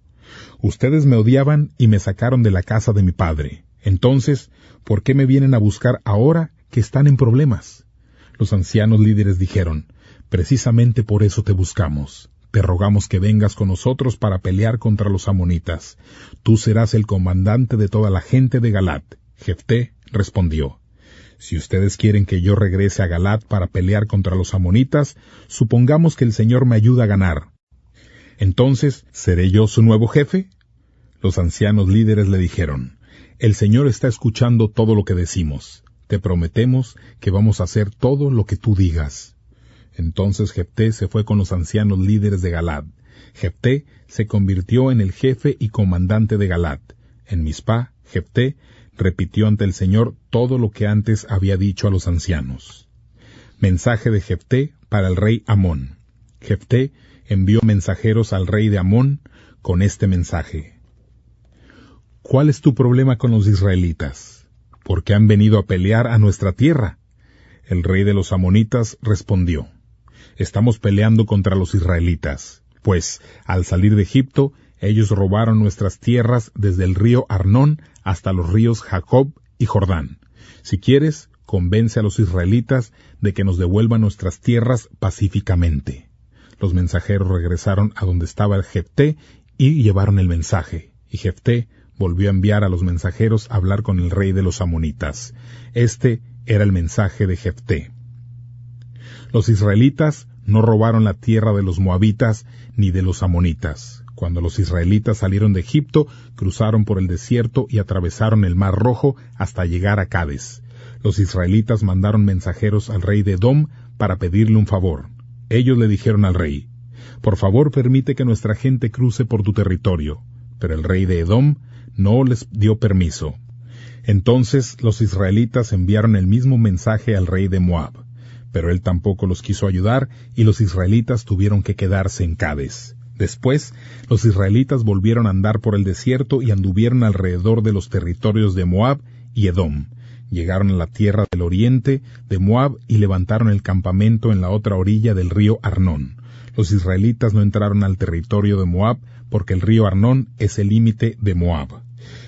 «Ustedes me odiaban y me sacaron de la casa de mi padre. Entonces, ¿por qué me vienen a buscar ahora que están en problemas?». Los ancianos líderes dijeron: «Precisamente por eso te buscamos. Te rogamos que vengas con nosotros para pelear contra los amonitas. Tú serás el comandante de toda la gente de Galaad». Jefté respondió: «Si ustedes quieren que yo regrese a Galaad para pelear contra los amonitas, supongamos que el Señor me ayuda a ganar. Entonces, ¿seré yo su nuevo jefe?». Los ancianos líderes le dijeron: «El Señor está escuchando todo lo que decimos. Te prometemos que vamos a hacer todo lo que tú digas». Entonces Jefté se fue con los ancianos líderes de Galaad. Jefté se convirtió en el jefe y comandante de Galaad. En Mizpá, Jefté repitió ante el Señor todo lo que antes había dicho a los ancianos. Mensaje de Jefté para el rey Amón. Jefté envió mensajeros al rey de Amón con este mensaje: «¿Cuál es tu problema con los israelitas? ¿Por qué han venido a pelear a nuestra tierra?». El rey de los amonitas respondió: «Estamos peleando contra los israelitas, pues, al salir de Egipto, ellos robaron nuestras tierras desde el río Arnón hasta los ríos Jacob y Jordán. Si quieres, convence a los israelitas de que nos devuelvan nuestras tierras pacíficamente». Los mensajeros regresaron a donde estaba el Jefté y llevaron el mensaje, y Jefté volvió a enviar a los mensajeros a hablar con el rey de los amonitas. Este era el mensaje de Jefté: «Los israelitas no robaron la tierra de los moabitas ni de los amonitas. Cuando los israelitas salieron de Egipto, cruzaron por el desierto y atravesaron el Mar Rojo hasta llegar a Cades. Los israelitas mandaron mensajeros al rey de Edom para pedirle un favor. Ellos le dijeron al rey: «Por favor, permite que nuestra gente cruce por tu territorio». Pero el rey de Edom no les dio permiso. Entonces los israelitas enviaron el mismo mensaje al rey de Moab, pero él tampoco los quiso ayudar y los israelitas tuvieron que quedarse en Cades. Después, los israelitas volvieron a andar por el desierto y anduvieron alrededor de los territorios de Moab y Edom. Llegaron a la tierra del oriente de Moab y levantaron el campamento en la otra orilla del río Arnón. Los israelitas no entraron al territorio de Moab porque el río Arnón es el límite de Moab.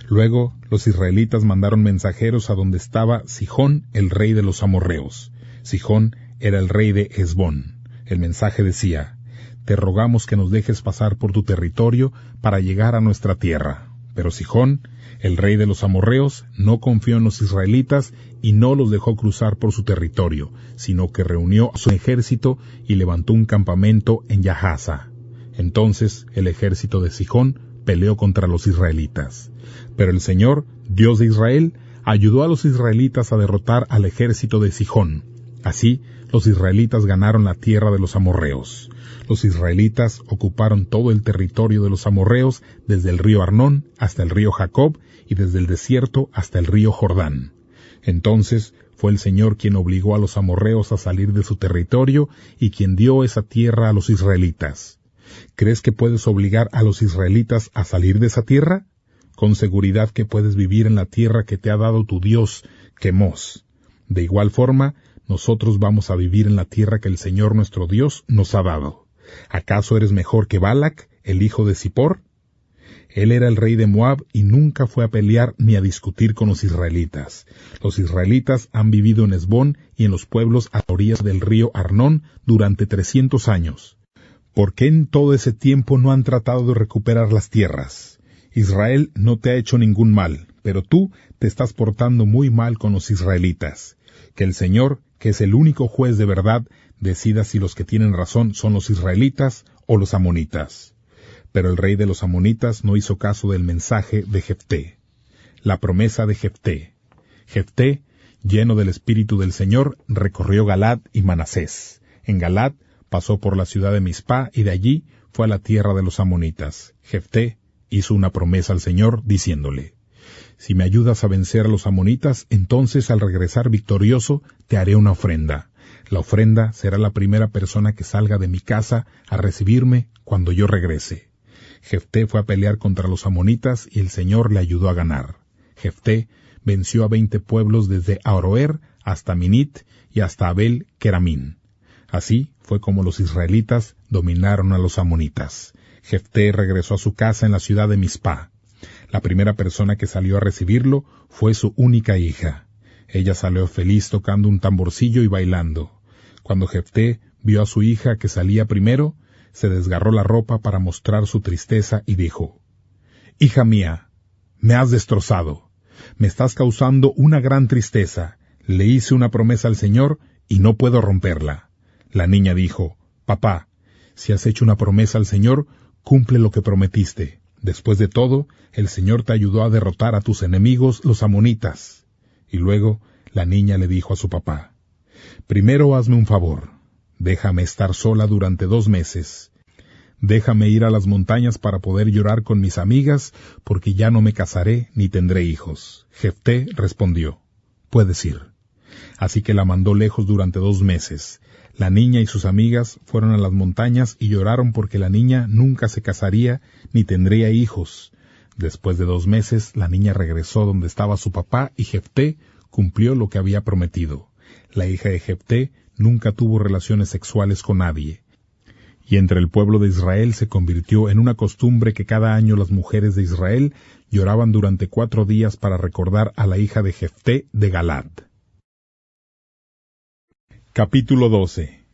Luego, los israelitas mandaron mensajeros a donde estaba Sihón, el rey de los amorreos. Sihón era el rey de Hesbón. El mensaje decía: «Te rogamos que nos dejes pasar por tu territorio para llegar a nuestra tierra». Pero Sihón, el rey de los amorreos, no confió en los israelitas y no los dejó cruzar por su territorio, sino que reunió a su ejército y levantó un campamento en Yahaza. Entonces el ejército de Sihón peleó contra los israelitas. Pero el Señor, Dios de Israel, ayudó a los israelitas a derrotar al ejército de Sihón. Así, los israelitas ganaron la tierra de los amorreos. Los israelitas ocuparon todo el territorio de los amorreos, desde el río Arnón hasta el río Jacob y desde el desierto hasta el río Jordán. Entonces fue el Señor quien obligó a los amorreos a salir de su territorio y quien dio esa tierra a los israelitas. ¿Crees que puedes obligar a los israelitas a salir de esa tierra? Con seguridad que puedes vivir en la tierra que te ha dado tu Dios, Quemos. De igual forma, nosotros vamos a vivir en la tierra que el Señor nuestro Dios nos ha dado. ¿Acaso eres mejor que Balac, el hijo de Zippor? Él era el rey de Moab y nunca fue a pelear ni a discutir con los israelitas. Los israelitas han vivido en Hesbón y en los pueblos a orillas del río Arnón durante 300 años. ¿Por qué en todo ese tiempo no han tratado de recuperar las tierras? Israel no te ha hecho ningún mal, pero tú te estás portando muy mal con los israelitas. Que el Señor, que es el único juez de verdad, decida si los que tienen razón son los israelitas o los amonitas. Pero el rey de los amonitas no hizo caso del mensaje de Jefté. La promesa de Jefté. Jefté, lleno del espíritu del Señor, recorrió Galad y Manasés. En Galad pasó por la ciudad de Mizpá y de allí fue a la tierra de los amonitas. Jefté hizo una promesa al Señor diciéndole: si me ayudas a vencer a los amonitas, entonces al regresar victorioso te haré una ofrenda. La ofrenda será la primera persona que salga de mi casa a recibirme cuando yo regrese. Jefté fue a pelear contra los amonitas y el Señor le ayudó a ganar. Jefté venció a 20 pueblos desde Aroer hasta Minit y hasta Abel Keramín. Así fue como los israelitas dominaron a los amonitas. Jefté regresó a su casa en la ciudad de Mizpá. La primera persona que salió a recibirlo fue su única hija. Ella salió feliz tocando un tamborcillo y bailando. Cuando Jefté vio a su hija que salía primero, se desgarró la ropa para mostrar su tristeza y dijo: «Hija mía, me has destrozado. Me estás causando una gran tristeza. Le hice una promesa al Señor y no puedo romperla». La niña dijo: «Papá, si has hecho una promesa al Señor, cumple lo que prometiste. Después de todo, el Señor te ayudó a derrotar a tus enemigos, los amonitas». Y luego la niña le dijo a su papá: «Primero hazme un favor. Déjame estar sola durante 2 meses. Déjame ir a las montañas para poder llorar con mis amigas, porque ya no me casaré ni tendré hijos». Jefté respondió: «Puedes ir». Así que la mandó lejos durante 2 meses. La niña y sus amigas fueron a las montañas y lloraron porque la niña nunca se casaría ni tendría hijos. Después de 2 meses, la niña regresó donde estaba su papá y Jefté cumplió lo que había prometido. La hija de Jefté nunca tuvo relaciones sexuales con nadie. Y entre el pueblo de Israel se convirtió en una costumbre que cada año las mujeres de Israel lloraban durante 4 días para recordar a la hija de Jefté de Galad. Capítulo 12.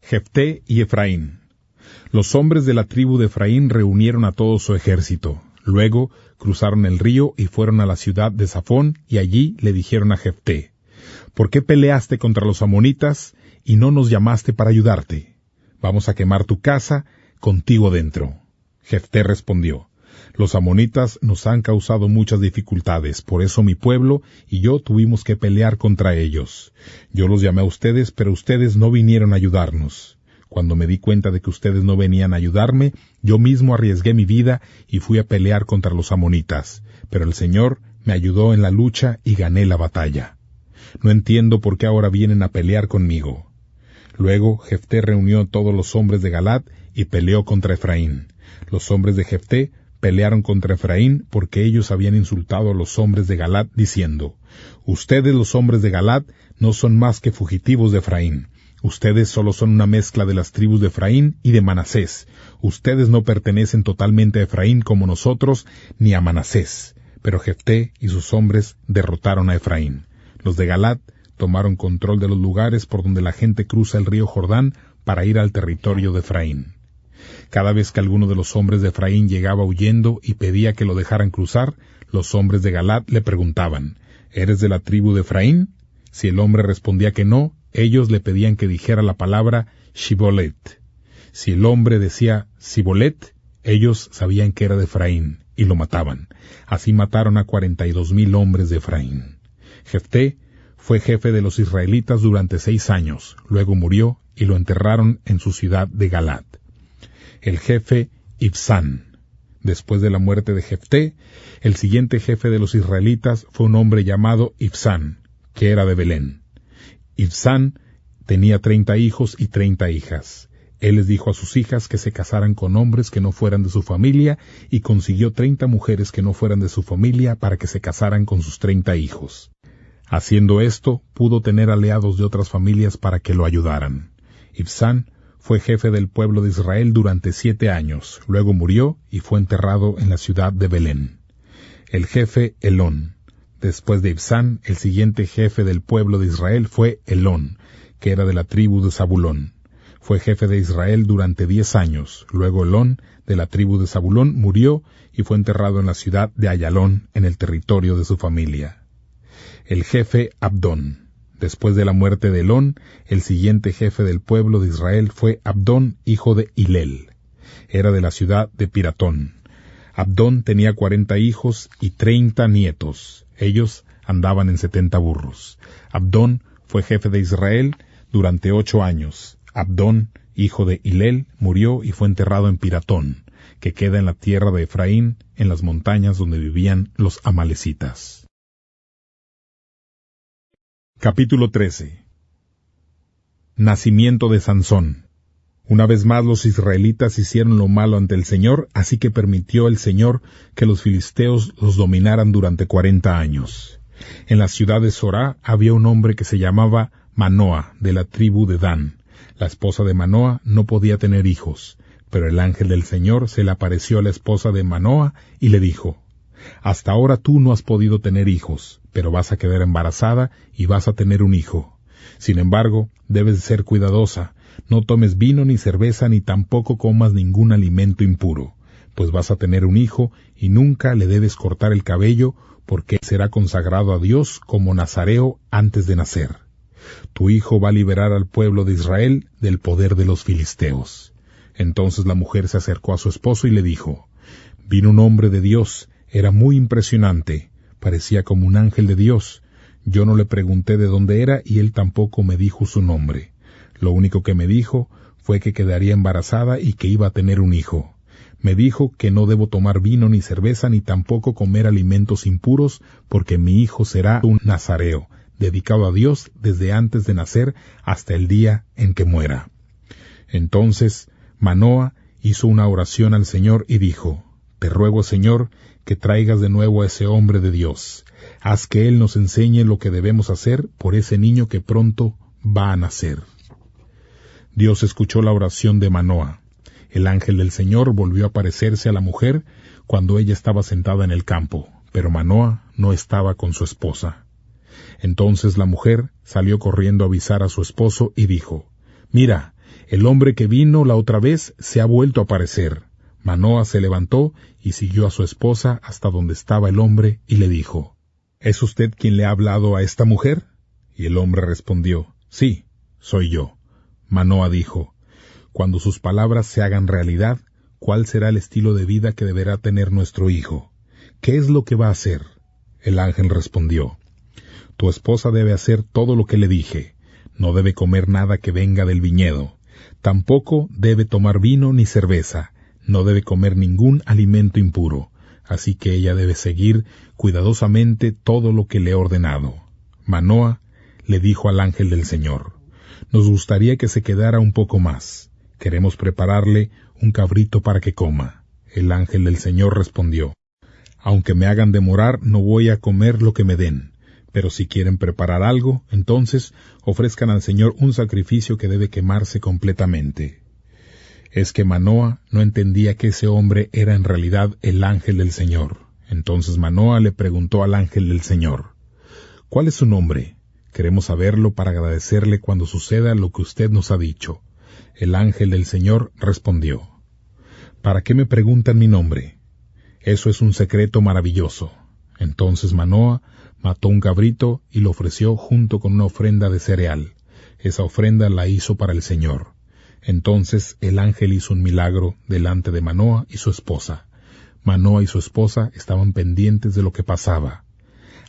Jefté y Efraín. Los hombres de la tribu de Efraín reunieron a todo su ejército. Luego cruzaron el río y fueron a la ciudad de Safón, y allí le dijeron a Jefté: «¿Por qué peleaste contra los amonitas y no nos llamaste para ayudarte? Vamos a quemar tu casa contigo dentro». Jefté respondió: «Los amonitas nos han causado muchas dificultades, por eso mi pueblo y yo tuvimos que pelear contra ellos. Yo los llamé a ustedes, pero ustedes no vinieron a ayudarnos. Cuando me di cuenta de que ustedes no venían a ayudarme, yo mismo arriesgué mi vida y fui a pelear contra los amonitas, pero el Señor me ayudó en la lucha y gané la batalla. No entiendo por qué ahora vienen a pelear conmigo». Luego Jefté reunió a todos los hombres de Galad y peleó contra Efraín. Los hombres de Jefté pelearon contra Efraín porque ellos habían insultado a los hombres de Galad diciendo: «Ustedes, los hombres de Galad, no son más que fugitivos de Efraín. Ustedes solo son una mezcla de las tribus de Efraín y de Manasés. Ustedes no pertenecen totalmente a Efraín como nosotros, ni a Manasés». Pero Jefté y sus hombres derrotaron a Efraín. Los de Galad tomaron control de los lugares por donde la gente cruza el río Jordán para ir al territorio de Efraín. Cada vez que alguno de los hombres de Efraín llegaba huyendo y pedía que lo dejaran cruzar, los hombres de Galad le preguntaban: «¿Eres de la tribu de Efraín?». Si el hombre respondía que no, ellos le pedían que dijera la palabra Shibolet. Si el hombre decía Sibolet, ellos sabían que era de Efraín, y lo mataban. Así mataron a 42,000 hombres de Efraín. Jefté fue jefe de los israelitas durante 6 años, luego murió y lo enterraron en su ciudad de Galad. El jefe Ibsán. Después de la muerte de Jefté, el siguiente jefe de los israelitas fue un hombre llamado Ibsán, que era de Belén. Ibsán tenía 30 hijos y 30 hijas. Él les dijo a sus hijas que se casaran con hombres que no fueran de su familia y consiguió 30 mujeres que no fueran de su familia para que se casaran con sus 30 hijos. Haciendo esto, pudo tener aliados de otras familias para que lo ayudaran. Ibsán fue jefe del pueblo de Israel durante 7 años, luego murió y fue enterrado en la ciudad de Belén. El jefe Elón. Después de Ibsán, el siguiente jefe del pueblo de Israel fue Elón, que era de la tribu de Zabulón. fue jefe de Israel durante 10 años. Luego Elón, de la tribu de Zabulón, murió y fue enterrado en la ciudad de Ayalón, en el territorio de su familia. El jefe Abdón. Después de la muerte de Elón, el siguiente jefe del pueblo de Israel fue Abdón, hijo de Hilel. Era de la ciudad de Piratón. Abdón tenía 40 hijos y 30 nietos. Ellos andaban en 70 burros. Abdón fue jefe de Israel durante 8 años. Abdón, hijo de Hilel, murió y fue enterrado en Piratón, que queda en la tierra de Efraín, en las montañas donde vivían los amalecitas. Capítulo 13. Nacimiento de Sansón. Una vez más los israelitas hicieron lo malo ante el Señor, así que permitió el Señor que los filisteos los dominaran durante 40 años. En la ciudad de Sorá había un hombre que se llamaba Manoa, de la tribu de Dan. La esposa de Manoa no podía tener hijos, pero el ángel del Señor se le apareció a la esposa de Manoa y le dijo: «Hasta ahora tú no has podido tener hijos, pero vas a quedar embarazada y vas a tener un hijo. Sin embargo, debes ser cuidadosa, no tomes vino ni cerveza ni tampoco comas ningún alimento impuro, pues vas a tener un hijo y nunca le debes cortar el cabello, porque será consagrado a Dios como nazareo antes de nacer. Tu hijo va a liberar al pueblo de Israel del poder de los filisteos». Entonces la mujer se acercó a su esposo y le dijo: «Vino un hombre de Dios, era muy impresionante, parecía como un ángel de Dios. Yo no le pregunté de dónde era y él tampoco me dijo su nombre. Lo único que me dijo fue que quedaría embarazada y que iba a tener un hijo. Me dijo que no debo tomar vino ni cerveza ni tampoco comer alimentos impuros, porque mi hijo será un nazareo, dedicado a Dios desde antes de nacer hasta el día en que muera». Entonces Manoa hizo una oración al Señor y dijo: «Te ruego, Señor, que traigas de nuevo a ese hombre de Dios. Haz que él nos enseñe lo que debemos hacer por ese niño que pronto va a nacer». Dios escuchó la oración de Manoa. El ángel del Señor volvió a aparecerse a la mujer cuando ella estaba sentada en el campo, pero Manoa no estaba con su esposa. Entonces la mujer salió corriendo a avisar a su esposo y dijo: «Mira, el hombre que vino la otra vez se ha vuelto a aparecer». Manoa se levantó y siguió a su esposa hasta donde estaba el hombre y le dijo: «¿Es usted quien le ha hablado a esta mujer?». Y el hombre respondió: «Sí, soy yo». Manoa dijo: «Cuando sus palabras se hagan realidad, ¿cuál será el estilo de vida que deberá tener nuestro hijo? ¿Qué es lo que va a hacer?». El ángel respondió: «Tu esposa debe hacer todo lo que le dije. No debe comer nada que venga del viñedo. Tampoco debe tomar vino ni cerveza. No debe comer ningún alimento impuro. Así que ella debe seguir cuidadosamente todo lo que le he ordenado». Manoa le dijo al ángel del Señor: «Nos gustaría que se quedara un poco más. Queremos prepararle un cabrito para que coma». El ángel del Señor respondió: «Aunque me hagan demorar, no voy a comer lo que me den. Pero si quieren preparar algo, entonces ofrezcan al Señor un sacrificio que debe quemarse completamente». Es que Manoa no entendía que ese hombre era en realidad el ángel del Señor. Entonces Manoa le preguntó al ángel del Señor: «¿Cuál es su nombre? Queremos saberlo para agradecerle cuando suceda lo que usted nos ha dicho». El ángel del Señor respondió: «¿Para qué me preguntan mi nombre? Eso es un secreto maravilloso». Entonces Manoa mató un cabrito y lo ofreció junto con una ofrenda de cereal. Esa ofrenda la hizo para el Señor. Entonces el ángel hizo un milagro delante de Manoa y su esposa. Manoa y su esposa estaban pendientes de lo que pasaba.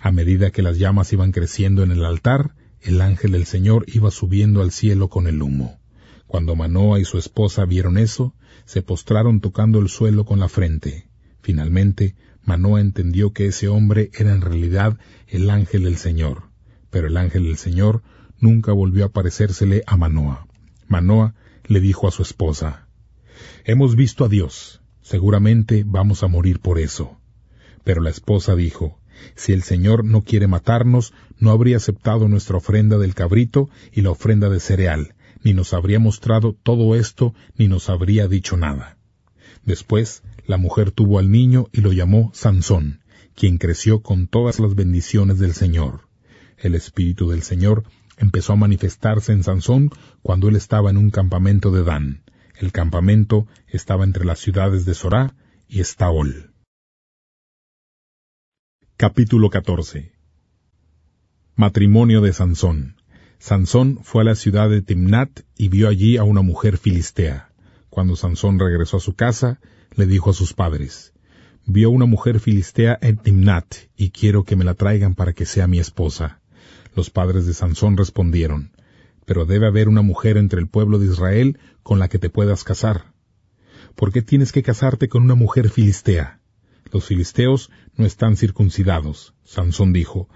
A medida que las llamas iban creciendo en el altar, el ángel del Señor iba subiendo al cielo con el humo. Cuando Manoa y su esposa vieron eso, se postraron tocando el suelo con la frente. Finalmente, Manoa entendió que ese hombre era en realidad el ángel del Señor. Pero el ángel del Señor nunca volvió a aparecérsele a Manoa. Manoa le dijo a su esposa: «Hemos visto a Dios, seguramente vamos a morir por eso». Pero la esposa dijo: «Si el Señor no quiere matarnos, no habría aceptado nuestra ofrenda del cabrito y la ofrenda de cereal, ni nos habría mostrado todo esto, ni nos habría dicho nada». Después, la mujer tuvo al niño y lo llamó Sansón, quien creció con todas las bendiciones del Señor. El Espíritu del Señor empezó a manifestarse en Sansón cuando él estaba en un campamento de Dan. El campamento estaba entre las ciudades de Sorá y Estaol. Capítulo 14. Matrimonio de Sansón. Sansón fue a la ciudad de Timnat y vio allí a una mujer filistea. Cuando Sansón regresó a su casa, le dijo a sus padres: «Vio una mujer filistea en Timnat, y quiero que me la traigan para que sea mi esposa». Los padres de Sansón respondieron: «Pero debe haber una mujer entre el pueblo de Israel con la que te puedas casar». «¿Por qué tienes que casarte con una mujer filistea? Los filisteos no están circuncidados». Sansón dijo: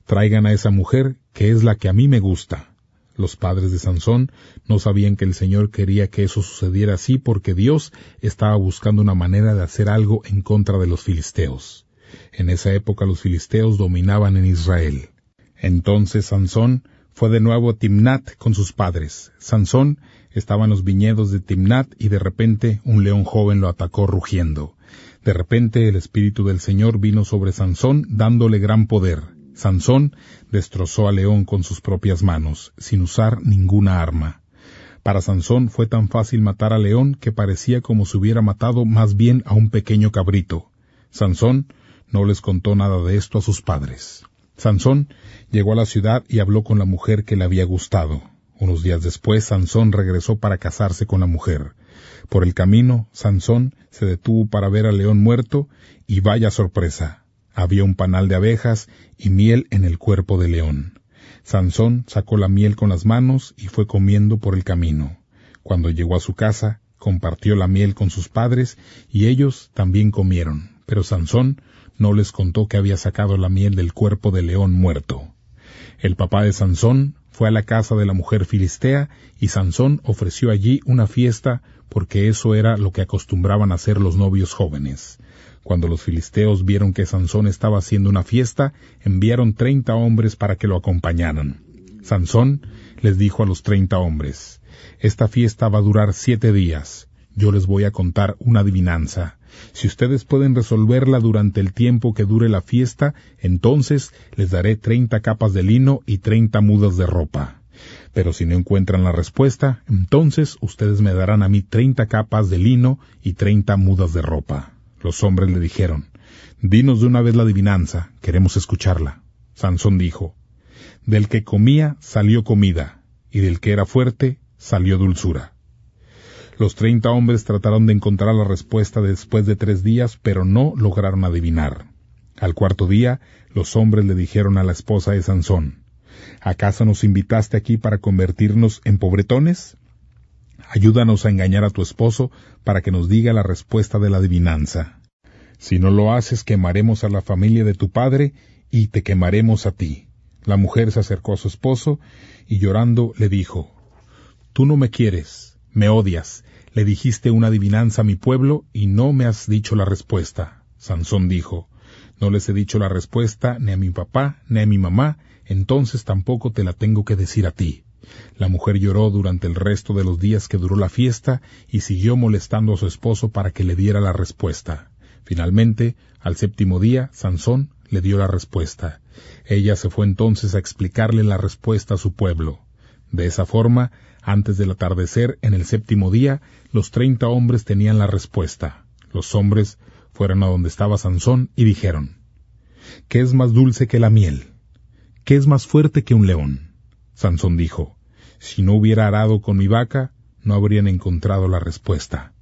«Traigan a esa mujer, que es la que a mí me gusta». Los padres de Sansón no sabían que el Señor quería que eso sucediera así porque Dios estaba buscando una manera de hacer algo en contra de los filisteos. En esa época los filisteos dominaban en Israel. Entonces Sansón fue de nuevo a Timnat con sus padres. Sansón estaba en los viñedos de Timnat y de repente un león joven lo atacó rugiendo. De repente el Espíritu del Señor vino sobre Sansón dándole gran poder. Sansón destrozó al león con sus propias manos, sin usar ninguna arma. Para Sansón fue tan fácil matar al león que parecía como si hubiera matado más bien a un pequeño cabrito. Sansón no les contó nada de esto a sus padres. Sansón llegó a la ciudad y habló con la mujer que le había gustado. Unos días después, Sansón regresó para casarse con la mujer. Por el camino, Sansón se detuvo para ver al león muerto, y vaya sorpresa. Había un panal de abejas y miel en el cuerpo del león. Sansón sacó la miel con las manos y fue comiendo por el camino. Cuando llegó a su casa, compartió la miel con sus padres y ellos también comieron, pero Sansón no les contó que había sacado la miel del cuerpo del león muerto. El papá de Sansón fue a la casa de la mujer filistea y Sansón ofreció allí una fiesta porque eso era lo que acostumbraban a hacer los novios jóvenes. Cuando los filisteos vieron que Sansón estaba haciendo una fiesta, enviaron 30 hombres para que lo acompañaran. Sansón les dijo a los 30 hombres: «Esta fiesta va a durar 7 días. Yo les voy a contar una adivinanza. Si ustedes pueden resolverla durante el tiempo que dure la fiesta, entonces les daré 30 capas de lino y 30 mudas de ropa. Pero si no encuentran la respuesta, entonces ustedes me darán a mí 30 capas de lino y 30 mudas de ropa». Los hombres le dijeron: «Dinos de una vez la adivinanza, queremos escucharla». Sansón dijo: «Del que comía salió comida, y del que era fuerte salió dulzura». Los 30 hombres trataron de encontrar la respuesta después de 3 días, pero no lograron adivinar. Al 4.º día, los hombres le dijeron a la esposa de Sansón: «¿Acaso nos invitaste aquí para convertirnos en pobretones? Ayúdanos a engañar a tu esposo para que nos diga la respuesta de la adivinanza. Si no lo haces, quemaremos a la familia de tu padre y te quemaremos a ti». La mujer se acercó a su esposo y llorando le dijo: «Tú no me quieres, me odias, le dijiste una adivinanza a mi pueblo y no me has dicho la respuesta». Sansón dijo: «No les he dicho la respuesta ni a mi papá ni a mi mamá, entonces tampoco te la tengo que decir a ti». La mujer lloró durante el resto de los días que duró la fiesta y siguió molestando a su esposo para que le diera la respuesta. Finalmente, al 7.º día, Sansón le dio la respuesta. Ella se fue entonces a explicarle la respuesta a su pueblo. De esa forma, antes del atardecer, en el 7.º día, los 30 hombres tenían la respuesta. Los hombres fueron a donde estaba Sansón y dijeron: «¿Qué es más dulce que la miel? ¿Qué es más fuerte que un león?». Sansón dijo: «Si no hubiera arado con mi vaca, no habrían encontrado la respuesta».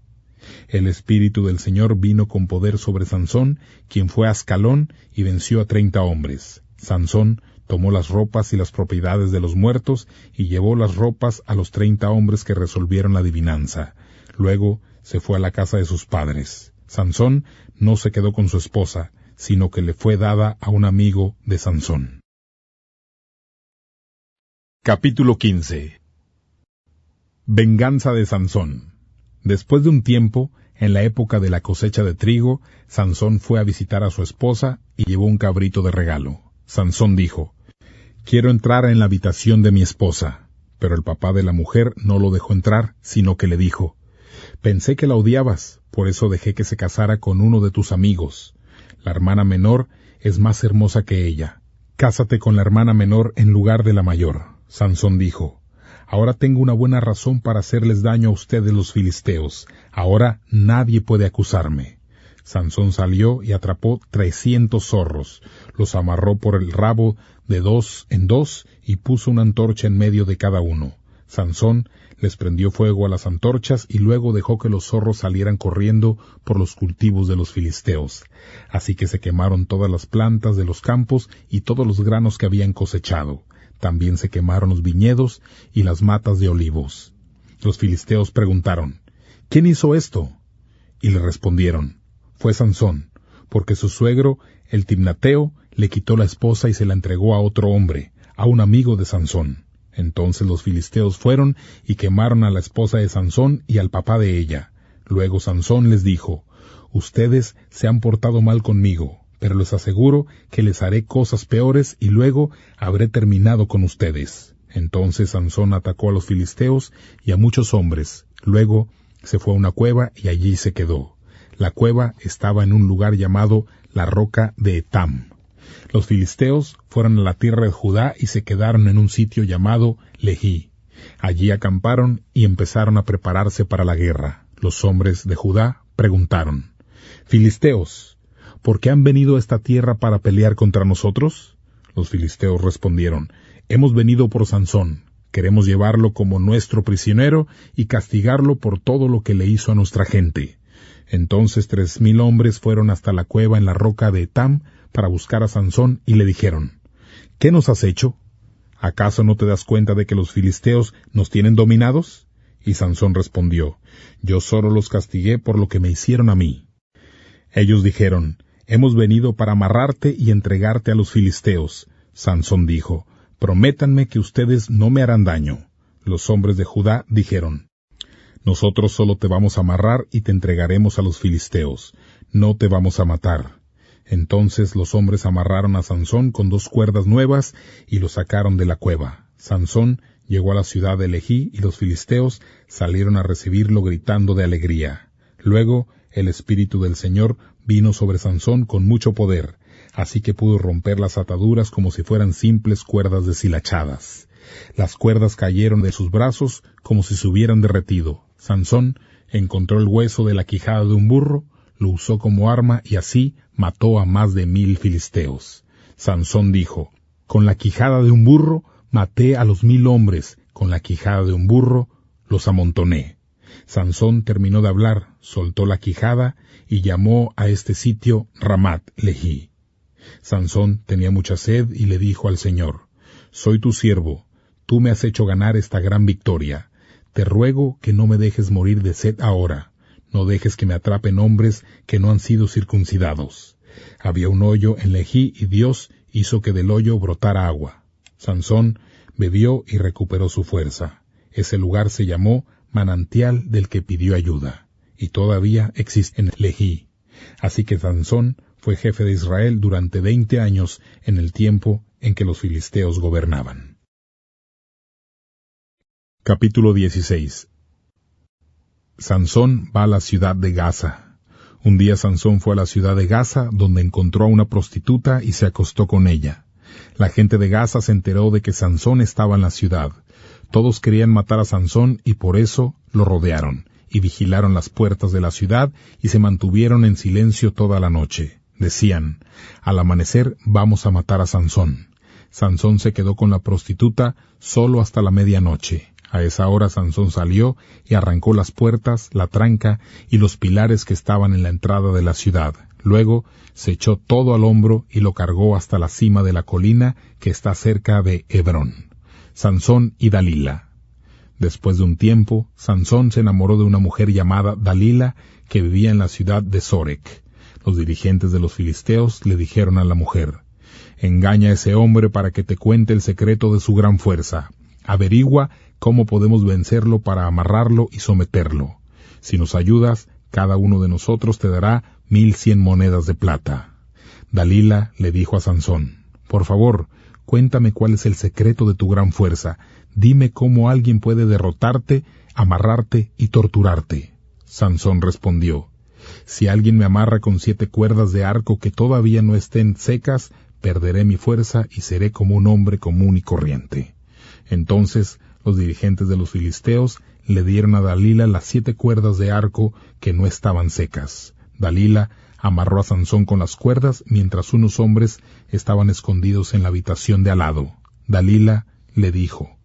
El Espíritu del Señor vino con poder sobre Sansón, quien fue a Ascalón y venció a 30 hombres. Sansón tomó las ropas y las propiedades de los muertos y llevó las ropas a los 30 hombres que resolvieron la adivinanza. Luego se fue a la casa de sus padres. Sansón no se quedó con su esposa, sino que le fue dada a un amigo de Sansón. Capítulo 15. Venganza de Sansón. Después de un tiempo, en la época de la cosecha de trigo, Sansón fue a visitar a su esposa y llevó un cabrito de regalo. Sansón dijo: «Quiero entrar en la habitación de mi esposa». Pero el papá de la mujer no lo dejó entrar, sino que le dijo: «Pensé que la odiabas, por eso dejé que se casara con uno de tus amigos. La hermana menor es más hermosa que ella. Cásate con la hermana menor en lugar de la mayor». Sansón dijo: «Ahora tengo una buena razón para hacerles daño a ustedes los filisteos. Ahora nadie puede acusarme». Sansón salió y atrapó 300 zorros, los amarró por el rabo de 2 en 2 y puso una antorcha en medio de cada uno. Sansón les prendió fuego a las antorchas y luego dejó que los zorros salieran corriendo por los cultivos de los filisteos. Así que se quemaron todas las plantas de los campos y todos los granos que habían cosechado. También se quemaron los viñedos y las matas de olivos. Los filisteos preguntaron: «¿Quién hizo esto?». Y le respondieron: «Fue Sansón, porque su suegro, el Timnateo, le quitó la esposa y se la entregó a otro hombre, a un amigo de Sansón». Entonces los filisteos fueron y quemaron a la esposa de Sansón y al papá de ella. Luego Sansón les dijo: «Ustedes se han portado mal conmigo, pero les aseguro que les haré cosas peores y luego habré terminado con ustedes». Entonces Sansón atacó a los filisteos y a muchos hombres. Luego se fue a una cueva y allí se quedó. La cueva estaba en un lugar llamado la roca de Etam. Los filisteos fueron a la tierra de Judá y se quedaron en un sitio llamado Lehí. Allí acamparon y empezaron a prepararse para la guerra. Los hombres de Judá preguntaron: «Filisteos, ¿por qué han venido a esta tierra para pelear contra nosotros?». Los filisteos respondieron: «Hemos venido por Sansón. Queremos llevarlo como nuestro prisionero y castigarlo por todo lo que le hizo a nuestra gente». Entonces 3,000 hombres fueron hasta la cueva en la roca de Etam para buscar a Sansón y le dijeron: «¿Qué nos has hecho? ¿Acaso no te das cuenta de que los filisteos nos tienen dominados?». Y Sansón respondió: «Yo solo los castigué por lo que me hicieron a mí». Ellos dijeron: «Hemos venido para amarrarte y entregarte a los filisteos». Sansón dijo: «Prométanme que ustedes no me harán daño». Los hombres de Judá dijeron: «Nosotros solo te vamos a amarrar y te entregaremos a los filisteos. No te vamos a matar». Entonces los hombres amarraron a Sansón con 2 cuerdas nuevas y lo sacaron de la cueva. Sansón llegó a la ciudad de Lehí y los filisteos salieron a recibirlo gritando de alegría. Luego el Espíritu del Señor vino sobre Sansón con mucho poder, así que pudo romper las ataduras como si fueran simples cuerdas deshilachadas. Las cuerdas cayeron de sus brazos como si se hubieran derretido. Sansón encontró el hueso de la quijada de un burro, lo usó como arma y así mató a más de 1,000 filisteos. Sansón dijo: «Con la quijada de un burro maté a los 1,000 hombres, con la quijada de un burro los amontoné». Sansón terminó de hablar, soltó la quijada y llamó a este sitio Ramat Lehí. Sansón tenía mucha sed y le dijo al Señor: «Soy tu siervo, tú me has hecho ganar esta gran victoria. Te ruego que no me dejes morir de sed ahora. No dejes que me atrapen hombres que no han sido circuncidados». Había un hoyo en Lehí y Dios hizo que del hoyo brotara agua. Sansón bebió y recuperó su fuerza. Ese lugar se llamó Manantial del que pidió ayuda, y todavía existe en Lehí. Así que Sansón fue jefe de Israel durante 20 años en el tiempo en que los filisteos gobernaban. Capítulo 16. Sansón va a la ciudad de Gaza. Un día Sansón fue a la ciudad de Gaza, donde encontró a una prostituta y se acostó con ella. La gente de Gaza se enteró de que Sansón estaba en la ciudad. Todos querían matar a Sansón y por eso lo rodearon, y vigilaron las puertas de la ciudad y se mantuvieron en silencio toda la noche. Decían: «Al amanecer vamos a matar a Sansón». Sansón se quedó con la prostituta solo hasta la medianoche. A esa hora Sansón salió y arrancó las puertas, la tranca y los pilares que estaban en la entrada de la ciudad. Luego se echó todo al hombro y lo cargó hasta la cima de la colina que está cerca de Hebrón. Sansón y Dalila. Después de un tiempo, Sansón se enamoró de una mujer llamada Dalila que vivía en la ciudad de Sorek. Los dirigentes de los filisteos le dijeron a la mujer: «Engaña a ese hombre para que te cuente el secreto de su gran fuerza. Averigua cómo podemos vencerlo para amarrarlo y someterlo. Si nos ayudas, cada uno de nosotros te dará 1,100 monedas de plata». Dalila le dijo a Sansón: «Por favor, cuéntame cuál es el secreto de tu gran fuerza. Dime cómo alguien puede derrotarte, amarrarte y torturarte». Sansón respondió: «Si alguien me amarra con 7 cuerdas de arco que todavía no estén secas, perderé mi fuerza y seré como un hombre común y corriente». Entonces los dirigentes de los filisteos le dieron a Dalila las 7 cuerdas de arco que no estaban secas. Dalila amarró a Sansón con las cuerdas mientras unos hombres estaban escondidos en la habitación de al lado. Dalila le dijo: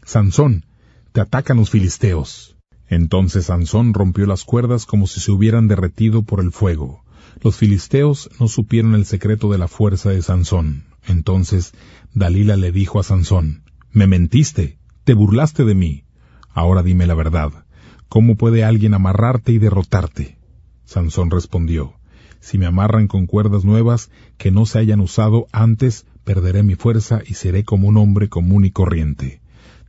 «Sansón, te atacan los filisteos». Entonces Sansón rompió las cuerdas como si se hubieran derretido por el fuego. Los filisteos no supieron el secreto de la fuerza de Sansón. Entonces Dalila le dijo a Sansón: «Me mentiste, te burlaste de mí. Ahora dime la verdad. ¿Cómo puede alguien amarrarte y derrotarte?» Sansón respondió: «Si me amarran con cuerdas nuevas que no se hayan usado antes, perderé mi fuerza y seré como un hombre común y corriente».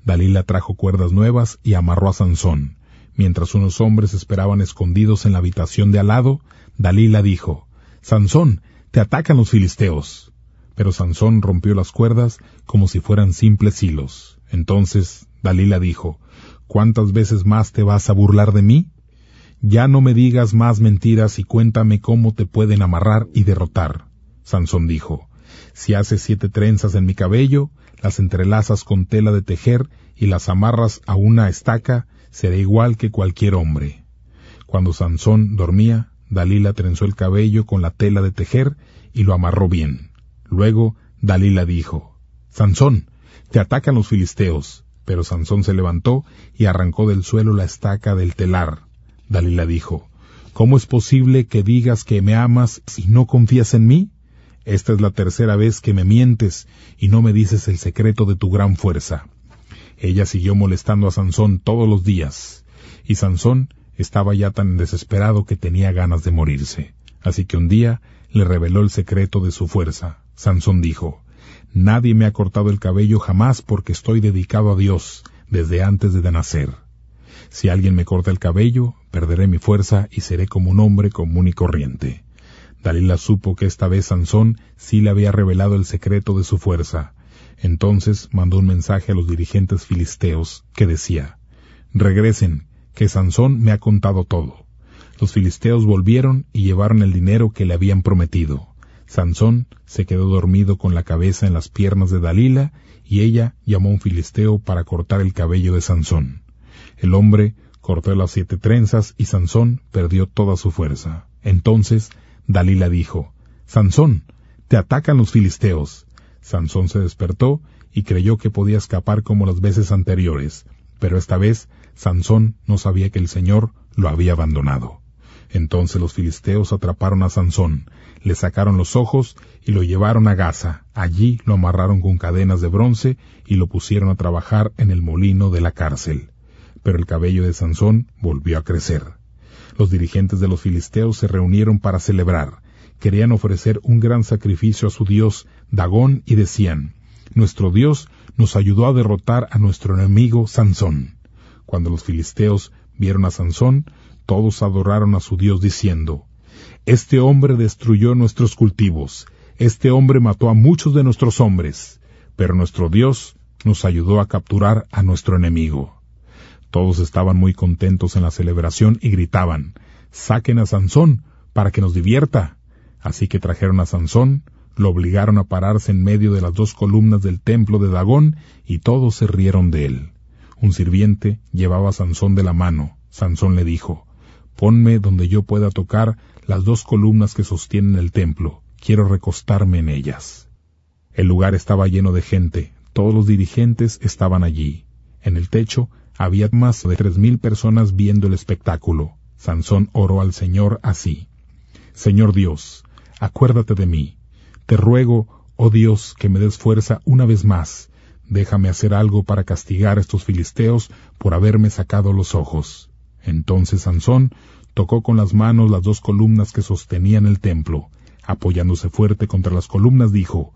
Dalila trajo cuerdas nuevas y amarró a Sansón. Mientras unos hombres esperaban escondidos en la habitación de al lado, Dalila dijo: «Sansón, te atacan los filisteos». Pero Sansón rompió las cuerdas como si fueran simples hilos. Entonces Dalila dijo: «¿Cuántas veces más te vas a burlar de mí? Ya no me digas más mentiras y cuéntame cómo te pueden amarrar y derrotar». Sansón dijo: «Si haces 7 trenzas en mi cabello, las entrelazas con tela de tejer y las amarras a una estaca, seré igual que cualquier hombre». Cuando Sansón dormía, Dalila trenzó el cabello con la tela de tejer y lo amarró bien. Luego Dalila dijo: «Sansón, te atacan los filisteos». Pero Sansón se levantó y arrancó del suelo la estaca del telar. Dalila dijo: «¿Cómo es posible que digas que me amas y no confías en mí? Esta es la 3ª vez que me mientes y no me dices el secreto de tu gran fuerza». Ella siguió molestando a Sansón todos los días, y Sansón estaba ya tan desesperado que tenía ganas de morirse. Así que un día le reveló el secreto de su fuerza. Sansón dijo: «Nadie me ha cortado el cabello jamás porque estoy dedicado a Dios desde antes de nacer. Si alguien me corta el cabello, perderé mi fuerza y seré como un hombre común y corriente». Dalila supo que esta vez Sansón sí le había revelado el secreto de su fuerza. Entonces mandó un mensaje a los dirigentes filisteos que decía: «Regresen, que Sansón me ha contado todo». Los filisteos volvieron y llevaron el dinero que le habían prometido. Sansón se quedó dormido con la cabeza en las piernas de Dalila, y ella llamó a un filisteo para cortar el cabello de Sansón. El hombre cortó las 7 trenzas y Sansón perdió toda su fuerza. Entonces Dalila dijo: «Sansón, te atacan los filisteos». Sansón se despertó y creyó que podía escapar como las veces anteriores, pero esta vez Sansón no sabía que el Señor lo había abandonado. Entonces los filisteos atraparon a Sansón, le sacaron los ojos y lo llevaron a Gaza. Allí lo amarraron con cadenas de bronce y lo pusieron a trabajar en el molino de la cárcel. Pero el cabello de Sansón volvió a crecer. Los dirigentes de los filisteos se reunieron para celebrar. Querían ofrecer un gran sacrificio a su dios Dagón y decían: «Nuestro Dios nos ayudó a derrotar a nuestro enemigo Sansón». Cuando los filisteos vieron a Sansón, todos adoraron a su Dios diciendo: «Este hombre destruyó nuestros cultivos, este hombre mató a muchos de nuestros hombres, pero nuestro Dios nos ayudó a capturar a nuestro enemigo». Todos estaban muy contentos en la celebración y gritaban: «¡Saquen a Sansón para que nos divierta!». Así que trajeron a Sansón, lo obligaron a pararse en medio de las 2 columnas del templo de Dagón y todos se rieron de él. Un sirviente llevaba a Sansón de la mano. Sansón le dijo: «Ponme donde yo pueda tocar las 2 columnas que sostienen el templo. Quiero recostarme en ellas». El lugar estaba lleno de gente. Todos los dirigentes estaban allí. En el techo había más de 3,000 personas viendo el espectáculo. Sansón oró al Señor así: «Señor Dios, acuérdate de mí. Te ruego, oh Dios, que me des fuerza una vez más. Déjame hacer algo para castigar a estos filisteos por haberme sacado los ojos». Entonces Sansón tocó con las manos las 2 columnas que sostenían el templo. Apoyándose fuerte contra las columnas dijo: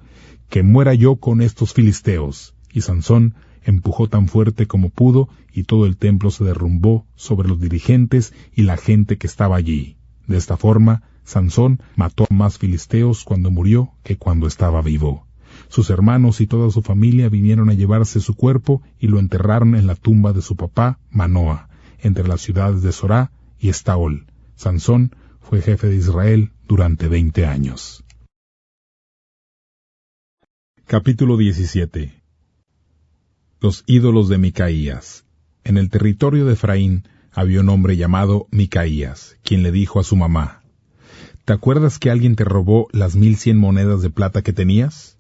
«Que muera yo con estos filisteos». Y Sansón empujó tan fuerte como pudo y todo el templo se derrumbó sobre los dirigentes y la gente que estaba allí. De esta forma, Sansón mató a más filisteos cuando murió que cuando estaba vivo. Sus hermanos y toda su familia vinieron a llevarse su cuerpo y lo enterraron en la tumba de su papá, Manoa, entre las ciudades de Sorá y Estaol. Sansón fue jefe de Israel durante 20 años. Capítulo 17. Los ídolos de Micaías. En el territorio de Efraín había un hombre llamado Micaías, quien le dijo a su mamá: ¿Te acuerdas que alguien te robó las 1100 monedas de plata que tenías?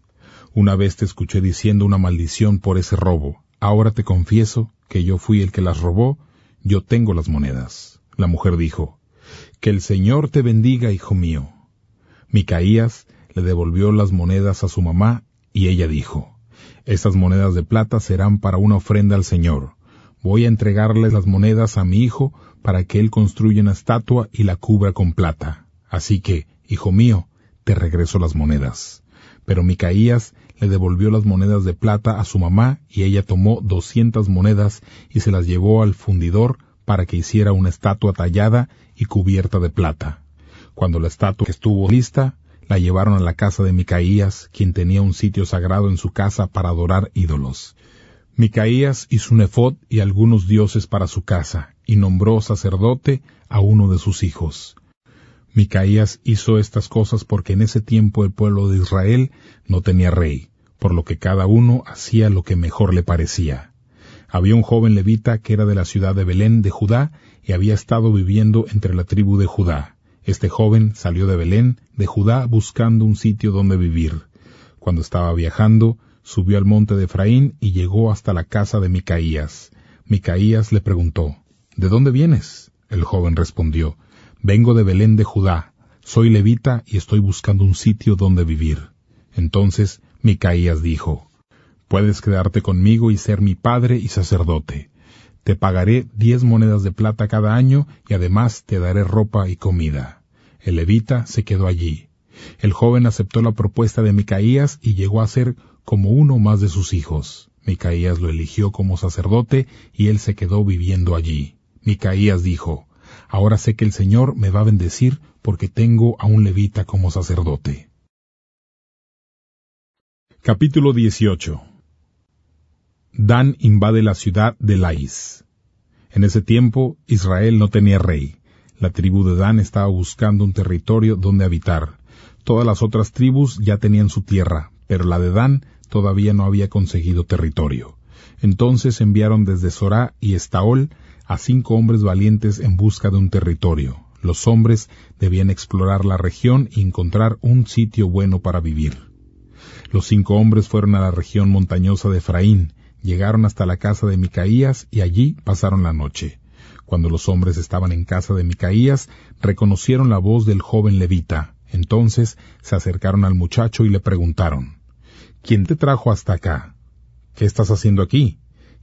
Una vez te escuché diciendo una maldición por ese robo. Ahora te confieso que yo fui el que las robó, yo tengo las monedas. La mujer dijo: Que el Señor te bendiga, hijo mío. Micaías le devolvió las monedas a su mamá, y ella dijo: Estas monedas de plata serán para una ofrenda al Señor. Voy a entregarles las monedas a mi hijo para que él construya una estatua y la cubra con plata. Así que, hijo mío, te regreso las monedas. Pero Micaías le devolvió las monedas de plata a su mamá, y ella tomó 200 monedas y se las llevó al fundidor para que hiciera una estatua tallada y cubierta de plata. Cuando la estatua estuvo lista, la llevaron a la casa de Micaías, quien tenía un sitio sagrado en su casa para adorar ídolos. Micaías hizo un efod y algunos dioses para su casa, y nombró sacerdote a uno de sus hijos. Micaías hizo estas cosas porque en ese tiempo el pueblo de Israel no tenía rey, por lo que cada uno hacía lo que mejor le parecía. Había un joven levita que era de la ciudad de Belén de Judá y había estado viviendo entre la tribu de Judá. Este joven salió de Belén de Judá buscando un sitio donde vivir. Cuando estaba viajando, subió al monte de Efraín y llegó hasta la casa de Micaías. Micaías le preguntó: ¿De dónde vienes? El joven respondió: Vengo de Belén de Judá, soy levita y estoy buscando un sitio donde vivir. Entonces Micaías dijo: Puedes quedarte conmigo y ser mi padre y sacerdote. Te pagaré 10 monedas de plata cada año y además te daré ropa y comida. El levita se quedó allí. El joven aceptó la propuesta de Micaías y llegó a ser como uno más de sus hijos. Micaías lo eligió como sacerdote y él se quedó viviendo allí. Micaías dijo: Ahora sé que el Señor me va a bendecir porque tengo a un levita como sacerdote. Capítulo 18. Dan invade la ciudad de Lais. En ese tiempo Israel no tenía rey. La tribu de Dan estaba buscando un territorio donde habitar. Todas las otras tribus ya tenían su tierra, pero la de Dan todavía no había conseguido territorio. Entonces enviaron desde Sorá y Estaol a 5 hombres valientes en busca de un territorio. Los hombres debían explorar la región y encontrar un sitio bueno para vivir. Los 5 hombres fueron a la región montañosa de Efraín, llegaron hasta la casa de Micaías y allí pasaron la noche. Cuando los hombres estaban en casa de Micaías, reconocieron la voz del joven levita. Entonces se acercaron al muchacho y le preguntaron: ¿Quién te trajo hasta acá? ¿Qué estás haciendo aquí?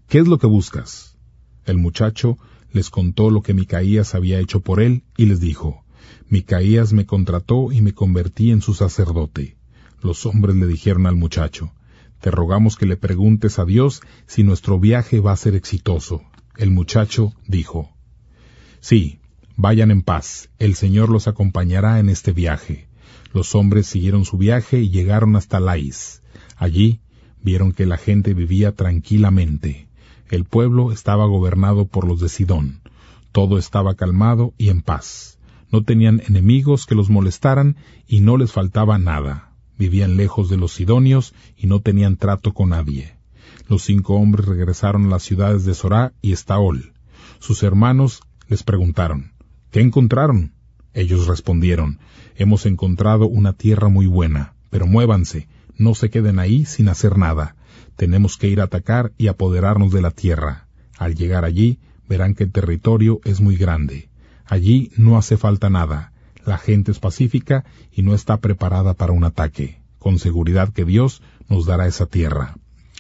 ¿Qué es lo que buscas? El muchacho les contó lo que Micaías había hecho por él y les dijo: Micaías me contrató y me convertí en su sacerdote. Los hombres le dijeron al muchacho: Te rogamos que le preguntes a Dios si nuestro viaje va a ser exitoso. El muchacho dijo: Sí, vayan en paz, el Señor los acompañará en este viaje. Los hombres siguieron su viaje y llegaron hasta Lais. Allí vieron que la gente vivía tranquilamente. El pueblo estaba gobernado por los de Sidón. Todo estaba calmado y en paz. No tenían enemigos que los molestaran y no les faltaba nada. Vivían lejos de los sidonios y no tenían trato con nadie. Los 5 hombres regresaron a las ciudades de Sorá y Estaol. Sus hermanos les preguntaron: ¿Qué encontraron? Ellos respondieron: Hemos encontrado una tierra muy buena, pero muévanse, no se queden ahí sin hacer nada. Tenemos que ir a atacar y apoderarnos de la tierra. Al llegar allí, verán que el territorio es muy grande. Allí no hace falta nada. La gente es pacífica y no está preparada para un ataque. Con seguridad que Dios nos dará esa tierra.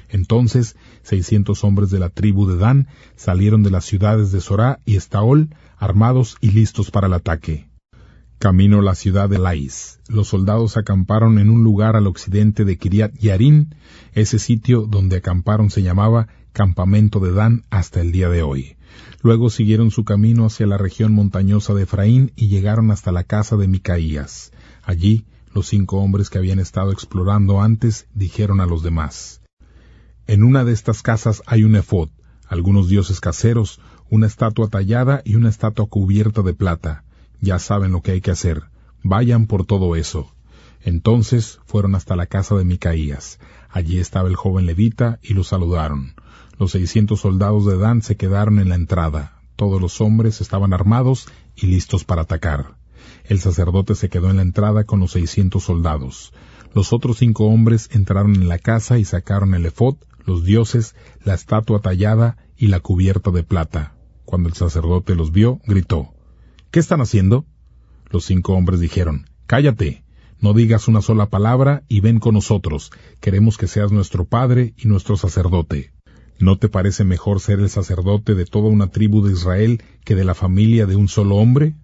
Entonces 600 hombres de la tribu de Dan salieron de las ciudades de Sorá y Estaol, armados y listos para el ataque. Camino a la ciudad de Lais. Los soldados acamparon en un lugar al occidente de Kiriat Yarim. Ese sitio donde acamparon se llamaba Campamento de Dan hasta el día de hoy. Luego siguieron su camino hacia la región montañosa de Efraín y llegaron hasta la casa de Micaías. Allí, los 5 hombres que habían estado explorando antes dijeron a los demás: En una de estas casas hay un efod, algunos dioses caseros, una estatua tallada y una estatua cubierta de plata. Ya saben lo que hay que hacer. Vayan por todo eso. Entonces fueron hasta la casa de Micaías. Allí estaba el joven levita y lo saludaron. Los 600 soldados de Dan se quedaron en la entrada. Todos los hombres estaban armados y listos para atacar. El sacerdote se quedó en la entrada con los 600 soldados. Los otros 5 hombres entraron en la casa y sacaron el efod, los dioses, la estatua tallada y la cubierta de plata. Cuando el sacerdote los vio, gritó: ¿Qué están haciendo? Los 5 hombres dijeron: Cállate, no digas una sola palabra y ven con nosotros. Queremos que seas nuestro padre y nuestro sacerdote. ¿No te parece mejor ser el sacerdote de toda una tribu de Israel que de la familia de un solo hombre?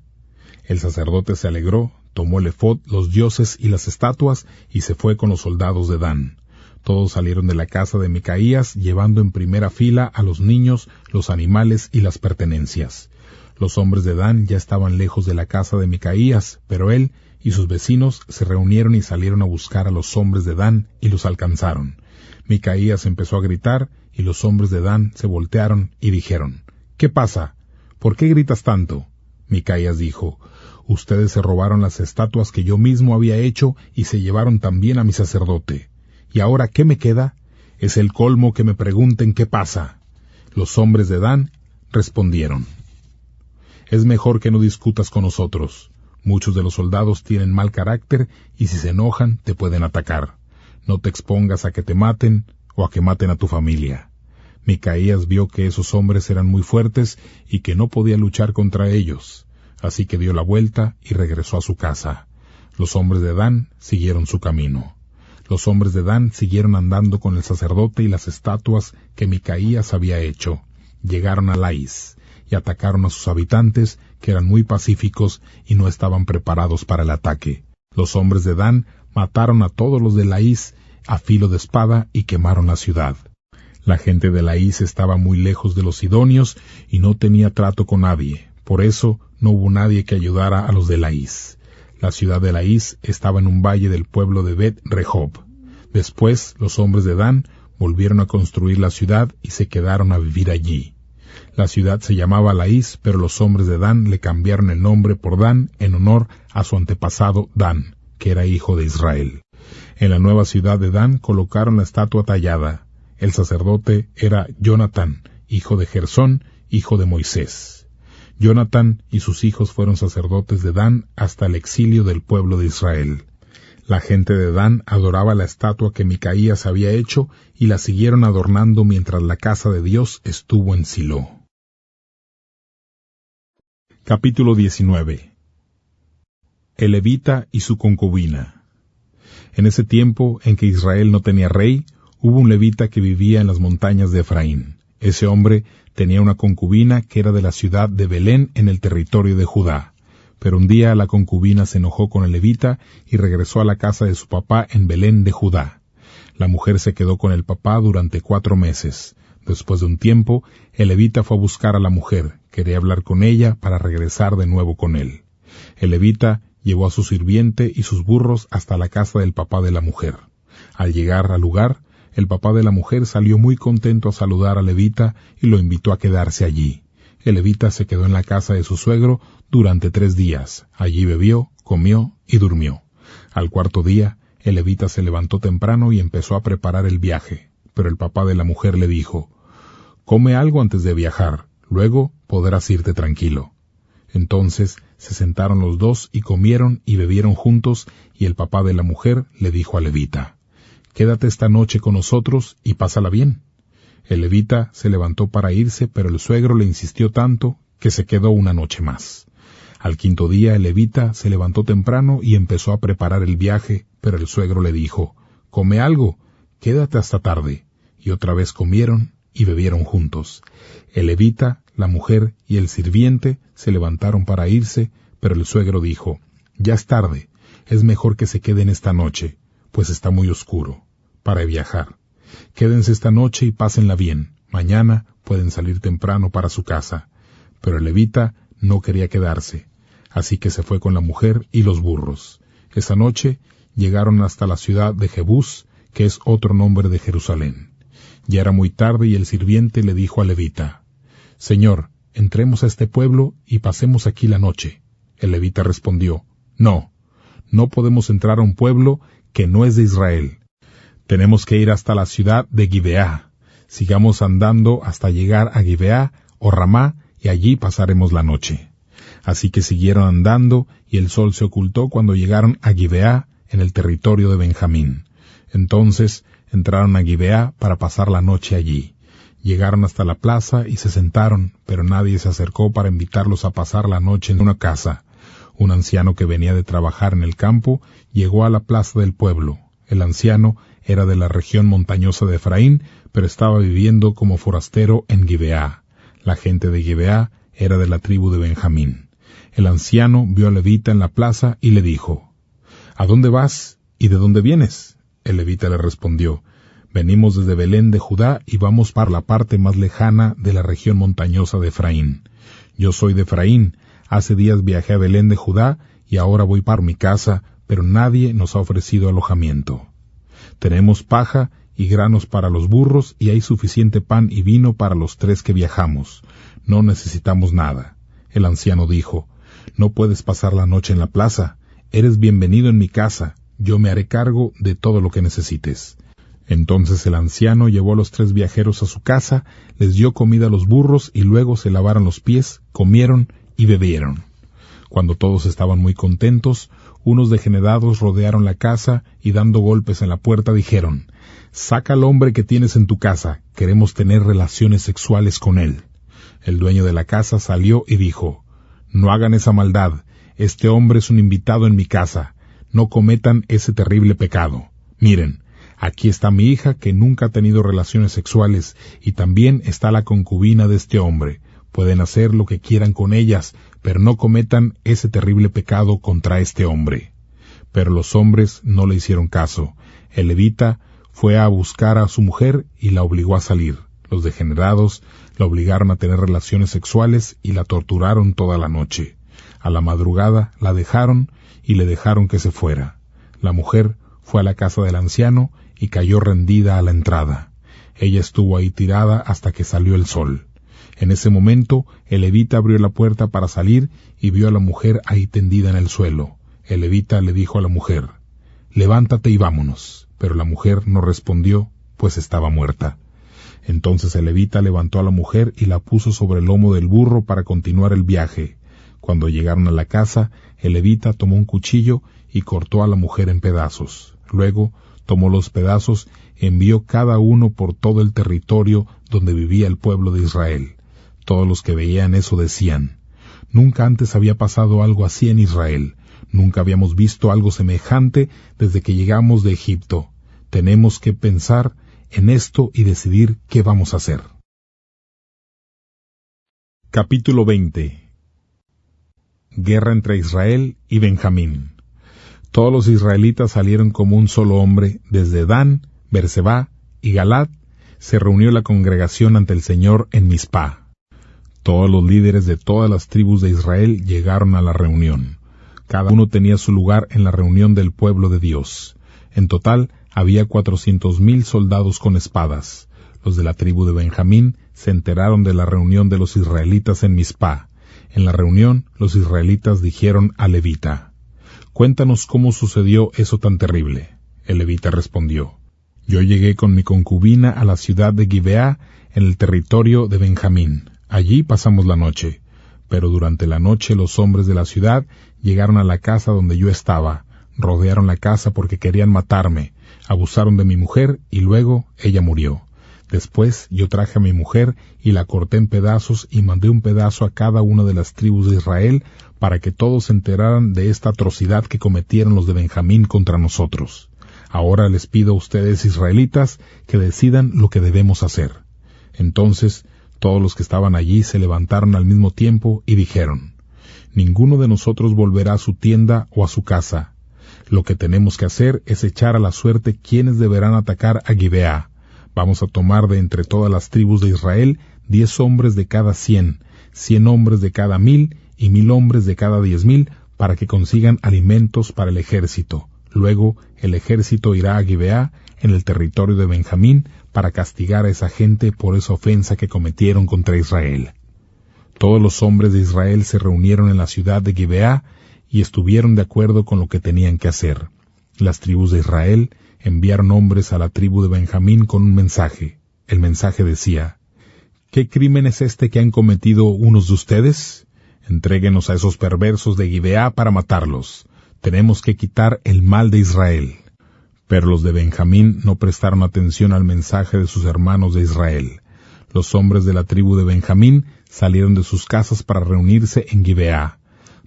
El sacerdote se alegró, tomó el efod, los dioses y las estatuas y se fue con los soldados de Dan. Todos salieron de la casa de Micaías, llevando en primera fila a los niños, los animales y las pertenencias. Los hombres de Dan ya estaban lejos de la casa de Micaías, pero él y sus vecinos se reunieron y salieron a buscar a los hombres de Dan y los alcanzaron. Micaías empezó a gritar y los hombres de Dan se voltearon y dijeron: ¿Qué pasa? ¿Por qué gritas tanto? Micaías dijo: Ustedes se robaron las estatuas que yo mismo había hecho y se llevaron también a mi sacerdote. ¿Y ahora qué me queda? Es el colmo que me pregunten qué pasa. Los hombres de Dan respondieron: Es mejor que no discutas con nosotros. Muchos de los soldados tienen mal carácter y si se enojan te pueden atacar. No te expongas a que te maten o a que maten a tu familia. Micaías vio que esos hombres eran muy fuertes y que no podía luchar contra ellos, así que dio la vuelta y regresó a su casa. Los hombres de Dan siguieron su camino. Los hombres de Dan siguieron andando con el sacerdote y las estatuas que Micaías había hecho. Llegaron a Laís y atacaron a sus habitantes, que eran muy pacíficos y no estaban preparados para el ataque. Los hombres de Dan mataron a todos los de Laís a filo de espada y quemaron la ciudad. La gente de Laís estaba muy lejos de los sidonios y no tenía trato con nadie. Por eso no hubo nadie que ayudara a los de Laís. La ciudad de Laís estaba en un valle del pueblo de Bet-Rehob. Después los hombres de Dan volvieron a construir la ciudad y se quedaron a vivir allí. La ciudad se llamaba Laís, pero los hombres de Dan le cambiaron el nombre por Dan en honor a su antepasado Dan, que era hijo de Israel. En la nueva ciudad de Dan colocaron la estatua tallada. El sacerdote era Jonatán, hijo de Gersón, hijo de Moisés. Jonatán y sus hijos fueron sacerdotes de Dan hasta el exilio del pueblo de Israel. La gente de Dan adoraba la estatua que Micaías había hecho y la siguieron adornando mientras la casa de Dios estuvo en Silo. Capítulo 19. El levita y su concubina. En ese tiempo en que Israel no tenía rey, hubo un levita que vivía en las montañas de Efraín. Ese hombre tenía una concubina que era de la ciudad de Belén en el territorio de Judá. Pero un día la concubina se enojó con el levita y regresó a la casa de su papá en Belén de Judá. La mujer se quedó con el papá durante 4 meses. Después de un tiempo, el levita fue a buscar a la mujer, quería hablar con ella para regresar de nuevo con él. El levita llevó a su sirviente y sus burros hasta la casa del papá de la mujer. Al llegar al lugar, el papá de la mujer salió muy contento a saludar al levita y lo invitó a quedarse allí. El levita se quedó en la casa de su suegro durante 3 días. Allí bebió, comió y durmió. Al 4º día, el levita se levantó temprano y empezó a preparar el viaje. Pero el papá de la mujer le dijo: «Come algo antes de viajar, luego podrás irte tranquilo». Entonces se sentaron los dos y comieron y bebieron juntos, y el papá de la mujer le dijo al levita: «Quédate esta noche con nosotros y pásala bien». El levita se levantó para irse, pero el suegro le insistió tanto que se quedó una noche más. Al 5º día el levita se levantó temprano y empezó a preparar el viaje, pero el suegro le dijo: «Come algo, quédate hasta tarde». Y otra vez comieron y bebieron juntos. El levita, la mujer y el sirviente se levantaron para irse, pero el suegro dijo: «Ya es tarde, es mejor que se queden esta noche, pues está muy oscuro, para viajar. Quédense esta noche y pásenla bien, mañana pueden salir temprano para su casa». Pero el levita no quería quedarse, así que se fue con la mujer y los burros. Esa noche llegaron hasta la ciudad de Jebús, que es otro nombre de Jerusalén. Ya era muy tarde y el sirviente le dijo al levita: «Señor, entremos a este pueblo y pasemos aquí la noche». El levita respondió: «No, no podemos entrar a un pueblo que no es de Israel. Tenemos que ir hasta la ciudad de Gibeá. Sigamos andando hasta llegar a Gibeá o Ramá, y allí pasaremos la noche. Así que siguieron andando, y el sol se ocultó cuando llegaron a Gibeá, en el territorio de Benjamín. Entonces entraron a Gibeá para pasar la noche allí. Llegaron hasta la plaza y se sentaron, pero nadie se acercó para invitarlos a pasar la noche en una casa. Un anciano que venía de trabajar en el campo llegó a la plaza del pueblo. El anciano era de la región montañosa de Efraín, pero estaba viviendo como forastero en Gibeá. La gente de Gibeá era de la tribu de Benjamín. El anciano vio al levita en la plaza y le dijo: «¿A dónde vas y de dónde vienes?». El levita le respondió: «Venimos desde Belén de Judá y vamos para la parte más lejana de la región montañosa de Efraín. Yo soy de Efraín. Hace días viajé a Belén de Judá y ahora voy para mi casa, pero nadie nos ha ofrecido alojamiento. Tenemos paja y granos para los burros y hay suficiente pan y vino para los 3 que viajamos. No necesitamos nada». El anciano dijo: «No puedes pasar la noche en la plaza. Eres bienvenido en mi casa. Yo me haré cargo de todo lo que necesites». Entonces el anciano llevó a los 3 viajeros a su casa, les dio comida a los burros y luego se lavaron los pies, comieron y bebieron. Cuando todos estaban muy contentos, unos degenerados rodearon la casa y dando golpes en la puerta dijeron: «Saca al hombre que tienes en tu casa, queremos tener relaciones sexuales con él». El dueño de la casa salió y dijo: «No hagan esa maldad, este hombre es un invitado en mi casa, no cometan ese terrible pecado. Miren, aquí está mi hija que nunca ha tenido relaciones sexuales y también está la concubina de este hombre. Pueden hacer lo que quieran con ellas, pero no cometan ese terrible pecado contra este hombre». Pero los hombres no le hicieron caso. El levita fue a buscar a su mujer y la obligó a salir. Los degenerados la obligaron a tener relaciones sexuales y la torturaron toda la noche. A la madrugada la dejaron y le dejaron que se fuera. La mujer fue a la casa del anciano y cayó rendida a la entrada. Ella estuvo ahí tirada hasta que salió el sol. En ese momento, el levita abrió la puerta para salir y vio a la mujer ahí tendida en el suelo. El levita le dijo a la mujer: «Levántate y vámonos». Pero la mujer no respondió, pues estaba muerta. Entonces el levita levantó a la mujer y la puso sobre el lomo del burro para continuar el viaje. Cuando llegaron a la casa, el levita tomó un cuchillo y cortó a la mujer en pedazos. Luego tomó los pedazos y envió cada uno por todo el territorio donde vivía el pueblo de Israel. Todos los que veían eso decían: «Nunca antes había pasado algo así en Israel. Nunca habíamos visto algo semejante desde que llegamos de Egipto. Tenemos que pensar en esto y decidir qué vamos a hacer». Capítulo 20. Guerra entre Israel y Benjamín. Todos los israelitas salieron como un solo hombre, desde Dan, Berseba y Galad. Se reunió la congregación ante el Señor en Mizpá. Todos los líderes de todas las tribus de Israel llegaron a la reunión. Cada uno tenía su lugar en la reunión del pueblo de Dios. En total había 400,000 soldados con espadas. Los de la tribu de Benjamín se enteraron de la reunión de los israelitas en Mizpá. En la reunión, los israelitas dijeron al levita: «Cuéntanos cómo sucedió eso tan terrible». El levita respondió: «Yo llegué con mi concubina a la ciudad de Gibeá, en el territorio de Benjamín. Allí pasamos la noche. Pero durante la noche los hombres de la ciudad llegaron a la casa donde yo estaba, rodearon la casa porque querían matarme, abusaron de mi mujer y luego ella murió. Después yo traje a mi mujer y la corté en pedazos y mandé un pedazo a cada una de las tribus de Israel para que todos se enteraran de esta atrocidad que cometieron los de Benjamín contra nosotros. Ahora les pido a ustedes, israelitas, que decidan lo que debemos hacer». Entonces todos los que estaban allí se levantaron al mismo tiempo y dijeron: «Ninguno de nosotros volverá a su tienda o a su casa. Lo que tenemos que hacer es echar a la suerte quiénes deberán atacar a Gibeá. Vamos a tomar de entre todas las tribus de Israel 10 hombres de cada 100, 100 hombres de cada 1,000 y 1,000 hombres de cada 10,000 para que consigan alimentos para el ejército. Luego el ejército irá a Gibeá, en el territorio de Benjamín, para castigar a esa gente por esa ofensa que cometieron contra Israel». Todos los hombres de Israel se reunieron en la ciudad de Gibeá y estuvieron de acuerdo con lo que tenían que hacer. Las tribus de Israel enviaron hombres a la tribu de Benjamín con un mensaje: El mensaje decía: ¿Qué crimen es este que han cometido unos de ustedes? Entréguenos a esos perversos de Gibeá para matarlos. Tenemos que quitar el mal de Israel. Pero los de Benjamín no prestaron atención al mensaje de sus hermanos de Israel. Los hombres de la tribu de Benjamín salieron de sus casas para reunirse en Gibeá.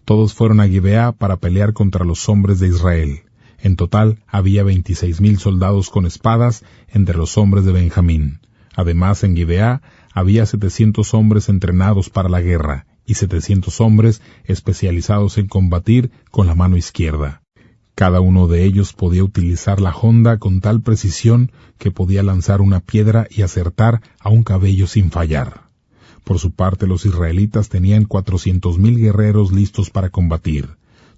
Todos fueron a Gibeá para pelear contra los hombres de Israel. En total había 26,000 soldados con espadas entre los hombres de Benjamín. Además, en Gibeá había 700 hombres entrenados para la guerra y 700 hombres especializados en combatir con la mano izquierda. Cada uno de ellos podía utilizar la honda con tal precisión que podía lanzar una piedra y acertar a un cabello sin fallar. Por su parte, los israelitas tenían 400,000 guerreros listos para combatir.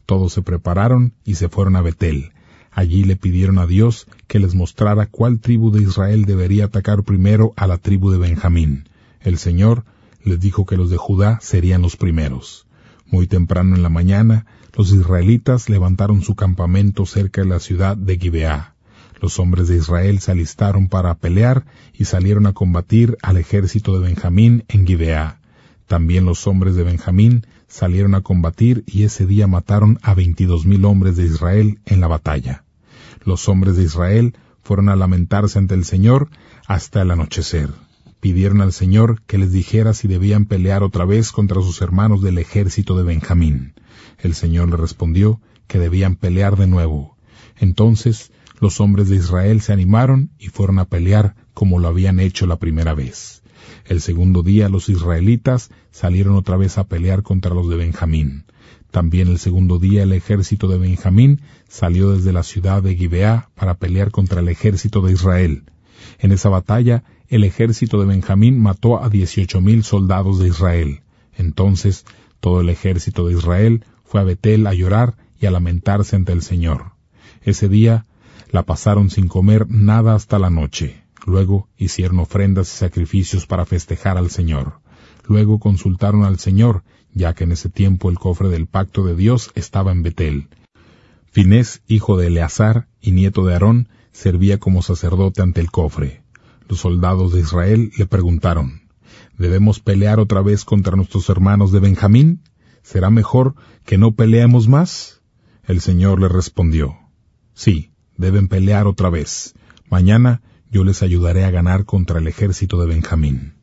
Todos se prepararon y se fueron a Betel. Allí le pidieron a Dios que les mostrara cuál tribu de Israel debería atacar primero a la tribu de Benjamín. El Señor les dijo que los de Judá serían los primeros. Muy temprano en la mañana, los israelitas levantaron su campamento cerca de la ciudad de Gibeá. Los hombres de Israel se alistaron para pelear y salieron a combatir al ejército de Benjamín en Gibeá. También los hombres de Benjamín salieron a combatir y ese día mataron a 22,000 hombres de Israel en la batalla. Los hombres de Israel fueron a lamentarse ante el Señor hasta el anochecer. Pidieron al Señor que les dijera si debían pelear otra vez contra sus hermanos del ejército de Benjamín. El Señor les respondió que debían pelear de nuevo. Entonces los hombres de Israel se animaron y fueron a pelear como lo habían hecho la primera vez. El segundo día los israelitas salieron otra vez a pelear contra los de Benjamín. También el segundo día el ejército de Benjamín salió desde la ciudad de Gibeá para pelear contra el ejército de Israel. En esa batalla, el ejército de Benjamín mató a 18,000 soldados de Israel. Entonces, todo el ejército de Israel fue a Betel a llorar y a lamentarse ante el Señor. Ese día la pasaron sin comer nada hasta la noche. Luego hicieron ofrendas y sacrificios para festejar al Señor. Luego consultaron al Señor, ya que en ese tiempo el cofre del pacto de Dios estaba en Betel. Finés, hijo de Eleazar y nieto de Aarón, servía como sacerdote ante el cofre. Los soldados de Israel le preguntaron: ¿Debemos pelear otra vez contra nuestros hermanos de Benjamín? ¿Será mejor que no peleemos más? El Señor le respondió: Sí, deben pelear otra vez. Mañana yo les ayudaré a ganar contra el ejército de Benjamín.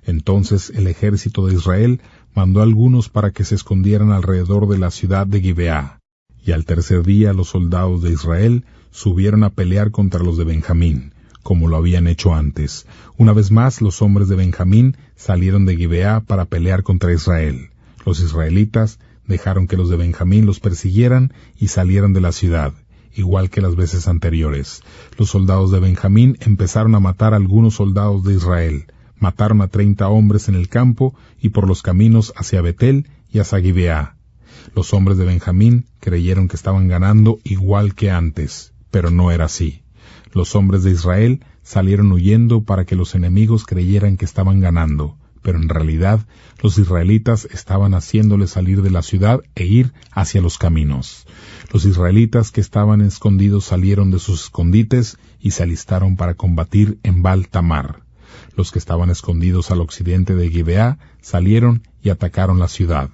Entonces el ejército de Israel mandó a algunos para que se escondieran alrededor de la ciudad de Gibeá. Y al tercer día los soldados de Israel subieron a pelear contra los de Benjamín, como lo habían hecho antes. Una vez más los hombres de Benjamín salieron de Gibeá para pelear contra Israel. Los israelitas dejaron que los de Benjamín los persiguieran y salieran de la ciudad, igual que las veces anteriores. Los soldados de Benjamín empezaron a matar a algunos soldados de Israel. Mataron a 30 hombres en el campo y por los caminos hacia Betel y hacia Gibeá. Los hombres de Benjamín creyeron que estaban ganando igual que antes, pero no era así. Los hombres de Israel salieron huyendo para que los enemigos creyeran que estaban ganando, pero en realidad los israelitas estaban haciéndoles salir de la ciudad e ir hacia los caminos. Los israelitas que estaban escondidos salieron de sus escondites y se alistaron para combatir en Baal Tamar. Los que estaban escondidos al occidente de Gibeá salieron y atacaron la ciudad.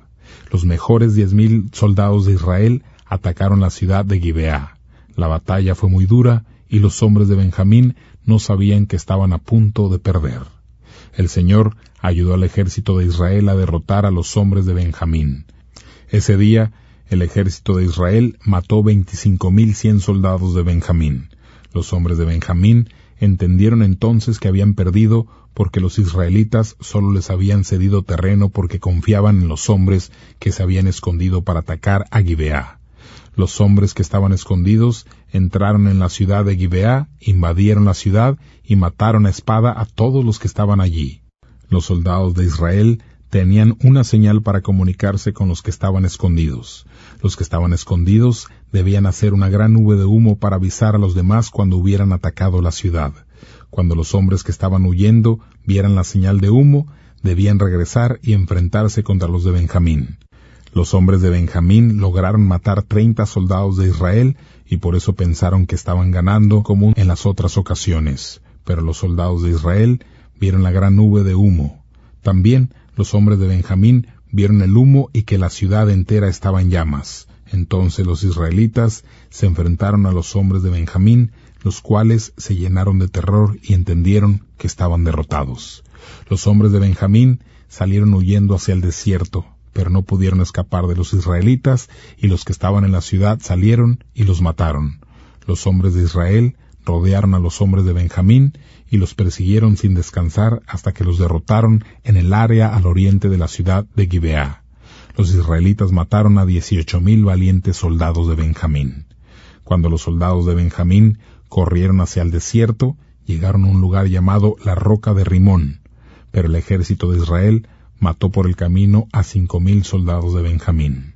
Los mejores 10,000 soldados de Israel atacaron la ciudad de Gibeá. La batalla fue muy dura y los hombres de Benjamín no sabían que estaban a punto de perder. El Señor ayudó al ejército de Israel a derrotar a los hombres de Benjamín. Ese día, el ejército de Israel mató 25,100 soldados de Benjamín. Los hombres de Benjamín entendieron entonces que habían perdido porque los israelitas solo les habían cedido terreno porque confiaban en los hombres que se habían escondido para atacar a Gibeá. Los hombres que estaban escondidos entraron en la ciudad de Gibeá, invadieron la ciudad y mataron a espada a todos los que estaban allí. Los soldados de Israel tenían una señal para comunicarse con los que estaban escondidos. Los que estaban escondidos debían hacer una gran nube de humo para avisar a los demás cuando hubieran atacado la ciudad. Cuando los hombres que estaban huyendo vieran la señal de humo, debían regresar y enfrentarse contra los de Benjamín. Los hombres de Benjamín lograron matar 30 soldados de Israel y por eso pensaron que estaban ganando como en las otras ocasiones. Pero los soldados de Israel vieron la gran nube de humo. También los hombres de Benjamín vieron el humo y que la ciudad entera estaba en llamas. Entonces los israelitas se enfrentaron a los hombres de Benjamín, los cuales se llenaron de terror y entendieron que estaban derrotados. Los hombres de Benjamín salieron huyendo hacia el desierto, pero no pudieron escapar de los israelitas, y los que estaban en la ciudad salieron y los mataron. Los hombres de Israel rodearon a los hombres de Benjamín y los persiguieron sin descansar hasta que los derrotaron en el área al oriente de la ciudad de Gibeá. Los israelitas mataron a 18,000 valientes soldados de Benjamín. Cuando los soldados de Benjamín corrieron hacia el desierto, llegaron a un lugar llamado la Roca de Rimón, pero el ejército de Israel mató por el camino a 5,000 soldados de Benjamín.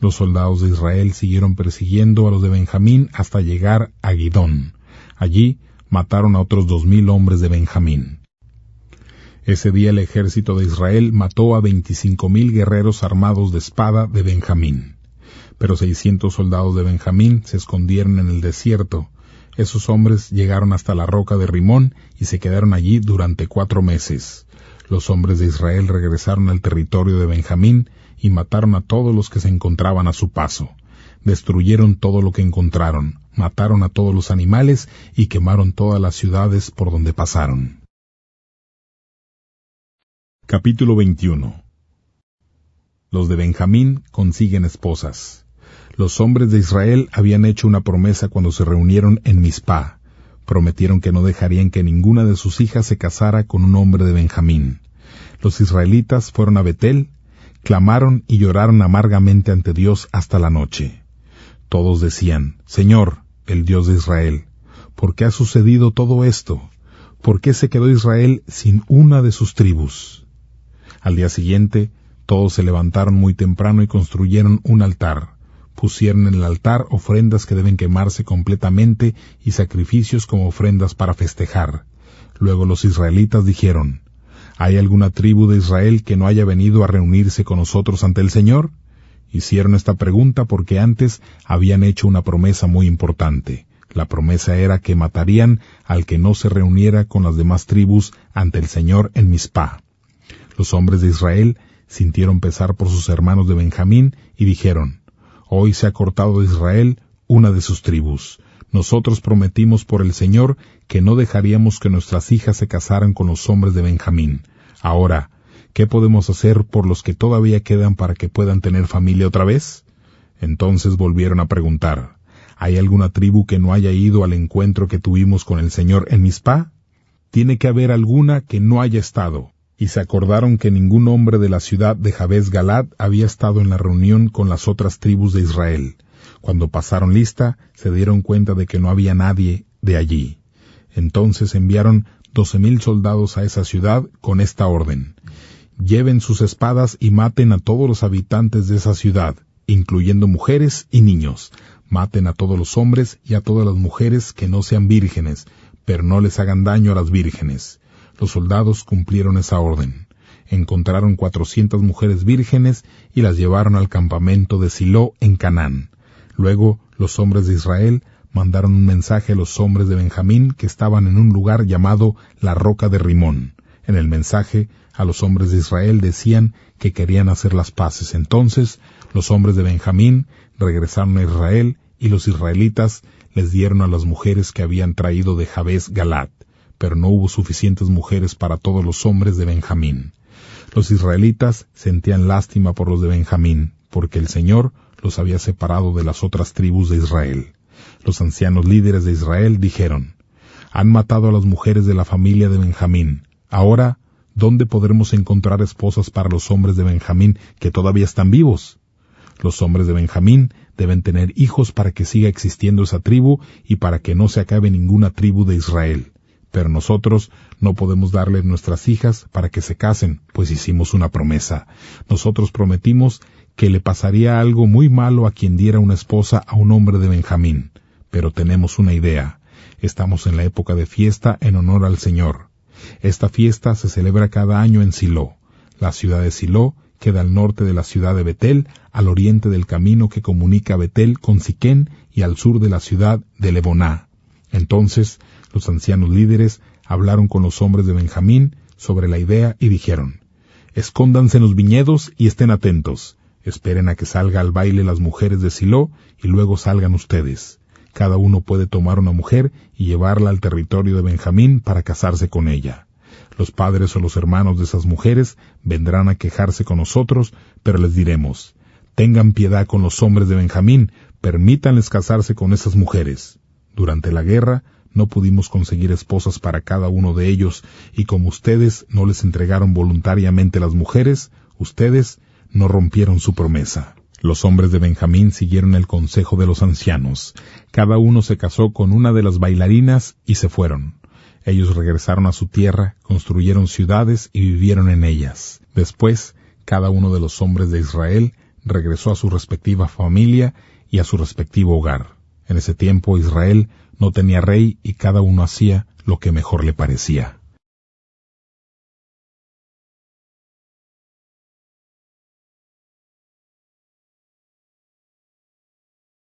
Los soldados de Israel siguieron persiguiendo a los de Benjamín hasta llegar a Gidón. Allí mataron a otros 2,000 hombres de Benjamín. Ese día el ejército de Israel mató a 25,000 guerreros armados de espada de Benjamín. Pero 600 soldados de Benjamín se escondieron en el desierto. Esos hombres llegaron hasta la Roca de Rimón y se quedaron allí durante 4 meses. Los hombres de Israel regresaron al territorio de Benjamín y mataron a todos los que se encontraban a su paso. Destruyeron todo lo que encontraron, mataron a todos los animales y quemaron todas las ciudades por donde pasaron. Capítulo 21. Los de Benjamín consiguen esposas. Los hombres de Israel habían hecho una promesa cuando se reunieron en Mizpá. Prometieron que no dejarían que ninguna de sus hijas se casara con un hombre de Benjamín. Los israelitas fueron a Betel, clamaron y lloraron amargamente ante Dios hasta la noche. Todos decían: Señor, el Dios de Israel, ¿por qué ha sucedido todo esto? ¿Por qué se quedó Israel sin una de sus tribus? Al día siguiente, todos se levantaron muy temprano y construyeron un altar. Pusieron en el altar ofrendas que deben quemarse completamente y sacrificios como ofrendas para festejar. Luego los israelitas dijeron: ¿Hay alguna tribu de Israel que no haya venido a reunirse con nosotros ante el Señor? Hicieron esta pregunta porque antes habían hecho una promesa muy importante. La promesa era que matarían al que no se reuniera con las demás tribus ante el Señor en Mizpá. Los hombres de Israel sintieron pesar por sus hermanos de Benjamín y dijeron: Hoy se ha cortado de Israel una de sus tribus. Nosotros prometimos por el Señor que no dejaríamos que nuestras hijas se casaran con los hombres de Benjamín. Ahora, ¿qué podemos hacer por los que todavía quedan para que puedan tener familia otra vez? Entonces volvieron a preguntar: ¿Hay alguna tribu que no haya ido al encuentro que tuvimos con el Señor en Mizpá? Tiene que haber alguna que no haya estado. Y se acordaron que ningún hombre de la ciudad de Jabes Galad había estado en la reunión con las otras tribus de Israel. Cuando pasaron lista, se dieron cuenta de que no había nadie de allí. Entonces enviaron 12,000 soldados a esa ciudad con esta orden: lleven sus espadas y maten a todos los habitantes de esa ciudad, incluyendo mujeres y niños. Maten a todos los hombres y a todas las mujeres que no sean vírgenes, pero no les hagan daño a las vírgenes. Los soldados cumplieron esa orden. Encontraron 400 mujeres vírgenes y las llevaron al campamento de Siló en Canaán. Luego los hombres de Israel mandaron un mensaje a los hombres de Benjamín que estaban en un lugar llamado la Roca de Rimón. En el mensaje a los hombres de Israel decían que querían hacer las paces. Entonces los hombres de Benjamín regresaron a Israel y los israelitas les dieron a las mujeres que habían traído de Jabes Galad. Pero no hubo suficientes mujeres para todos los hombres de Benjamín. Los israelitas sentían lástima por los de Benjamín, porque el Señor los había separado de las otras tribus de Israel. Los ancianos líderes de Israel dijeron: Han matado a las mujeres de la familia de Benjamín. Ahora, ¿dónde podremos encontrar esposas para los hombres de Benjamín que todavía están vivos? Los hombres de Benjamín deben tener hijos para que siga existiendo esa tribu y para que no se acabe ninguna tribu de Israel. Pero nosotros no podemos darles nuestras hijas para que se casen, pues hicimos una promesa. Nosotros prometimos que le pasaría algo muy malo a quien diera una esposa a un hombre de Benjamín. Pero tenemos una idea. Estamos en la época de fiesta en honor al Señor. Esta fiesta se celebra cada año en Siló. La ciudad de Siló queda al norte de la ciudad de Betel, al oriente del camino que comunica Betel con Siquén y al sur de la ciudad de Leboná. Entonces los ancianos líderes hablaron con los hombres de Benjamín sobre la idea y dijeron: escóndanse en los viñedos y estén atentos. Esperen a que salga al baile las mujeres de Silo y luego salgan ustedes. Cada uno puede tomar una mujer y llevarla al territorio de Benjamín para casarse con ella. Los padres o los hermanos de esas mujeres vendrán a quejarse con nosotros, pero les diremos: tengan piedad con los hombres de Benjamín, permítanles casarse con esas mujeres. Durante la guerra no pudimos conseguir esposas para cada uno de ellos, y como ustedes no les entregaron voluntariamente las mujeres, ustedes no rompieron su promesa. Los hombres de Benjamín siguieron el consejo de los ancianos. Cada uno se casó con una de las bailarinas y se fueron. Ellos regresaron a su tierra, construyeron ciudades y vivieron en ellas. Después, cada uno de los hombres de Israel regresó a su respectiva familia y a su respectivo hogar. En ese tiempo Israel no tenía rey y cada uno hacía lo que mejor le parecía.